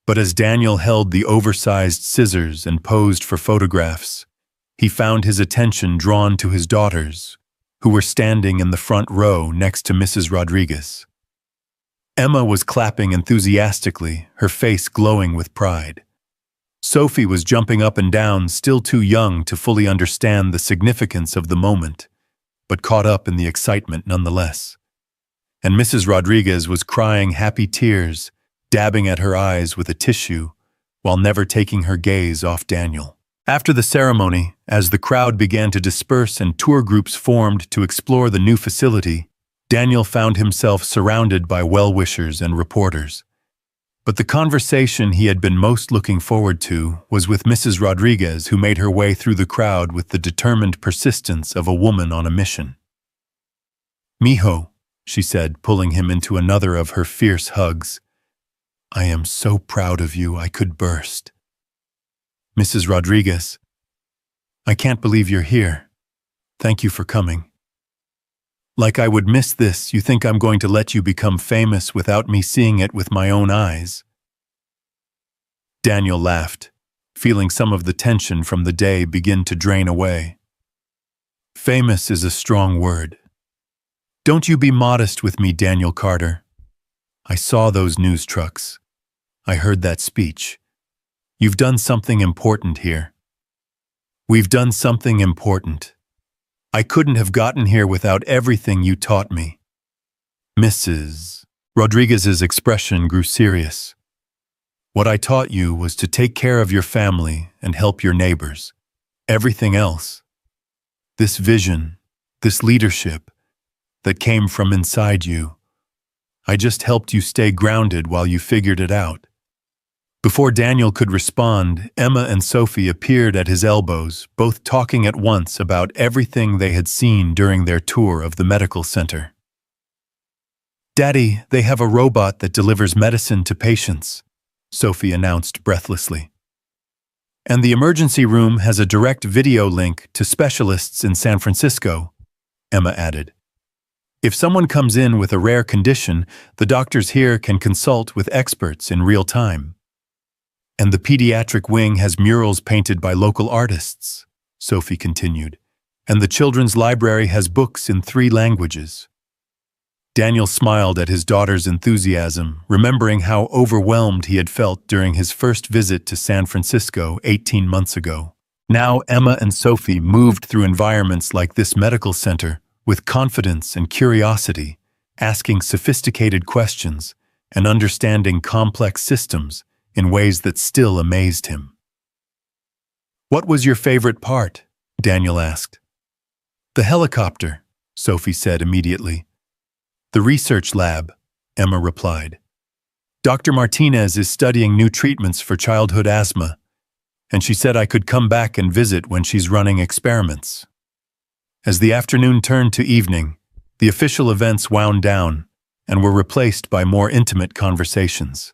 But as Daniel held the oversized scissors and posed for photographs, he found his attention drawn to his daughters, who were standing in the front row next to Mrs. Rodriguez. Emma was clapping enthusiastically, her face glowing with pride. Sophie was jumping up and down, still too young to fully understand the significance of the moment, but caught up in the excitement nonetheless. And Mrs. Rodriguez was crying happy tears, dabbing at her eyes with a tissue, while never taking her gaze off Daniel. After the ceremony, as the crowd began to disperse and tour groups formed to explore the new facility, Daniel found himself surrounded by well-wishers and reporters. But the conversation he had been most looking forward to was with Mrs. Rodriguez, who made her way through the crowd with the determined persistence of a woman on a mission. "Mijo," she said, pulling him into another of her fierce hugs. "I am so proud of you, I could burst." "Mrs. Rodriguez, I can't believe you're here. Thank you for coming. Like I would miss this, you think I'm going to let you become famous without me seeing it with my own eyes?" Daniel laughed, feeling some of the tension from the day begin to drain away. "Famous is a strong word. Don't you be modest with me, Daniel Carter. I saw those news trucks. I heard that speech. You've done something important here. We've done something important. I couldn't have gotten here without everything you taught me. Mrs. Rodriguez's expression grew serious. What I taught you was to take care of your family and help your neighbors. Everything else, this vision, this leadership that came from inside you, I just helped you stay grounded while you figured it out. Before Daniel could respond, Emma and Sophie appeared at his elbows, both talking at once about everything they had seen during their tour of the medical center. "Daddy, they have a robot that delivers medicine to patients," Sophie announced breathlessly. "And the emergency room has a direct video link to specialists in San Francisco," Emma added. "If someone comes in with a rare condition, the doctors here can consult with experts in real time." "And the pediatric wing has murals painted by local artists," Sophie continued. "And the children's library has books in 3 languages. Daniel smiled at his daughter's enthusiasm, remembering how overwhelmed he had felt during his first visit to San Francisco 18 months ago. Now Emma and Sophie moved through environments like this medical center with confidence and curiosity, asking sophisticated questions and understanding complex systems in ways that still amazed him. "What was your favorite part?" Daniel asked. "The helicopter," Sophie said immediately. "The research lab," Emma replied. "Dr. Martinez is studying new treatments for childhood asthma, and she said I could come back and visit when she's running experiments." As the afternoon turned to evening, the official events wound down and were replaced by more intimate conversations.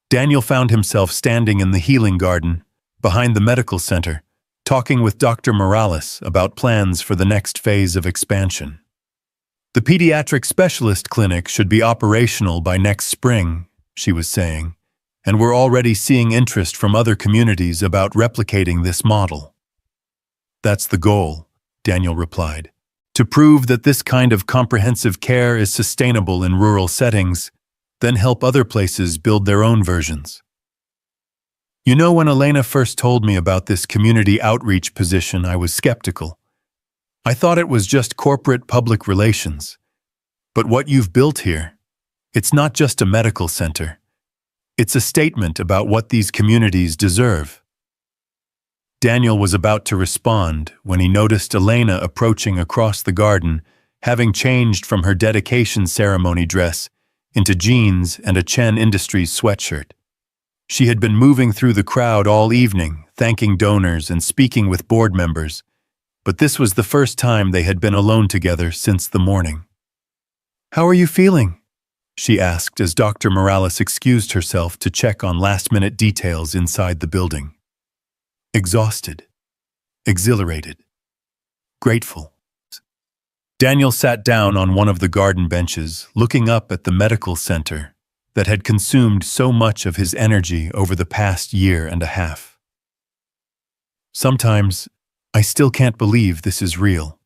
Daniel found himself standing in the healing garden, behind the medical center, talking with Dr. Morales about plans for the next phase of expansion. "The pediatric specialist clinic should be operational by next spring," she was saying, "and we're already seeing interest from other communities about replicating this model." "That's the goal," Daniel replied, "to prove that this kind of comprehensive care is sustainable in rural settings, then help other places build their own versions." "You know, when Elena first told me about this community outreach position, I was skeptical. I thought it was just corporate public relations. But what you've built here, it's not just a medical center. It's a statement about what these communities deserve." Daniel was about to respond when he noticed Elena approaching across the garden, having changed from her dedication ceremony dress into jeans and a Chen Industries sweatshirt. She had been moving through the crowd all evening, thanking donors and speaking with board members, but this was the first time they had been alone together since the morning. "How are you feeling?" she asked as Dr. Morales excused herself to check on last-minute details inside the building. "Exhausted, exhilarated, grateful." Daniel sat down on one of the garden benches, looking up at the medical center that had consumed so much of his energy over the past year and a half. "Sometimes, I still can't believe this is real."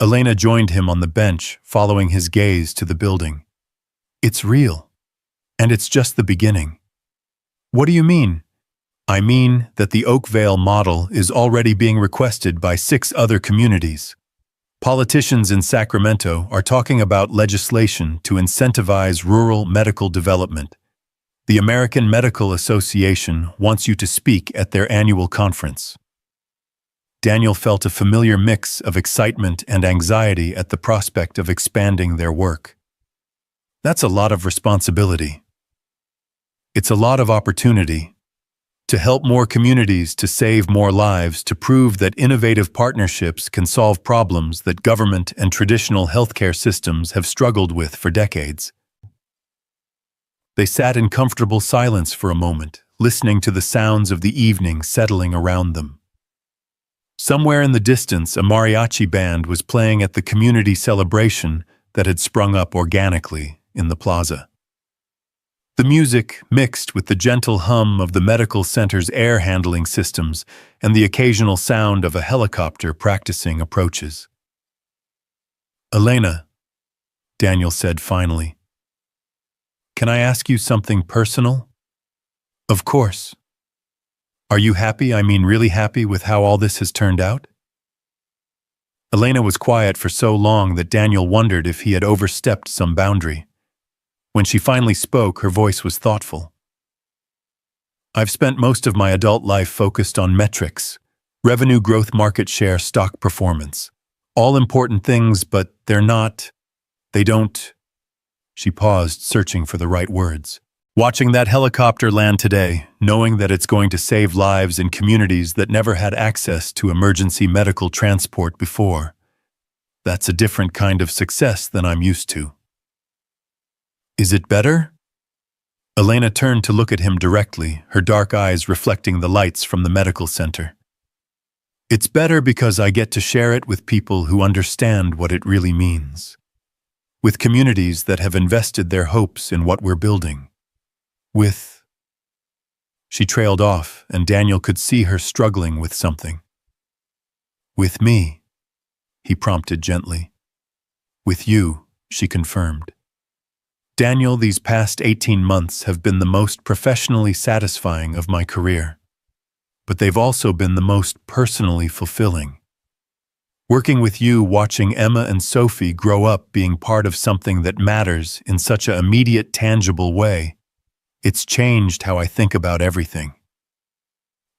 Elena joined him on the bench, following his gaze to the building. "It's real. And it's just the beginning." "What do you mean?" "I mean that the Oakvale model is already being requested by 6 other communities. Politicians in Sacramento are talking about legislation to incentivize rural medical development. The American Medical Association wants you to speak at their annual conference." Daniel felt a familiar mix of excitement and anxiety at the prospect of expanding their work. That's a lot of responsibility. It's a lot of opportunity. To help more communities, to save more lives, to prove that innovative partnerships can solve problems that government and traditional healthcare systems have struggled with for decades. They sat in comfortable silence for a moment, listening to the sounds of the evening settling around them. Somewhere in the distance, a mariachi band was playing at the community celebration that had sprung up organically in the plaza. The music mixed with the gentle hum of the medical center's air handling systems and the occasional sound of a helicopter practicing approaches. "Elena," Daniel said finally, "can I ask you something personal?" "Of course." Are you happy, really happy with how all this has turned out? Elena was quiet for so long that Daniel wondered if he had overstepped some boundary. When she finally spoke, her voice was thoughtful. I've spent most of my adult life focused on metrics, revenue growth, market share, stock performance. All important things, but they don't. She paused, searching for the right words. Watching that helicopter land today, knowing that it's going to save lives in communities that never had access to emergency medical transport before. That's a different kind of success than I'm used to. Is it better? Elena turned to look at him directly, her dark eyes reflecting the lights from the medical center. It's better because I get to share it with people who understand what it really means. With communities that have invested their hopes in what we're building. She trailed off, and Daniel could see her struggling with something. With me, he prompted gently. With you, she confirmed. Daniel, these past 18 months have been the most professionally satisfying of my career. But they've also been the most personally fulfilling. Working with you, watching Emma and Sophie grow up being part of something that matters in such an immediate, tangible way, it's changed how I think about everything.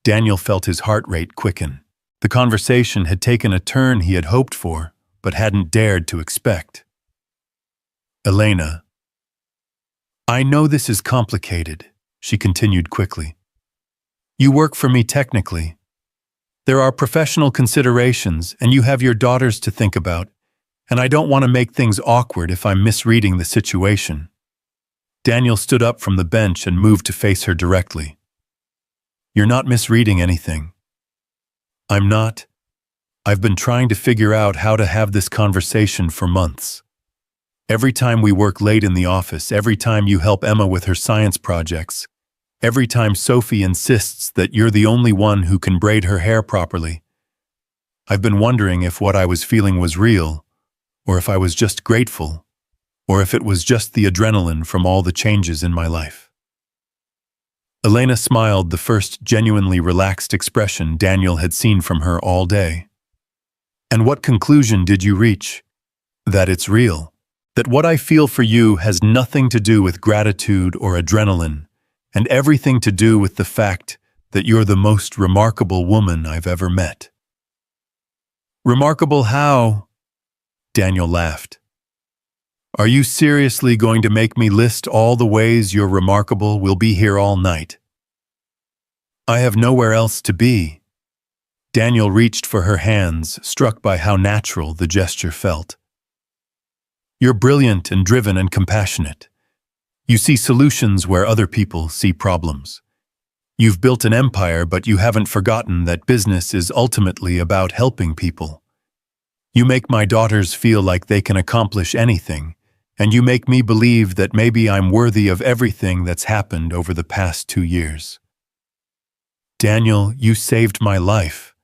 Daniel felt his heart rate quicken. The conversation had taken a turn he had hoped for, but hadn't dared to expect. Elena, I know this is complicated, she continued quickly. You work for me technically. There are professional considerations, and you have your daughters to think about, and I don't want to make things awkward if I'm misreading the situation. Daniel stood up from the bench and moved to face her directly. You're not misreading anything. I'm not. I've been trying to figure out how to have this conversation for months. Every time we work late in the office, every time you help Emma with her science projects, every time Sophie insists that you're the only one who can braid her hair properly, I've been wondering if what I was feeling was real, or if I was just grateful, or if it was just the adrenaline from all the changes in my life. Elena smiled, the first genuinely relaxed expression Daniel had seen from her all day. And what conclusion did you reach? That it's real. That what I feel for you has nothing to do with gratitude or adrenaline, and everything to do with the fact that you're the most remarkable woman I've ever met. Remarkable how? Daniel laughed. Are you seriously going to make me list all the ways you're remarkable? We'll be here all night. I have nowhere else to be. Daniel reached for her hands, struck by how natural the gesture felt. You're brilliant and driven and compassionate. You see solutions where other people see problems. You've built an empire, but you haven't forgotten that business is ultimately about helping people. You make my daughters feel like they can accomplish anything, and you make me believe that maybe I'm worthy of everything that's happened over the past 2 years. Daniel, you saved my life,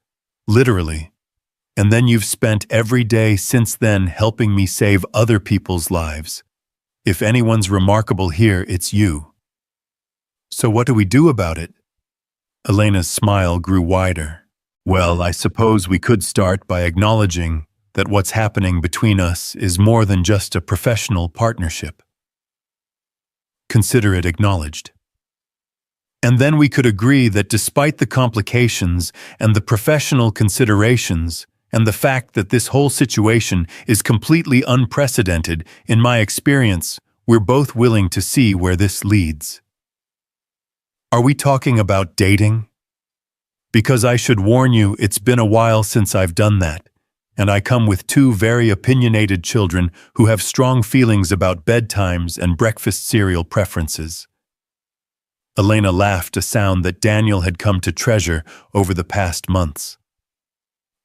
literally, and then you've spent every day since then helping me save other people's lives. If anyone's remarkable here, it's you. So what do we do about it? Elena's smile grew wider. Well, I suppose we could start by acknowledging that what's happening between us is more than just a professional partnership. Consider it acknowledged. And then we could agree that despite the complications and the professional considerations and the fact that this whole situation is completely unprecedented, in my experience, we're both willing to see where this leads. Are we talking about dating? Because I should warn you, it's been a while since I've done that, and I come with 2 very opinionated children who have strong feelings about bedtimes and breakfast cereal preferences. Elena laughed, a sound that Daniel had come to treasure over the past months.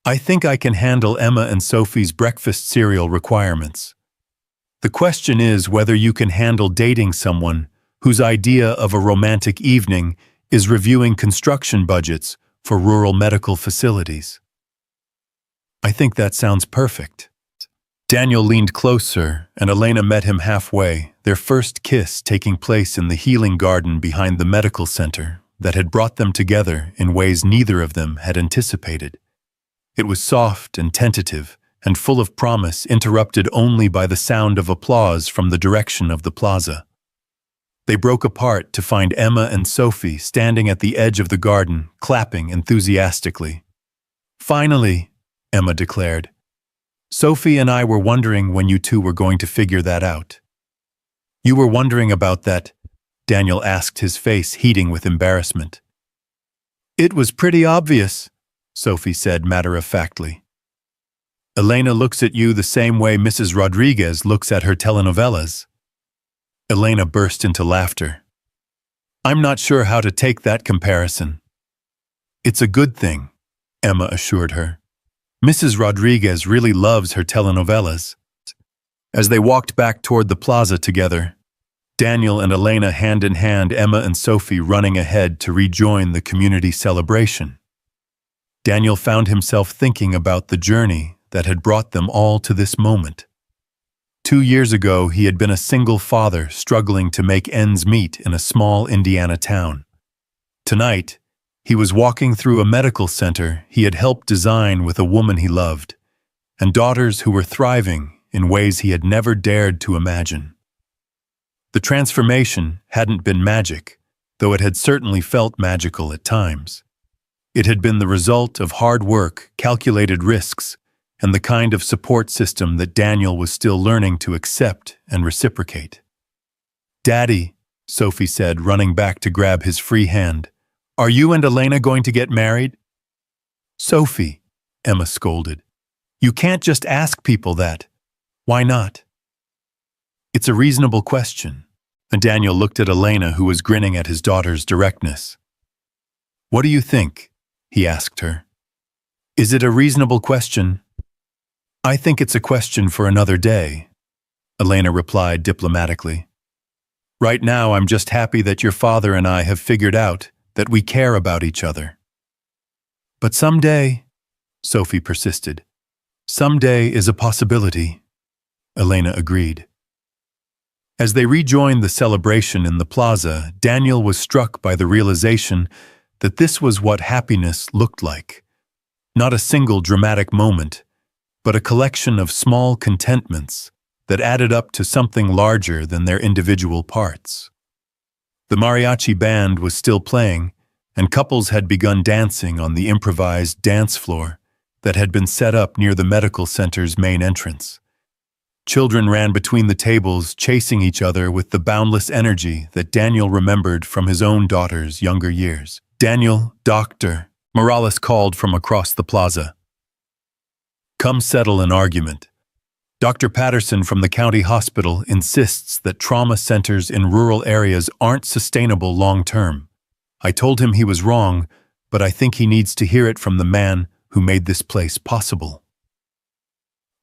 I think I can handle Emma and Sophie's breakfast cereal requirements. The question is whether you can handle dating someone whose idea of a romantic evening is reviewing construction budgets for rural medical facilities. I think that sounds perfect. Daniel leaned closer, and Elena met him halfway, their first kiss taking place in the healing garden behind the medical center, that had brought them together in ways neither of them had anticipated. It was soft and tentative, and full of promise, interrupted only by the sound of applause from the direction of the plaza. They broke apart to find Emma and Sophie standing at the edge of the garden, clapping enthusiastically. "Finally," Emma declared. "Sophie and I were wondering when you two were going to figure that out." "You were wondering about that?" Daniel asked, his face heating with embarrassment. "It was pretty obvious," Sophie said matter-of-factly. "Elena looks at you the same way Mrs. Rodriguez looks at her telenovelas." Elena burst into laughter. "I'm not sure how to take that comparison." "It's a good thing," Emma assured her. "Mrs. Rodriguez really loves her telenovelas." As they walked back toward the plaza together, Daniel and Elena hand in hand, Emma and Sophie running ahead to rejoin the community celebration. Daniel found himself thinking about the journey that had brought them all to this moment. 2 years ago, he had been a single father struggling to make ends meet in a small Indiana town. Tonight, he was walking through a medical center he had helped design with a woman he loved, and daughters who were thriving in ways he had never dared to imagine. The transformation hadn't been magic, though it had certainly felt magical at times. It had been the result of hard work, calculated risks, and the kind of support system that Daniel was still learning to accept and reciprocate. "Daddy," Sophie said, running back to grab his free hand, "are you and Elena going to get married?" "Sophie," Emma scolded, "you can't just ask people that. Why not?" "It's a reasonable question," and Daniel looked at Elena, who was grinning at his daughter's directness. "What do you think?" he asked her. "Is it a reasonable question?" "I think it's a question for another day," Elena replied diplomatically. "Right now, I'm just happy that your father and I have figured out that we care about each other." "But someday," Sophie persisted. "Someday is a possibility," Elena agreed. As they rejoined the celebration in the plaza, Daniel was struck by the realization that this was what happiness looked like. Not a single dramatic moment, but a collection of small contentments that added up to something larger than their individual parts. The mariachi band was still playing, and couples had begun dancing on the improvised dance floor that had been set up near the medical center's main entrance. Children ran between the tables, chasing each other with the boundless energy that Daniel remembered from his own daughter's younger years. "Daniel, doctor," Morales called from across the plaza. "Come settle an argument. Dr. Patterson from the county hospital insists that trauma centers in rural areas aren't sustainable long-term. I told him he was wrong, but I think he needs to hear it from the man who made this place possible."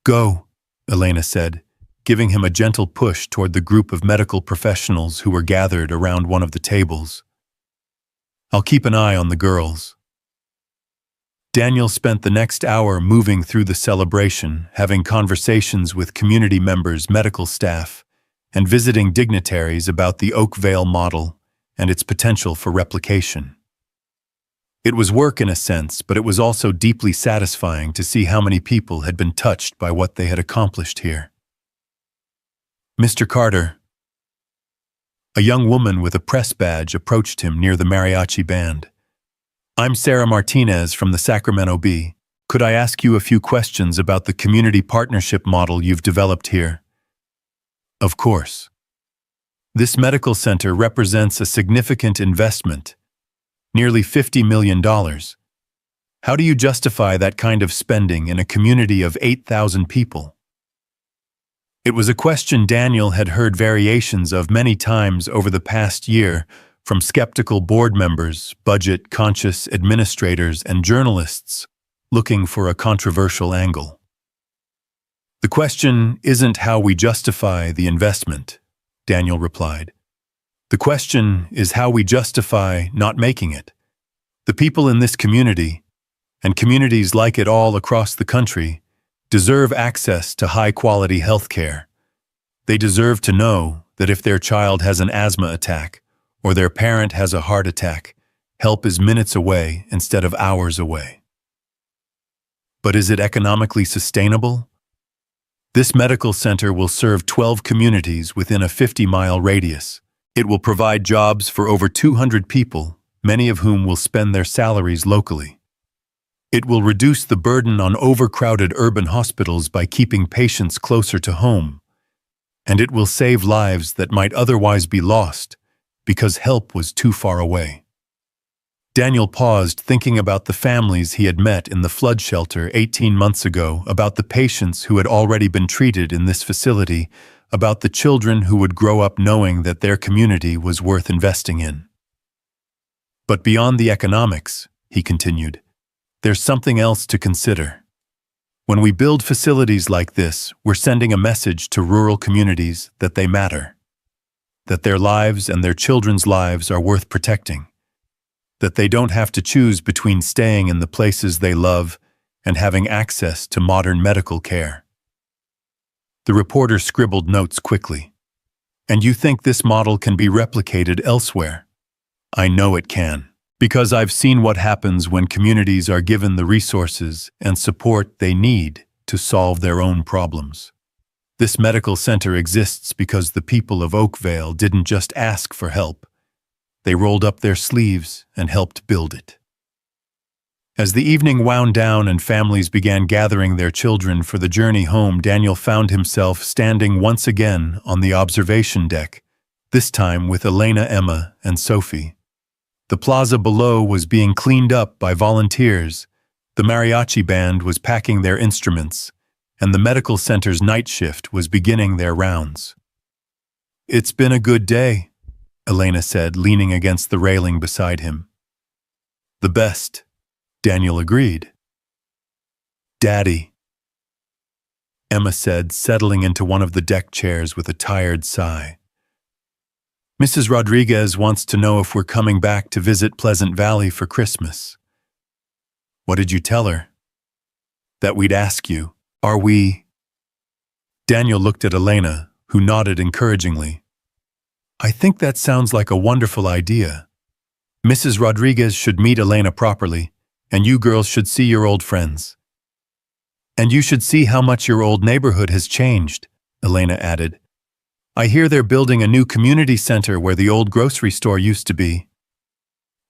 "Go," Elena said, giving him a gentle push toward the group of medical professionals who were gathered around one of the tables. "I'll keep an eye on the girls." Daniel spent the next hour moving through the celebration, having conversations with community members, medical staff, and visiting dignitaries about the Oakvale model and its potential for replication. It was work in a sense, but it was also deeply satisfying to see how many people had been touched by what they had accomplished here. "Mr. Carter." A young woman with a press badge approached him near the mariachi band. "I'm Sarah Martinez from the Sacramento Bee. Could I ask you a few questions about the community partnership model you've developed here?" "Of course." "This medical center represents a significant investment, nearly $50 million. How do you justify that kind of spending in a community of 8,000 people?" It was a question Daniel had heard variations of many times over the past year, from skeptical board members, budget-conscious administrators, and journalists looking for a controversial angle. "The question isn't how we justify the investment," Daniel replied. "The question is how we justify not making it. The people in this community, and communities like it all across the country, deserve access to high-quality health care. They deserve to know that if their child has an asthma attack, or their parent has a heart attack, Help is minutes away instead of hours away. But is it economically sustainable? This medical center will serve 12 communities within a 50-mile radius. It will provide jobs for over 200 people, many of whom will spend their salaries locally. It will reduce the burden on overcrowded urban hospitals by keeping patients closer to home. And it will save lives that might otherwise be lost because help was too far away. Daniel paused, thinking about the families he had met in the flood shelter 18 months ago, about the patients who had already been treated in this facility, about the children who would grow up knowing that their community was worth investing in. But beyond the economics, he continued, there's something else to consider. When we build facilities like this, we're sending a message to rural communities that they matter, that their lives and their children's lives are worth protecting, that they don't have to choose between staying in the places they love and having access to modern medical care. The reporter scribbled notes quickly. And you think this model can be replicated elsewhere? I know it can, because I've seen what happens when communities are given the resources and support they need to solve their own problems. This medical center exists because the people of Oakvale didn't just ask for help. They rolled up their sleeves and helped build it. As the evening wound down and families began gathering their children for the journey home, Daniel found himself standing once again on the observation deck, this time with Elena, Emma, and Sophie. The plaza below was being cleaned up by volunteers, the mariachi band was packing their instruments, and the medical center's night shift was beginning their rounds. "It's been a good day," Elena said, leaning against the railing beside him. "The best," Daniel agreed. "Daddy," Emma said, settling into one of the deck chairs with a tired sigh. "Mrs. Rodriguez wants to know if we're coming back to visit Pleasant Valley for Christmas." "What did you tell her?" "That we'd ask you. Are we?" Daniel looked at Elena, who nodded encouragingly. "I think that sounds like a wonderful idea. Mrs. Rodriguez should meet Elena properly, and you girls should see your old friends. And you should see how much your old neighborhood has changed," Elena added. "I hear they're building a new community center where the old grocery store used to be."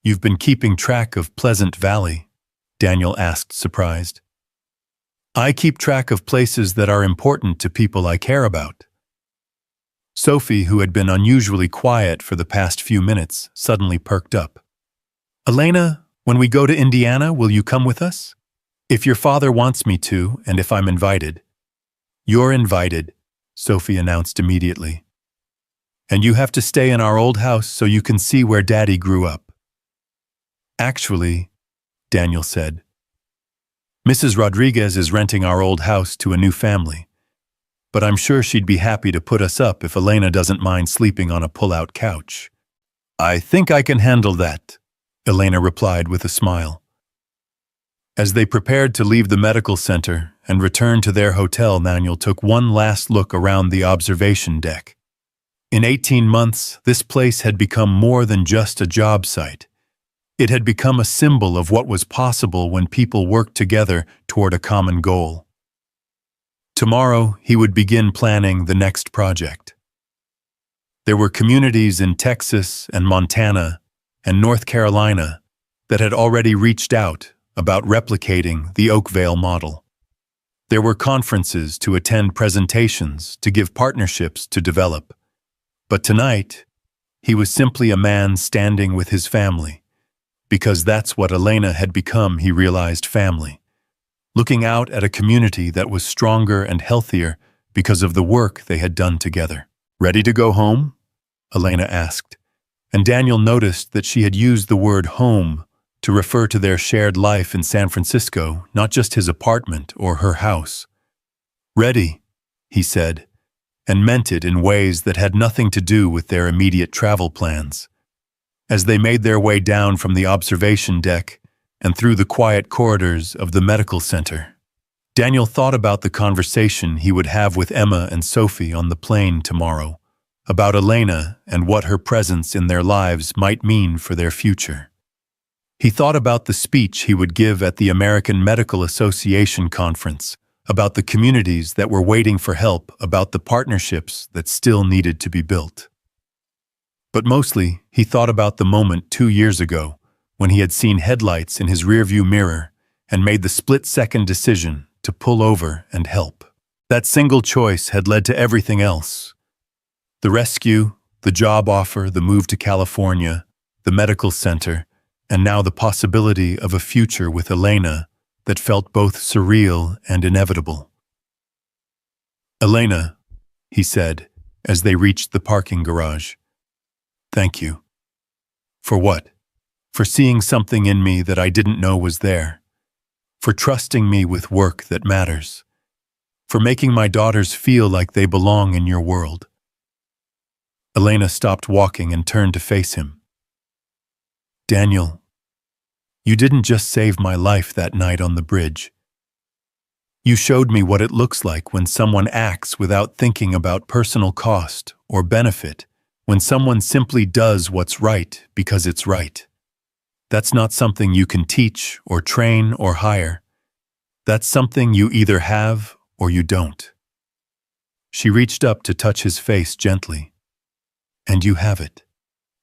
"You've been keeping track of Pleasant Valley?" Daniel asked, surprised. "I keep track of places that are important to people I care about." Sophie, who had been unusually quiet for the past few minutes, suddenly perked up. "Elena, when we go to Indiana, will you come with us? If your father wants me to, and if I'm invited." "You're invited," Sophie announced immediately. "And you have to stay in our old house so you can see where Daddy grew up." "Actually," Daniel said, "Mrs. Rodriguez is renting our old house to a new family. But I'm sure she'd be happy to put us up if Elena doesn't mind sleeping on a pull-out couch." "I think I can handle that," Elena replied with a smile. As they prepared to leave the medical center and return to their hotel, Daniel took one last look around the observation deck. In 18 months, this place had become more than just a job site. It had become a symbol of what was possible when people worked together toward a common goal. Tomorrow, he would begin planning the next project. There were communities in Texas and Montana and North Carolina that had already reached out about replicating the Oakvale model. There were conferences to attend, presentations to give, partnerships to develop. But tonight, he was simply a man standing with his family, because that's what Elena had become, he realized, family. Looking out at a community that was stronger and healthier because of the work they had done together. "Ready to go home?" Elena asked, and Daniel noticed that she had used the word home to refer to their shared life in San Francisco, not just his apartment or her house. "Ready," he said, and meant it in ways that had nothing to do with their immediate travel plans. As they made their way down from the observation deck and through the quiet corridors of the medical center, Daniel thought about the conversation he would have with Emma and Sophie on the plane tomorrow, about Elena and what her presence in their lives might mean for their future. He thought about the speech he would give at the American Medical Association conference, about the communities that were waiting for help, about the partnerships that still needed to be built. But mostly, he thought about the moment 2 years ago, when he had seen headlights in his rearview mirror and made the split-second decision to pull over and help. That single choice had led to everything else. The rescue, the job offer, the move to California, the medical center, and now the possibility of a future with Elena that felt both surreal and inevitable. "Elena," he said, as they reached the parking garage, "thank you." "For what?" "For seeing something in me that I didn't know was there. For trusting me with work that matters. For making my daughters feel like they belong in your world." Elena stopped walking and turned to face him. "Daniel, you didn't just save my life that night on the bridge. You showed me what it looks like when someone acts without thinking about personal cost or benefit, when someone simply does what's right because it's right. That's not something you can teach or train or hire. That's something you either have or you don't." She reached up to touch his face gently. "And you have it.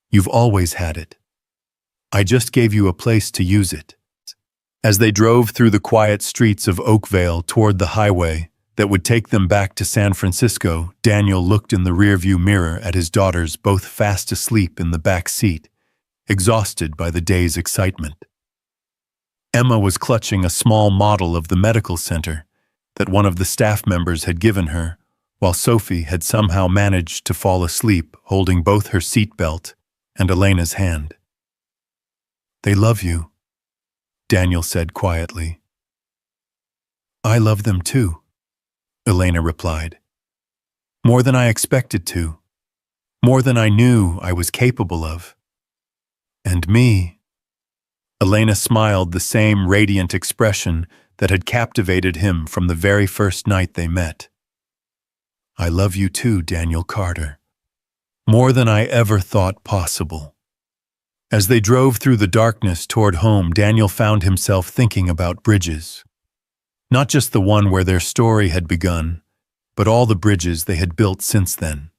You've always had it. I just gave you a place to use it." As they drove through the quiet streets of Oakville toward the highway that would take them back to San Francisco, Daniel looked in the rearview mirror at his daughters, both fast asleep in the back seat, exhausted by the day's excitement. Emma was clutching a small model of the medical center that one of the staff members had given her, while Sophie had somehow managed to fall asleep holding both her seatbelt and Elena's hand. "They love you," Daniel said quietly. "I love them too," Elena replied. "More than I expected to. More than I knew I was capable of. And me." Elena smiled, the same radiant expression that had captivated him from the very first night they met. "I love you too, Daniel Carter. More than I ever thought possible." As they drove through the darkness toward home, Daniel found himself thinking about bridges. Not just the one where their story had begun, but all the bridges they had built since then.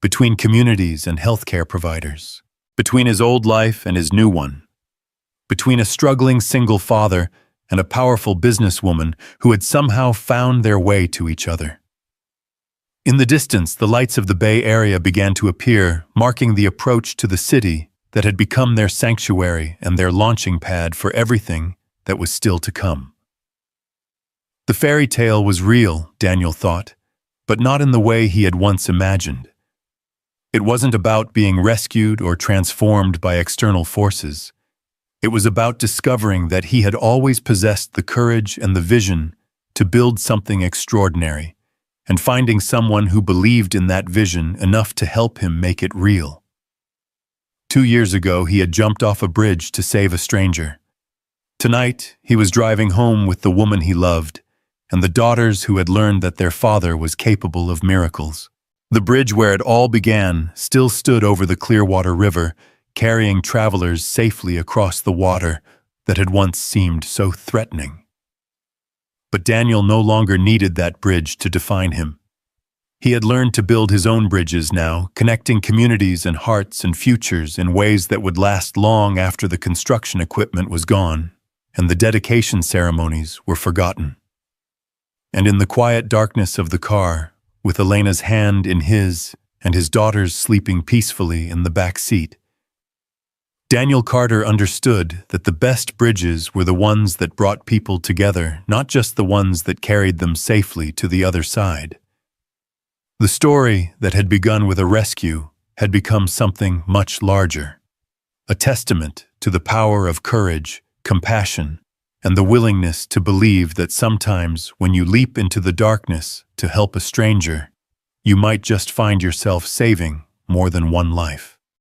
Between communities and healthcare providers. Between his old life and his new one. Between a struggling single father and a powerful businesswoman who had somehow found their way to each other. In the distance, the lights of the Bay Area began to appear, marking the approach to the city that had become their sanctuary and their launching pad for everything that was still to come. The fairy tale was real, Daniel thought, but not in the way he had once imagined. It wasn't about being rescued or transformed by external forces. It was about discovering that he had always possessed the courage and the vision to build something extraordinary, and finding someone who believed in that vision enough to help him make it real. 2 years ago, he had jumped off a bridge to save a stranger. Tonight, he was driving home with the woman he loved and the daughters who had learned that their father was capable of miracles. The bridge where it all began still stood over the Clearwater River, carrying travelers safely across the water that had once seemed so threatening. But Daniel no longer needed that bridge to define him. He had learned to build his own bridges now, connecting communities and hearts and futures in ways that would last long after the construction equipment was gone and the dedication ceremonies were forgotten. And in the quiet darkness of the car, with Elena's hand in his and his daughters sleeping peacefully in the back seat, Daniel Carter understood that the best bridges were the ones that brought people together, not just the ones that carried them safely to the other side. The story that had begun with a rescue had become something much larger, a testament to the power of courage, compassion, and the willingness to believe that sometimes when you leap into the darkness to help a stranger, you might just find yourself saving more than one life.